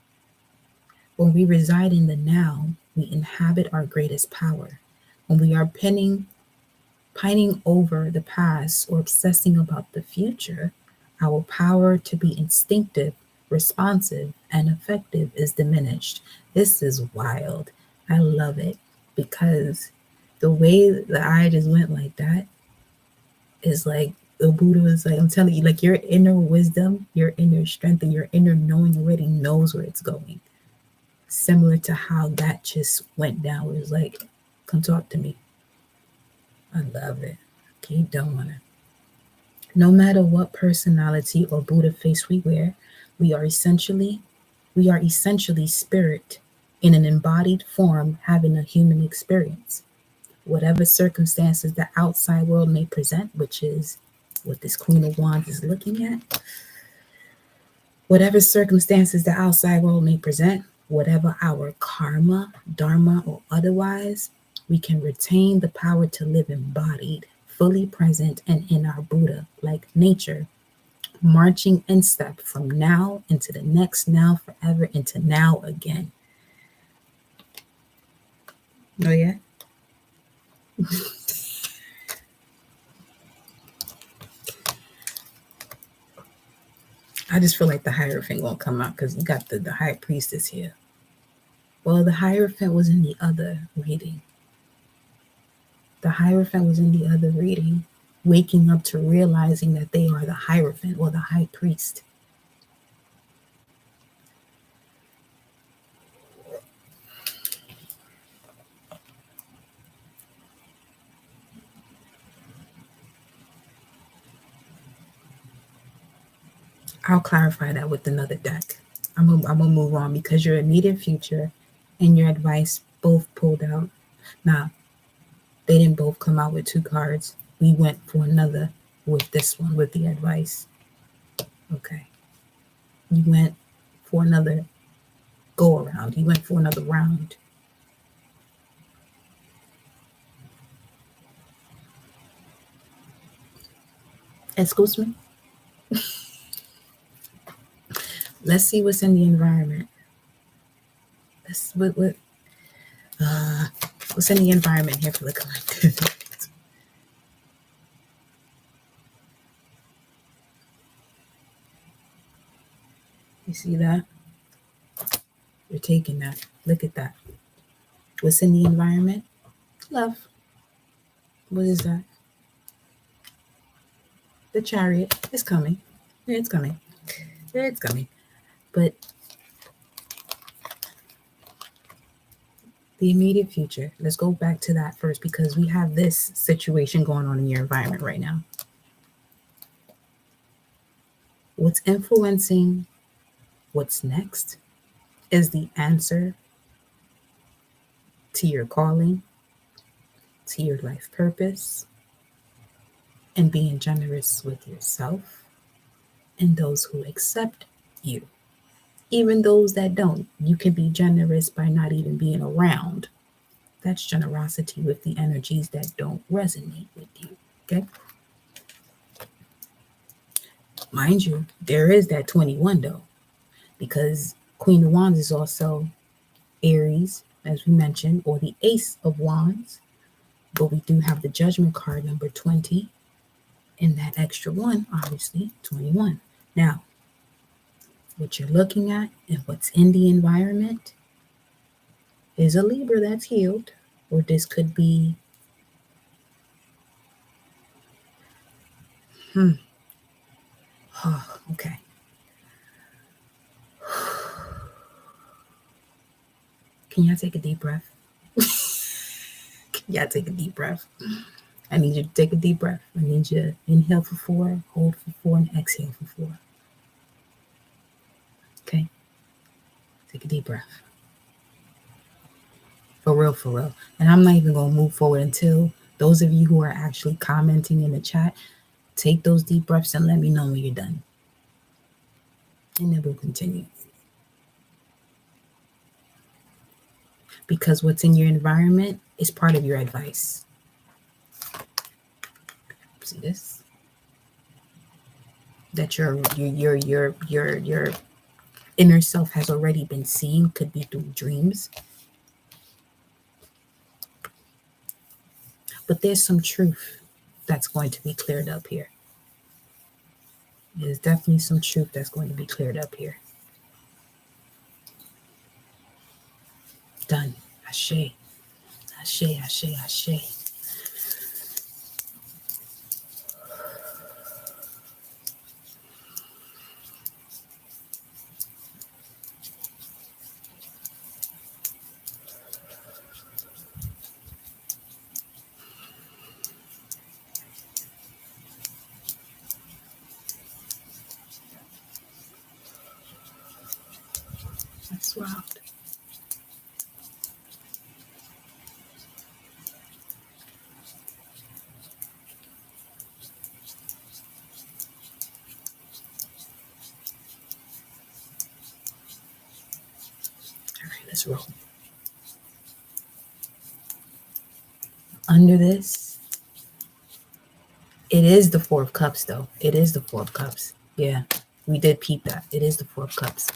When we reside in the now, we inhabit our greatest power. When we are pining over the past or obsessing about the future, our power to be instinctive, responsive, and effective is diminished. This is wild. I love it because the way the eye just went like that is like the Buddha was like, I'm telling you, like your inner wisdom, your inner strength, and your inner knowing already knows where it's going. Similar to how that just went down. It was like, come talk to me. I love it. Keep doing it. No matter what personality or Buddha face we wear, we are essentially spirit in an embodied form having a human experience. Whatever circumstances the outside world may present, which is what this Queen of Wands is looking at, whatever circumstances the outside world may present, whatever our karma, dharma, or otherwise, we can retain the power to live embodied, fully present, and in our Buddha, like nature, marching in step from now into the next now, forever into now again. Oh, yeah? I just feel like the Hierophant won't come out because you got the High Priestess here. Well, the Hierophant was in the other reading. The Hierophant was in the other reading, waking up to realizing that they are the Hierophant or the High Priest. I'll clarify that with another deck. I'm gonna move on because your immediate future and your advice both pulled out. Now, they didn't both come out with 2 cards. We went for another with this one, with the advice. Okay. You went for another go around. You went for another round. Excuse me? Let's see what's in the environment. What's in the environment here for the collective? You see that? You're taking that. Look at that. What's in the environment? Love. What is that? The Chariot is coming. It's coming. It's coming. But the immediate future, let's go back to that first because we have this situation going on in your environment right now. What's influencing what's next is the answer to your calling, to your life purpose, and being generous with yourself and those who accept you. Even those that don't, you can be generous by not even being around. That's generosity with the energies that don't resonate with you. Okay? Mind you, there is that 21 though, because Queen of Wands is also Aries, as we mentioned, or the Ace of Wands. But we do have the Judgment card number 20, and that extra one, obviously, 21. Now, what you're looking at and what's in the environment is a Libra that's healed, or this could be oh, okay. Can y'all take a deep breath? Can y'all take a deep breath? I need you to take a deep breath. I need you to inhale for 4, hold for 4, and exhale for 4. Okay? Take a deep breath. For real, for real. And I'm not even going to move forward until those of you who are actually commenting in the chat, take those deep breaths and let me know when you're done. And then we'll continue. Because what's in your environment is part of your advice. See this? That your inner self has already been seen, could be through dreams. But there's some truth that's going to be cleared up here. There's definitely some truth that's going to be cleared up here. Done. Ashe. Ashe, ashe, ashe. That's wild. All right, let's roll. Under this, it is the 4 of Cups, though. It is the 4 of Cups. Yeah, we did peep that. It is the 4 of Cups.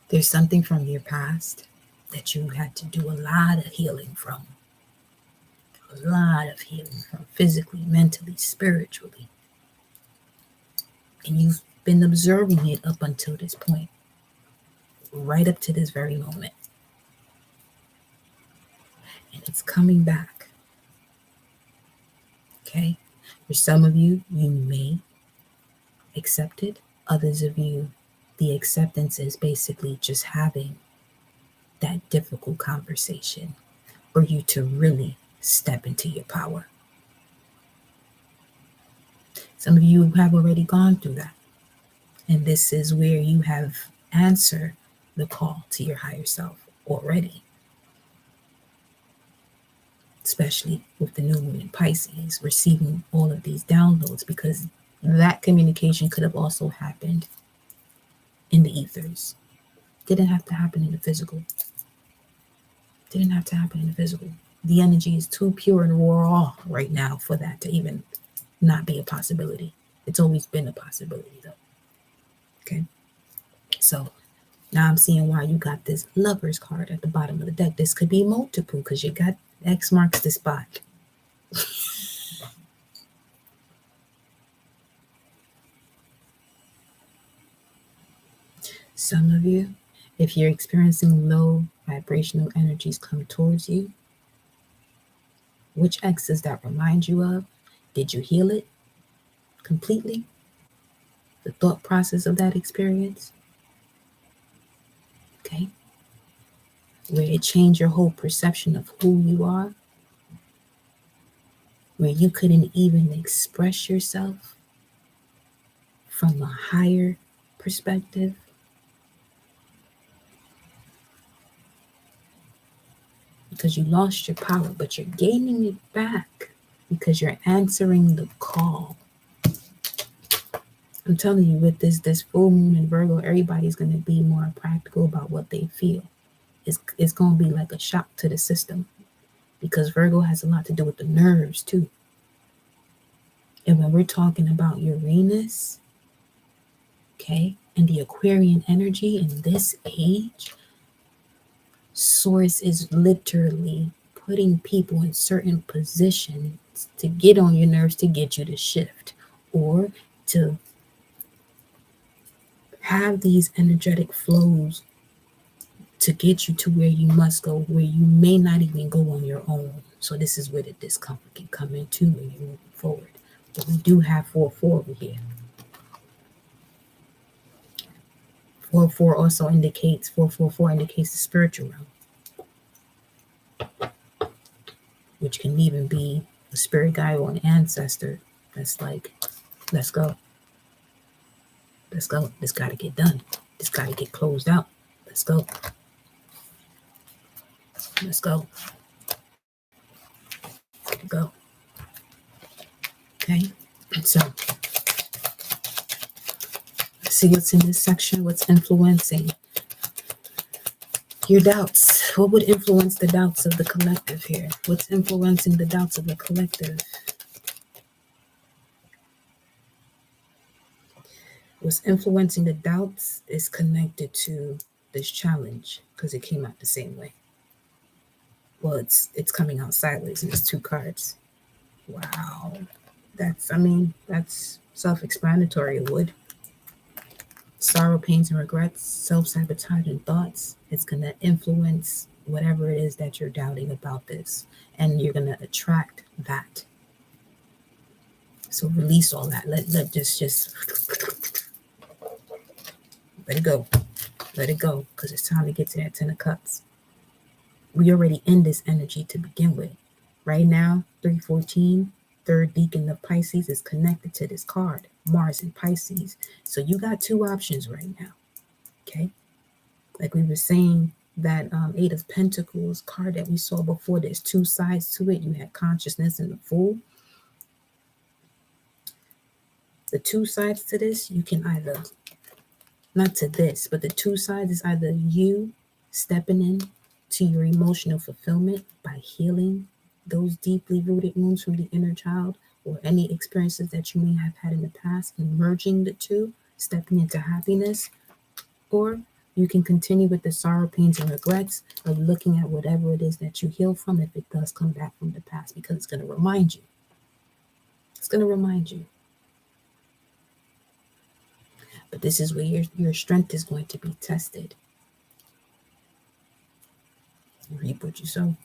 There's something from your past that you had to do a lot of healing from. A lot of healing from physically, mentally, spiritually. And you've been observing it up until this point. Right up to this very moment. And it's coming back. Okay? For some of you, you may accept it. Others of you, the acceptance is basically just having that difficult conversation for you to really step into your power. Some of you have already gone through that. And this is where you have answered the call to your higher self already. Especially with the new moon in Pisces, receiving all of these downloads, because that communication could have also happened in the ethers. Didn't have to happen in the physical. Didn't have to happen in the physical. The energy is too pure and raw right now for that to even not be a possibility. It's always been a possibility, though. Okay? So now I'm seeing why you got this Lover's card at the bottom of the deck. This could be multiple because you got X marks the spot. Some of you, if you're experiencing low vibrational energies come towards you, which X does that remind you of? Did you heal it completely? The thought process of that experience? Okay. Where it changed your whole perception of who you are? Where you couldn't even express yourself from a higher perspective? Because you lost your power, but you're gaining it back because you're answering the call. I'm telling you, with this full moon in Virgo, everybody's going to be more practical about what they feel. It's going to be like a shock to the system because Virgo has a lot to do with the nerves too. And when we're talking about Uranus, okay, and the Aquarian energy in this age, Source is literally putting people in certain positions to get on your nerves to get you to shift or to have these energetic flows to get you to where you must go, where you may not even go on your own. So this is where the discomfort can come into when you're moving forward. But we do have 4-4 over here. 4-4 also indicates, 4-4-4 indicates the spiritual realm, which can even be a spirit guide or an ancestor that's like, let's go. Let's go. This got to get done. This got to get closed out. Let's go. Let's go. Go. Okay. So let's see what's in this section. What's influencing your doubts? What would influence the doubts of the collective here? What's influencing the doubts of the collective? What's influencing the doubts is connected to this challenge because it came out the same way. Well, it's coming out sideways and it's 2 cards. Wow. That's self-explanatory. It would. Sorrow, pains, and regrets, self-sabotaging thoughts. It's going to influence whatever it is that you're doubting about this. And you're going to attract that. So release all that. Let just let it go. Let it go. Because it's time to get to that 10 of Cups. We already in this energy to begin with. Right now, 314, third deacon of Pisces is connected to this card, Mars in Pisces. So you got 2 options right now. Okay. Like we were saying, that 8 of Pentacles card that we saw before, there's 2 sides to it. You had consciousness and the Fool. The 2 sides to this, you can either, not to this, but the 2 sides is either you stepping in to your emotional fulfillment by healing those deeply rooted wounds from the inner child or any experiences that you may have had in the past, and merging the 2, stepping into happiness. Or you can continue with the sorrow, pains, and regrets of looking at whatever it is that you heal from, if it does come back from the past, because it's going to remind you. It's going to remind you. But this is where your strength is going to be tested. You reap what you sow.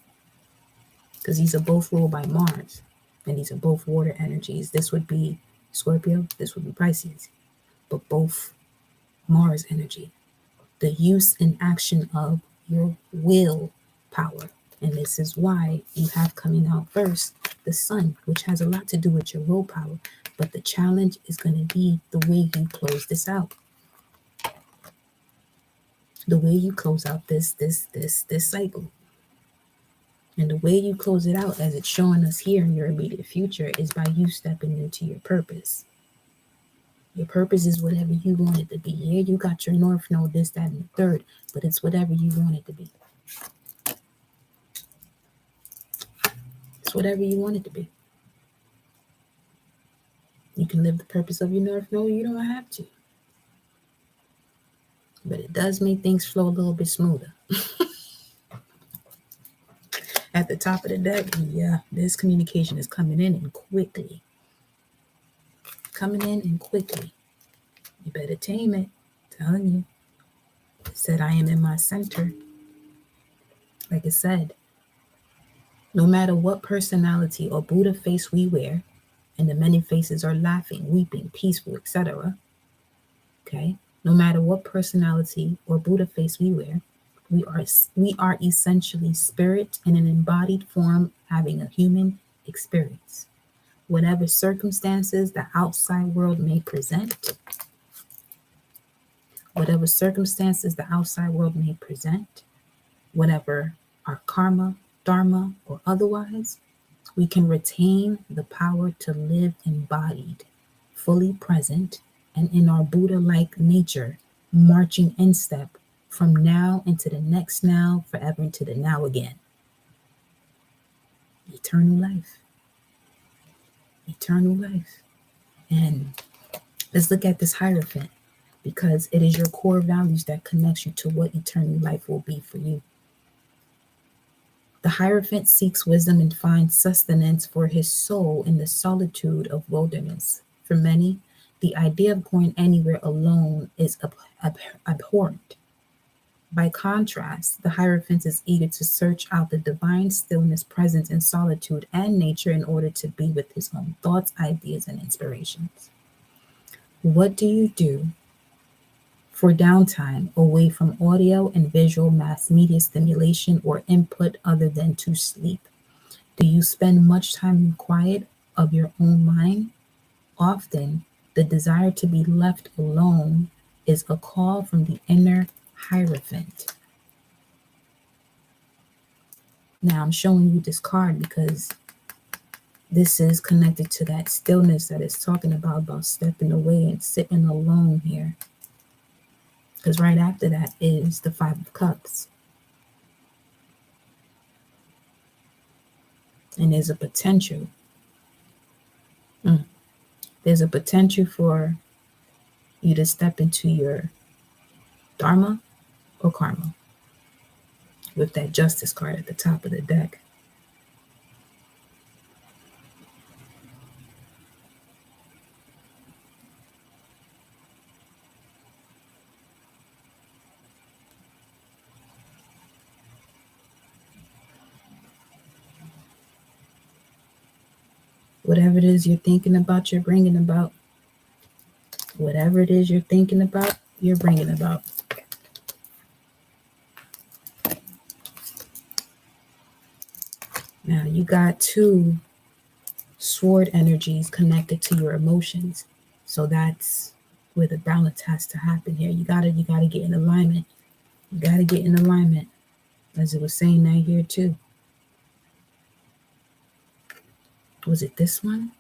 Because these are both ruled by Mars. And these are both water energies. This would be Scorpio. This would be Pisces. But both Mars energy. The use and action of your will power. And this is why you have coming out first the Sun, which has a lot to do with your willpower. But the challenge is going to be the way you close this out. The way you close out this cycle. And the way you close it out, as it's showing us here in your immediate future, is by you stepping into your purpose. Your purpose is whatever you want it to be. Yeah, you got your North Node, this, that, and the third, but it's whatever you want it to be. It's whatever you want it to be. You can live the purpose of your North Node. You don't have to. But it does make things flow a little bit smoother. At the top of the deck, yeah, this communication is coming in and quickly. Coming in and quickly. You better tame it. I'm telling you. said, I am in my center. Like I said, no matter what personality or Buddha face we wear, and the many faces are laughing, weeping, peaceful, etc. Okay? No matter what personality or Buddha face we wear, we are essentially spirit in an embodied form having a human experience. Whatever circumstances the outside world may present, whatever circumstances the outside world may present, whatever our karma, dharma, or otherwise, we can retain the power to live embodied, fully present, and in our Buddha-like nature, marching in step from now into the next now, forever into the now again. Eternal life. Eternal life. And let's look at this Hierophant, because it is your core values that connects you to what eternal life will be for you. The Hierophant seeks wisdom and finds sustenance for his soul in the solitude of wilderness. For many, the idea of going anywhere alone is abhorrent. By contrast, the Hierophant is eager to search out the divine stillness present in solitude and nature in order to be with his own thoughts, ideas, and inspirations. What do you do for downtime away from audio and visual mass media stimulation or input other than to sleep? Do you spend much time in quiet of your own mind? Often, the desire to be left alone is a call from the inner Hierophant. Now, I'm showing you this card because this is connected to that stillness that it's talking about stepping away and sitting alone here. Because right after that is the Five of Cups. And there's a potential. There's a potential for you to step into your dharma or karma with that Justice card at the top of the deck. Whatever it is you're thinking about, you're bringing about. Whatever it is you're thinking about, you're bringing about. Now, you got two sword energies connected to your emotions. So that's where the balance has to happen here. You gotta get in alignment. You gotta get in alignment. As it was saying that here too. Was it this one?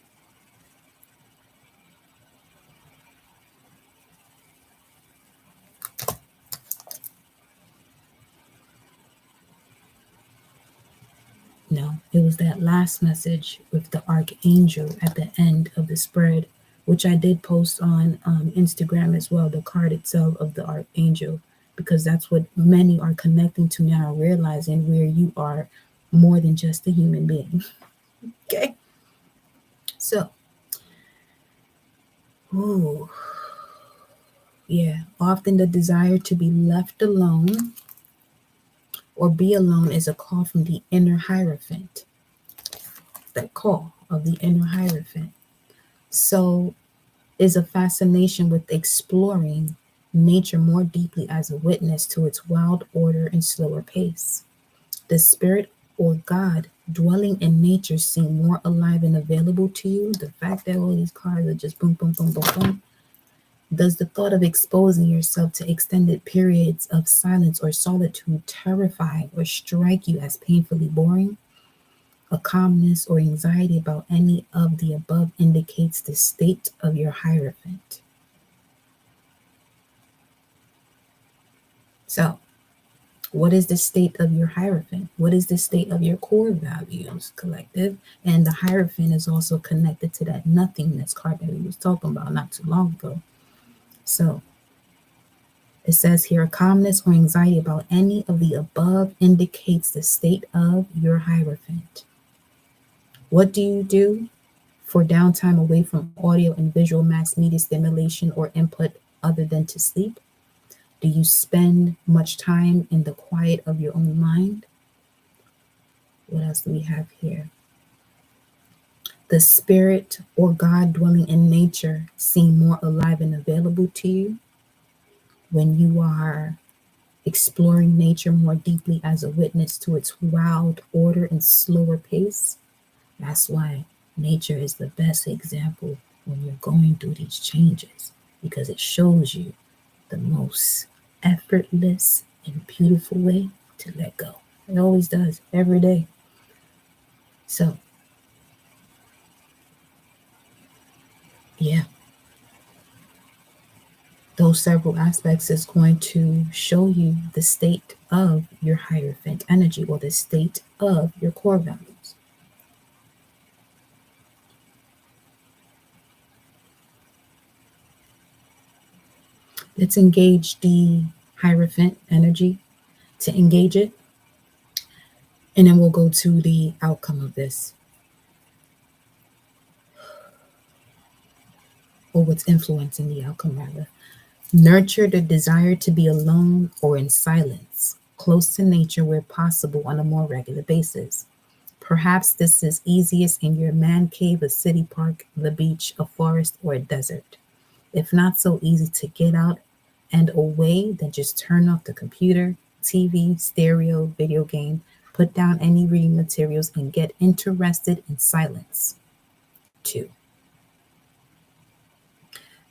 No, it was that last message with the Archangel at the end of the spread, which I did post on Instagram as well, the card itself of the Archangel, because that's what many are connecting to now, realizing where you are more than just a human being. Okay? So, ooh, yeah, often the desire to be left alone or be alone is a call from the inner Hierophant. That call of the inner Hierophant. So is a fascination with exploring nature more deeply as a witness to its wild order and slower pace. The spirit or God dwelling in nature seem more alive and available to you. The fact that all these cards are just boom, boom, boom, boom, boom. Does the thought of exposing yourself to extended periods of silence or solitude terrify or strike you as painfully boring? A calmness or anxiety about any of the above indicates the state of your Hierophant. So, what is the state of your Hierophant? What is the state of your core values, collective? And the Hierophant is also connected to that nothingness card that we was talking about not too long ago. So, it says here, a calmness or anxiety about any of the above indicates the state of your Hierophant. What do you do for downtime away from audio and visual mass media stimulation or input other than to sleep? Do you spend much time in the quiet of your own mind? What else do we have here? The spirit or God dwelling in nature seem more alive and available to you when you are exploring nature more deeply as a witness to its wild order and slower pace. That's why nature is the best example when you're going through these changes, because it shows you the most effortless and beautiful way to let go. It always does, every day. So, yeah, those several aspects is going to show you the state of your Hierophant energy or the state of your core values. Let's engage the Hierophant energy to engage it, and then we'll go to the outcome of this, or what's influencing the outcome, rather. Nurture the desire to be alone or in silence, close to nature where possible on a more regular basis. Perhaps this is easiest in your man cave, a city park, the beach, a forest, or a desert. If not so easy to get out and away, then just turn off the computer, TV, stereo, video game, put down any reading materials, and get interested in silence. 2.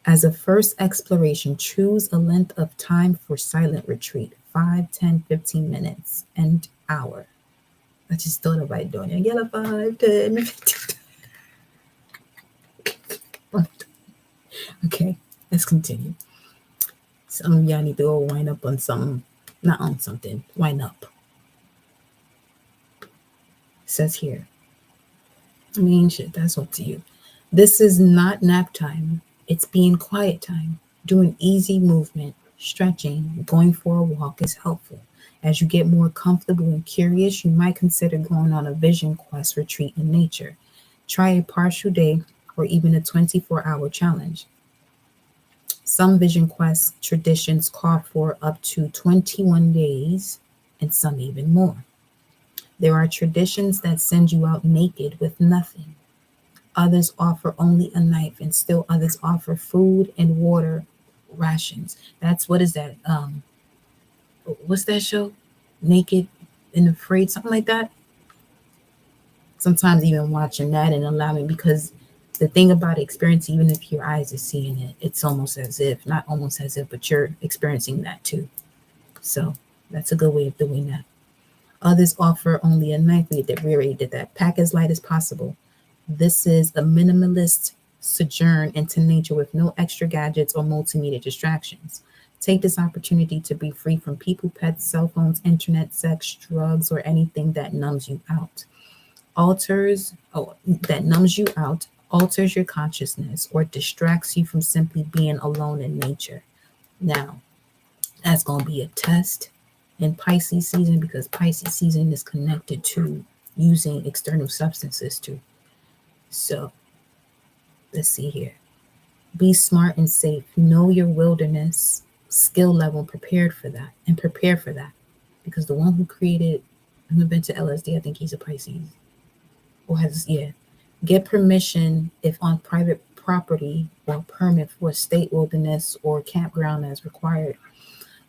As a first exploration, choose a length of time for silent retreat, 5, 10, 15 minutes, and hour. I just thought about doing it. Get a 5, 10, 15. Okay, let's continue. Some of y'all need to go wind up on something. Not on something. Wind up. It says here. I mean, shit, that's up to you. This is not nap time. It's being quiet time. Doing easy movement, stretching, going for a walk is helpful. As you get more comfortable and curious, you might consider going on a vision quest retreat in nature. Try a partial day or even a 24-hour challenge. Some vision quest traditions call for up to 21 days and some even more. There are traditions that send you out naked with nothing. Others offer only a knife, and still others offer food and water rations. That's, what is that? What's that show? Naked and Afraid, something like that. Sometimes even watching that and allowing, because the thing about experience, even if your eyes are seeing it, it's almost as if, not almost as if, but you're experiencing that too. So that's a good way of doing that. Others offer only a knife. We already did that. Pack as light as possible. This is a minimalist sojourn into nature with no extra gadgets or multimedia distractions. Take this opportunity to be free from people, pets, cell phones, internet, sex, drugs, or anything that numbs you out. Alters your consciousness or distracts you from simply being alone in nature. Now, that's going to be a test in Pisces season, because Pisces season is connected to using external substances too. So let's see here. Be smart and safe. Know your wilderness skill level, prepare for that. Because the one who created and invented LSD, I think he's a Pisces. Or get permission if on private property or permit for a state wilderness or campground as required.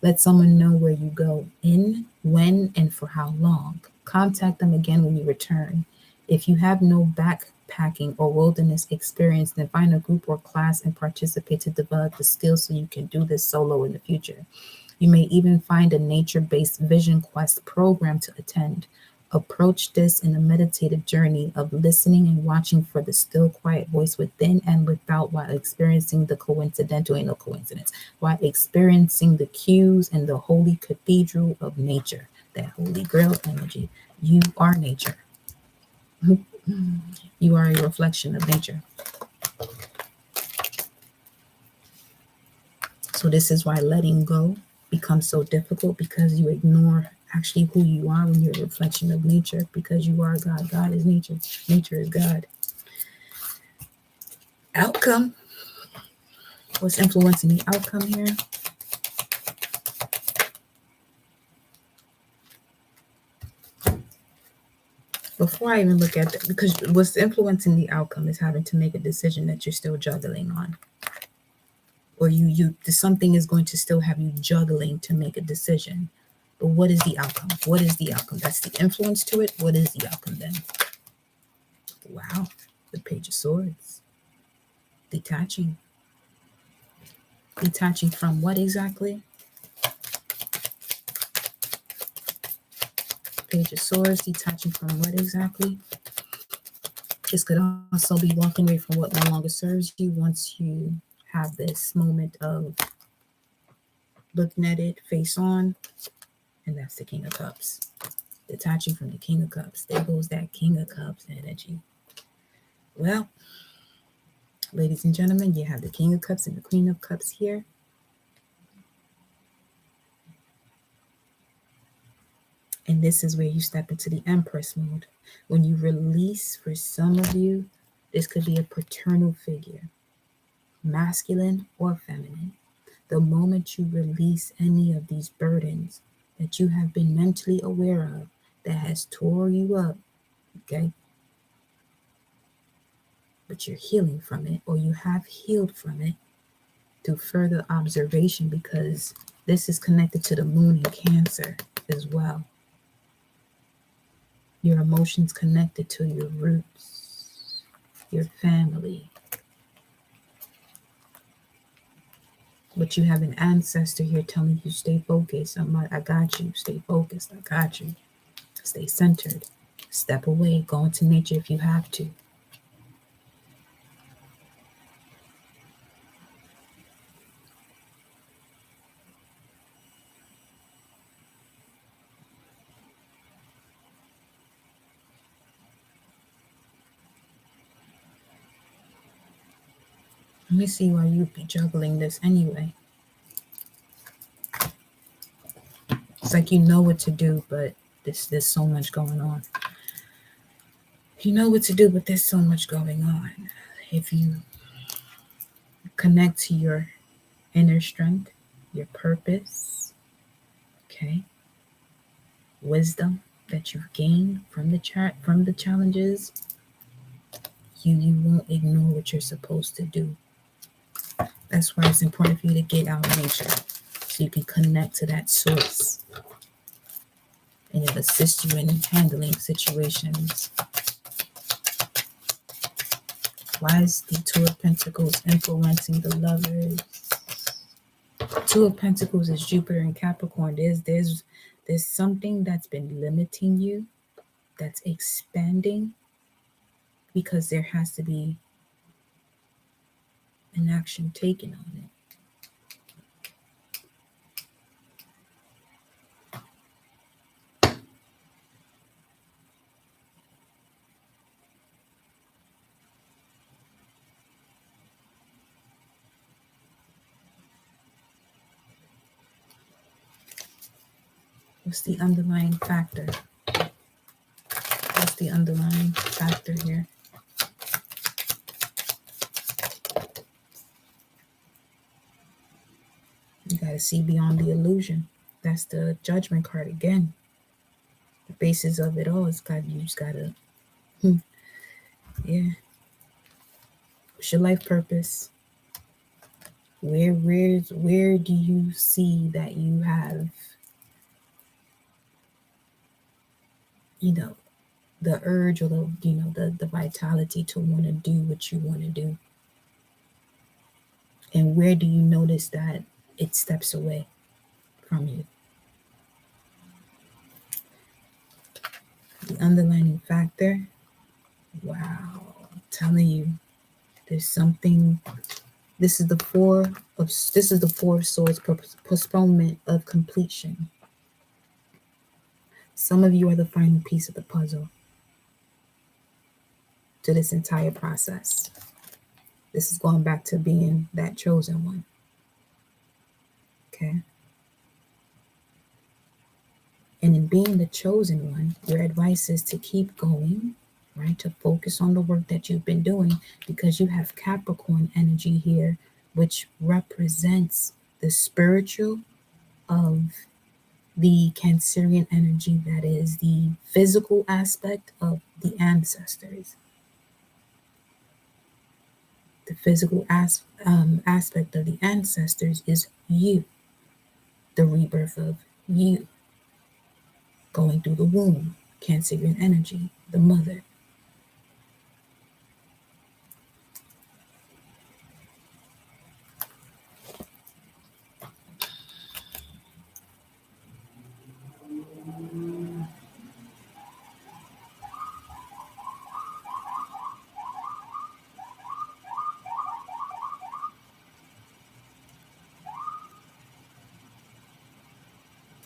Let someone know where you go, in, when, and for how long. Contact them again when you return. If you have no backpacking or wilderness experience, then find a group or class and participate to develop the skills so you can do this solo in the future. You may even find a nature-based vision quest program to attend. Approach this in a meditative journey of listening and watching for the still quiet voice within and without, while experiencing the coincidental, ain't no coincidence, while experiencing the cues and the holy cathedral of nature, that holy grail energy. You are nature. You are a reflection of nature. So this is why letting go becomes so difficult, because you ignore actually who you are when you're a reflection of nature, because you are God. God is nature. Nature is God. Outcome. What's influencing the outcome here? Before I even look at that, because what's influencing the outcome is having to make a decision that you're still juggling on. Or something is going to still have you juggling to make a decision. But what is the outcome? What is the outcome? That's the influence to it. What is the outcome then? Wow. The Page of Swords. Detaching. Detaching from what exactly? Page of Swords. Detaching from what exactly? This could also be walking away from what no longer serves you once you have this moment of looking at it face on. And that's the King of Cups. Detaching from the King of Cups. There goes that King of Cups energy. Well, ladies and gentlemen, you have the King of Cups and the Queen of Cups here. And this is where you step into the Empress mode. When you release, for some of you, this could be a paternal figure, masculine or feminine. The moment you release any of these burdens that you have been mentally aware of that has tore you up, okay? But you're healing from it, or you have healed from it through further observation, because this is connected to the moon in Cancer as well. Your emotions connected to your roots, your family. But you have an ancestor here telling you, stay focused. I got you. Stay focused. I got you. Stay centered. Step away. Go into nature if you have to. Let me see why you'd be juggling this anyway. It's like you know what to do, but there's so much going on. You know what to do, but there's so much going on. If you connect to your inner strength, your purpose, okay, wisdom that you've gained from the challenges, you won't ignore what you're supposed to do. That's why it's important for you to get out in nature so you can connect to that source, and it'll assist you in handling situations. Why is the Two of Pentacles influencing the Lovers? Two of Pentacles is Jupiter and Capricorn. There's something that's been limiting you, that's expanding, because there has to be an action taken on it. What's the underlying factor? What's the underlying factor here? You got to see beyond the illusion. That's the Judgment card again. The basis of it all is you just got to, yeah. What's your life purpose? Where do you see that you have, the urge or the vitality to want to do what you want to do? And where do you notice that it steps away from you? The underlying factor, wow, I'm telling you, there's something. This is the Four of Swords, postponement of completion. Some of you are the final piece of the puzzle to this entire process. This is going back to being that chosen one. Okay. And in being the chosen one, your advice is to keep going, right? To focus on the work that you've been doing, because you have Capricorn energy here, which represents the spiritual of the Cancerian energy, that is the physical aspect of the ancestors. The physical aspect of the ancestors is you, the rebirth of you, going through the womb, Cancerian energy, the mother.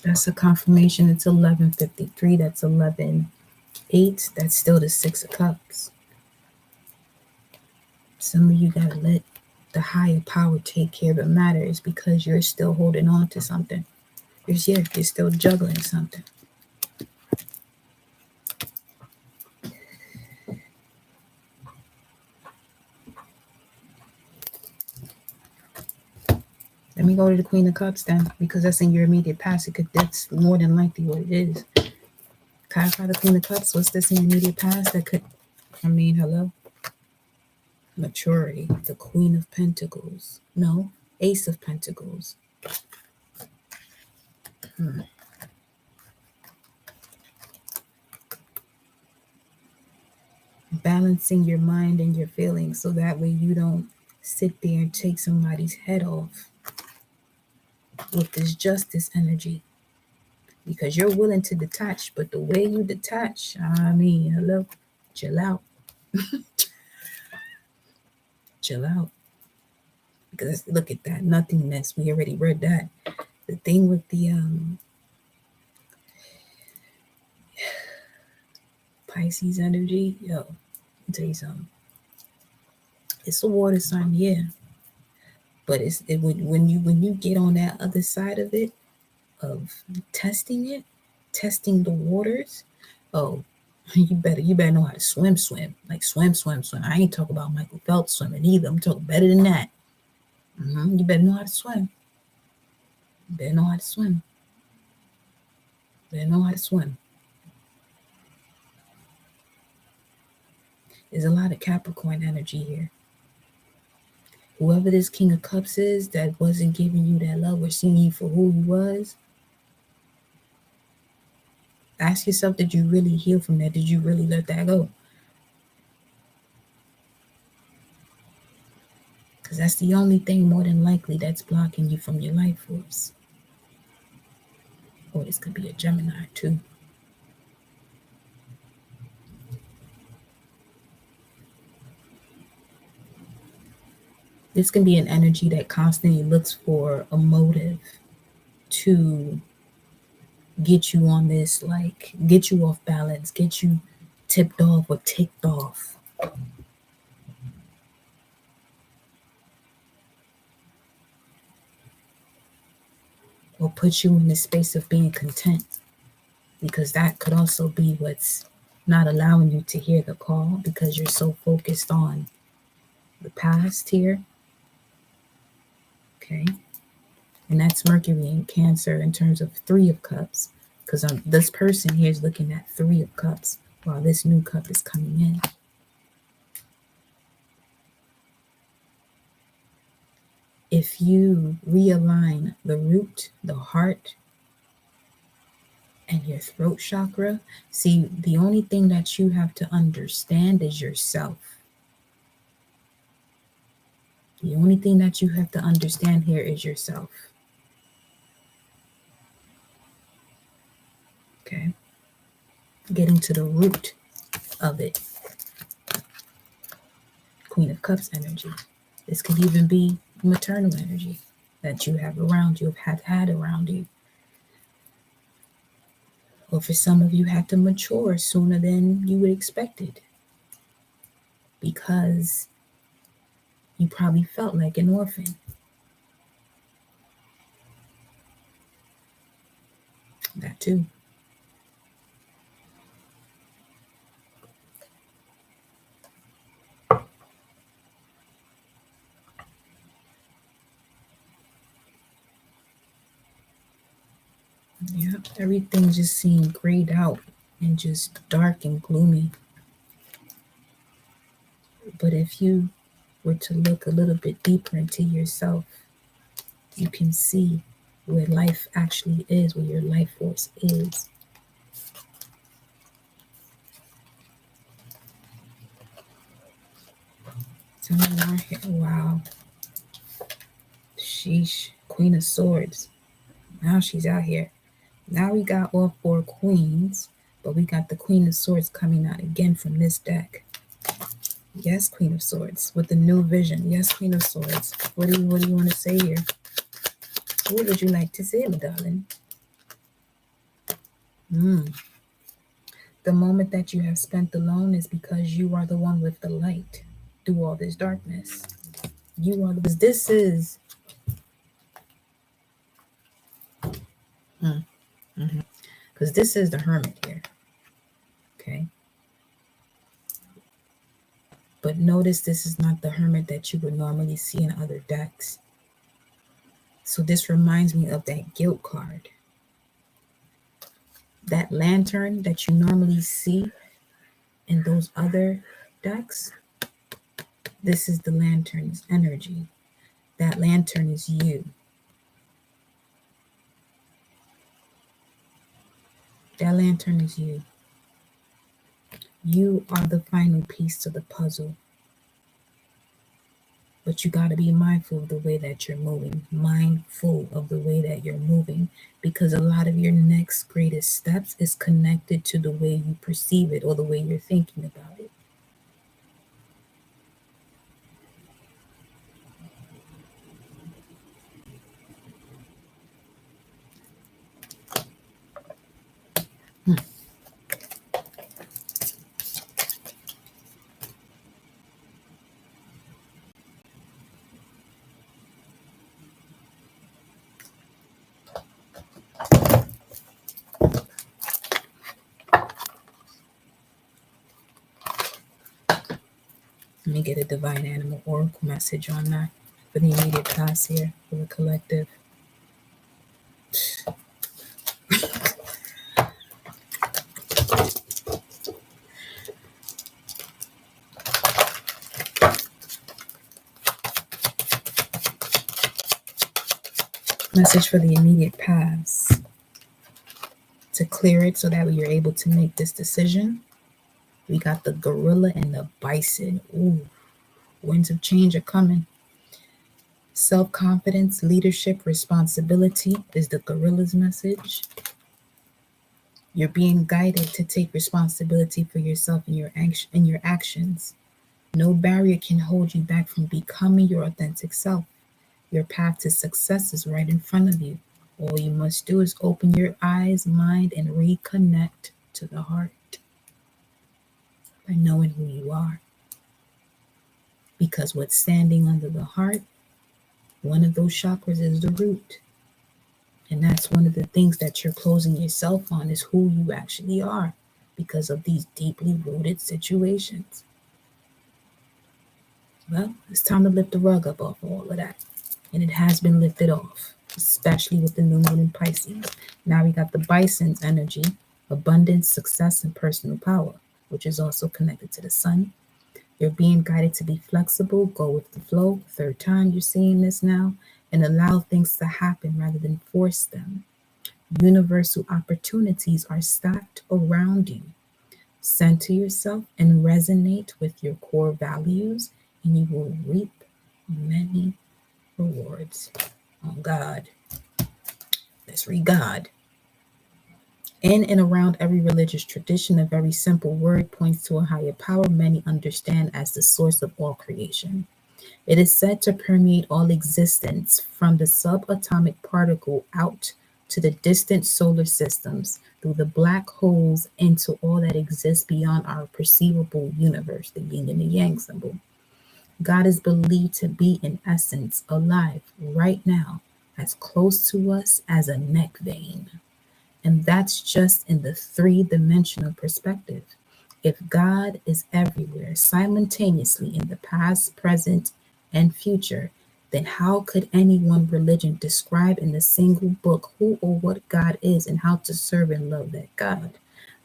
That's a confirmation. It's 11:53. That's 11:8. That's still the Six of Cups. Some of you gotta let the higher power take care of the matters because you're still holding on to something. You're still juggling something. Let me go to the Queen of Cups then, because that's in your immediate past. That's more than likely what it is. Clarify the Queen of Cups. What's this in your immediate past that could, hello? Maturity. The Queen of Pentacles. No, Ace of Pentacles. Balancing your mind and your feelings so that way you don't sit there and take somebody's head off with this justice energy. Because you're willing to detach, but the way you detach, hello, chill out. Chill out. Because look at that nothingness. We already read that. The thing with the Pisces energy, yo, I'll tell you something. It's a water sign, yeah. But when you get on that other side of it, of testing the waters, oh, you better know how to swim. Like swim. I ain't talking about Michael Phelps swimming either. I'm talking better than that. You better know how to swim. Better know how to swim. There's a lot of Capricorn energy here. Whoever this King of Cups is that wasn't giving you that love or seeing you for who you was, ask yourself, did you really heal from that? Did you really let that go? Because that's the only thing more than likely that's blocking you from your life force. Or this could be a Gemini too. This can be an energy that constantly looks for a motive to get you on this, like get you off balance, get you tipped off or ticked off. Or put you in the space of being content. Because that could also be what's not allowing you to hear the call because you're so focused on the past here. Okay. And that's Mercury in Cancer in terms of Three of Cups. Because this person here is looking at Three of Cups while this new cup is coming in. If you realign the root, the heart, and your throat chakra, see, the only thing that you have to understand is yourself. The only thing that you have to understand here is yourself. Okay. Getting to the root of it. Queen of Cups energy. This could even be maternal energy that you have around you, have had around you. Or for some of you, had to mature sooner than you would expected because you probably felt like an orphan. That too. Yeah, everything just seemed grayed out and just dark and gloomy. But if you were to look a little bit deeper into yourself, you can see where life actually is, where your life force is. So now here, wow, sheesh, Queen of Swords. Now she's out here. Now we got all four queens, but we got the Queen of Swords coming out again from this deck. Yes, Queen of Swords, with the new vision. Yes, Queen of Swords. What do you want to say here? What would you like to say, my darling? The moment that you have spent alone is because you are the one with the light through all this darkness. You are because this is because this is the Hermit here. Okay. But notice this is not the Hermit that you would normally see in other decks. So this reminds me of that guilt card. That lantern that you normally see in those other decks. This is the lantern's energy. That lantern is you. That lantern is you. You are the final piece to the puzzle. But you got to be mindful of the way that you're moving, mindful of the way that you're moving, because a lot of your next greatest steps is connected to the way you perceive it or the way you're thinking about it. Let me get a divine animal oracle message on that for the immediate past here for the collective. Message for the immediate past to clear it so that way you're able to make this decision. We got the gorilla and the bison. Ooh, winds of change are coming. Self-confidence, leadership, responsibility is the gorilla's message. You're being guided to take responsibility for yourself and your actions. No barrier can hold you back from becoming your authentic self. Your path to success is right in front of you. All you must do is open your eyes, mind, and reconnect to the heart by knowing who you are. Because what's standing under the heart, one of those chakras is the root. And that's one of the things that you're closing yourself on is who you actually are because of these deeply rooted situations. Well, it's time to lift the rug up off all of that. And it has been lifted off, especially with the new moon in Pisces. Now we got the bison's energy, abundance, success, and personal power, which is also connected to the sun. You're being guided to be flexible, go with the flow. Third time you're seeing this now, and allow things to happen rather than force them. Universal opportunities are stacked around you. Center yourself and resonate with your core values, and you will reap many rewards. Oh God. Let's read God. In and around every religious tradition, a very simple word points to a higher power many understand as the source of all creation. It is said to permeate all existence from the subatomic particle out to the distant solar systems, through the black holes into all that exists beyond our perceivable universe, the yin and the yang symbol. God is believed to be, in essence, alive right now, as close to us as a neck vein. And that's just in the three-dimensional perspective. If God is everywhere, simultaneously in the past, present, and future, then how could any one religion describe in a single book who or what God is and how to serve and love that God?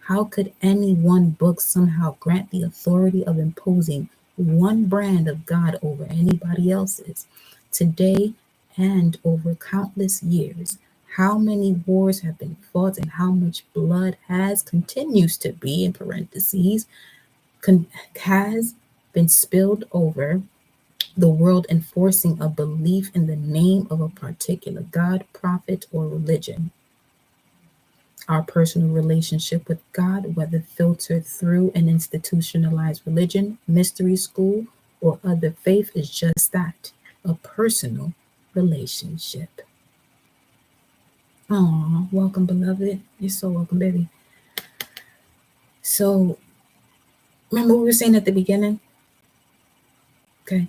How could any one book somehow grant the authority of imposing one brand of God over anybody else's? Today and over countless years, how many wars have been fought and how much blood continues to be, in parentheses, has been spilled over the world, enforcing a belief in the name of a particular God, prophet, or religion. Our personal relationship with God, whether filtered through an institutionalized religion, mystery school, or other faith, is just that, a personal relationship. Aw, welcome, beloved. You're so welcome, baby. So, remember what we were saying at the beginning? Okay,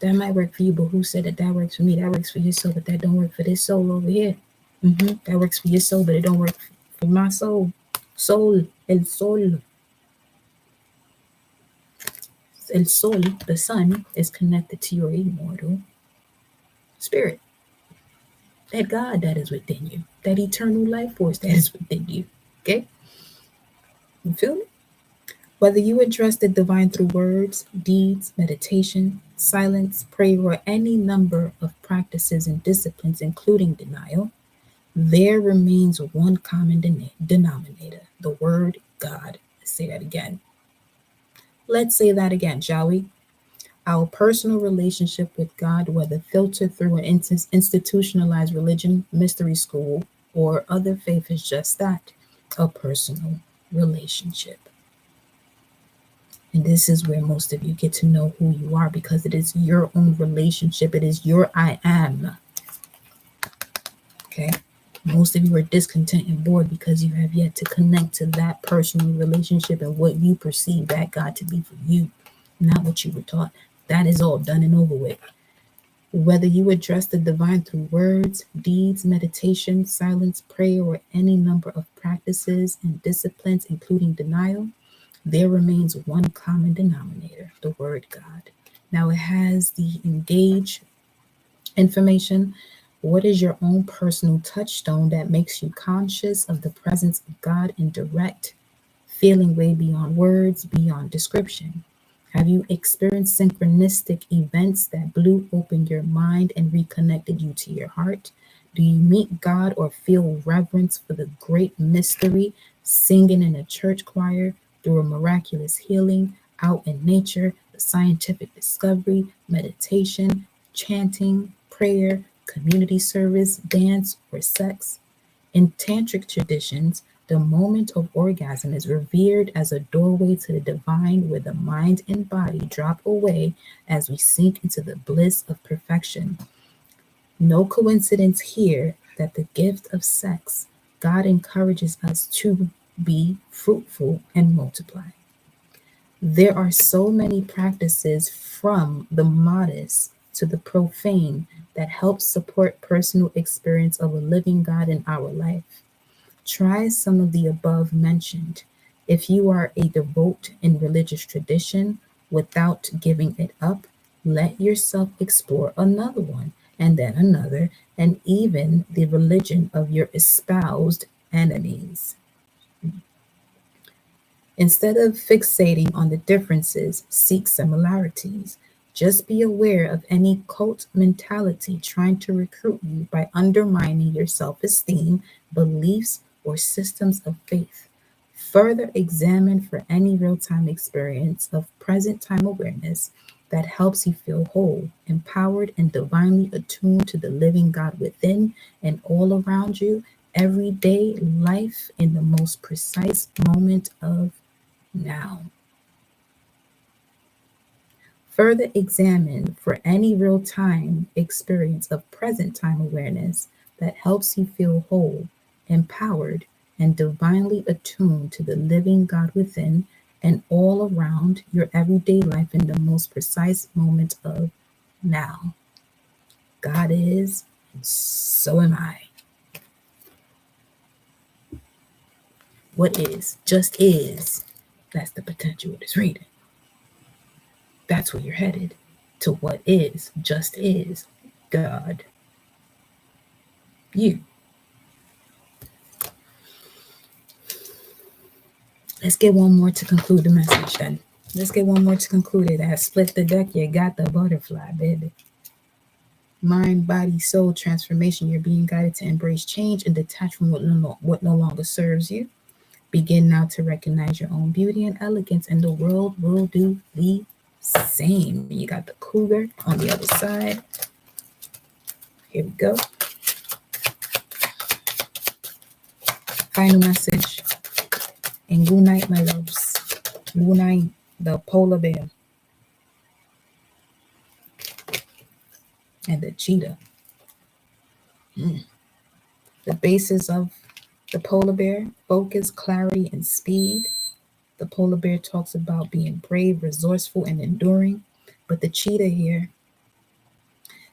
that might work for you, but who said that that works for me? That works for your soul, but that don't work for this soul over here. That works for your soul, but it don't work for my soul. Soul, el sol. El sol, the sun, is connected to your immortal spirit. That God that is within you. That eternal life force that is within you. Okay? You feel me? Whether you address the divine through words, deeds, meditation, silence, prayer, or any number of practices and disciplines, including denial, there remains one common denominator, the word God. Let's say that again. Let's say that again, shall we? Our personal relationship with God, whether filtered through an institutionalized religion, mystery school, or other faith, is just that, a personal relationship. And this is where most of you get to know who you are, because it is your own relationship. It is your I am. Okay? Most of you are discontent and bored because you have yet to connect to that personal relationship and what you perceive that God to be for you, not what you were taught. That is all done and over with. Whether you address the divine through words, deeds, meditation, silence, prayer, or any number of practices and disciplines, including denial, there remains one common denominator, the word God. Now it has the engage information. What is your own personal touchstone that makes you conscious of the presence of God in direct, feeling way beyond words, beyond description? Have you experienced synchronistic events that blew open your mind and reconnected you to your heart? Do you meet God or feel reverence for the great mystery, singing in a church choir, through a miraculous healing, out in nature, the scientific discovery, meditation, chanting, prayer, community service, dance, or sex? In tantric traditions, the moment of orgasm is revered as a doorway to the divine, where the mind and body drop away as we sink into the bliss of perfection. No coincidence here that the gift of sex, God encourages us to be fruitful and multiply. There are so many practices, from the modest to the profane, that help support personal experience of a living God in our life. Try some of the above mentioned. If you are a devout in religious tradition without giving it up, let yourself explore another one, and then another, and even the religion of your espoused enemies. Instead of fixating on the differences, seek similarities. Just be aware of any cult mentality trying to recruit you by undermining your self esteem, beliefs, or systems of faith. Further examine for any real time experience of present time awareness that helps you feel whole, empowered, and divinely attuned to the living God within and all around you. Everyday life in the most precise moment of now. Further examine for any real time experience of present time awareness that helps you feel whole, empowered, and divinely attuned to the living God within and all around your everyday life in the most precise moment of now. God is, and so am I. What is, just is. That's the potential of this reading. That's where you're headed, to what is, just is. God. You. Let's get one more to conclude the message then. Let's get one more to conclude it. I split the deck. You got the butterfly, baby. Mind, body, soul transformation. You're being guided to embrace change and detach from what no longer serves you. Begin now to recognize your own beauty and elegance, and the world will do the same. You got the cougar on the other side. Here we go. Final message. And good night, my loves. Good night, the polar bear and the cheetah. The basis of the polar bear: focus, clarity, and speed. The polar bear talks about being brave, resourceful, and enduring. But the cheetah here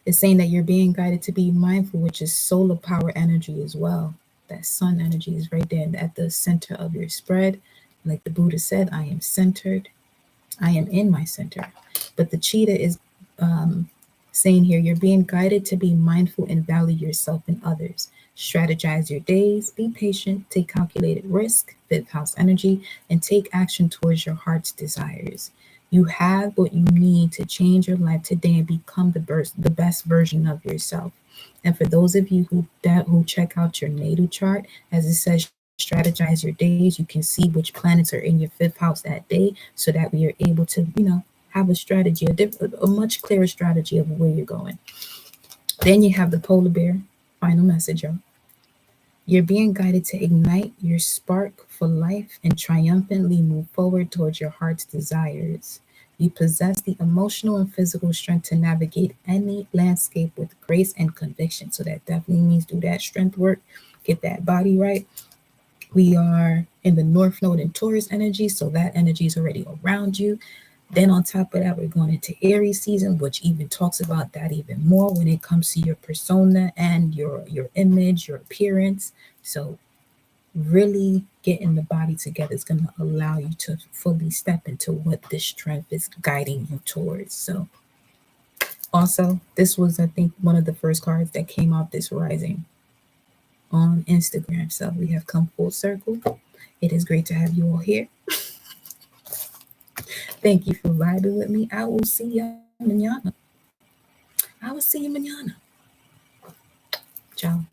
is saying that you're being guided to be mindful, which is solar power energy as well. That sun energy is right there at the center of your spread. Like the Buddha said, I am centered. I am in my center. But the cheetah is saying here, you're being guided to be mindful and value yourself and others. Strategize your days, be patient, take calculated risk, fifth house energy, and take action towards your heart's desires. You have what you need to change your life today and become the best version of yourself. And for those of you who check out your natal chart, as it says, strategize your days, you can see which planets are in your fifth house that day, so that we are able to, have a strategy, a much clearer strategy of where you're going. Then you have the polar bear. Final message, y'all. You're being guided to ignite your spark for life and triumphantly move forward towards your heart's desires. You possess the emotional and physical strength to navigate any landscape with grace and conviction. So that definitely means do that strength work, get that body right. We are in the North Node in Taurus energy, so that energy is already around you. Then on top of that, we're going into Aries season, which even talks about that even more when it comes to your persona and your image, your appearance. So really getting the body together is going to allow you to fully step into what this strength is guiding you towards. So also, this was, I think, one of the first cards that came out this rising on Instagram. So we have come full circle. It is great to have you all here. Thank you for vibing with me. I will see you manana. I will see you manana. Ciao.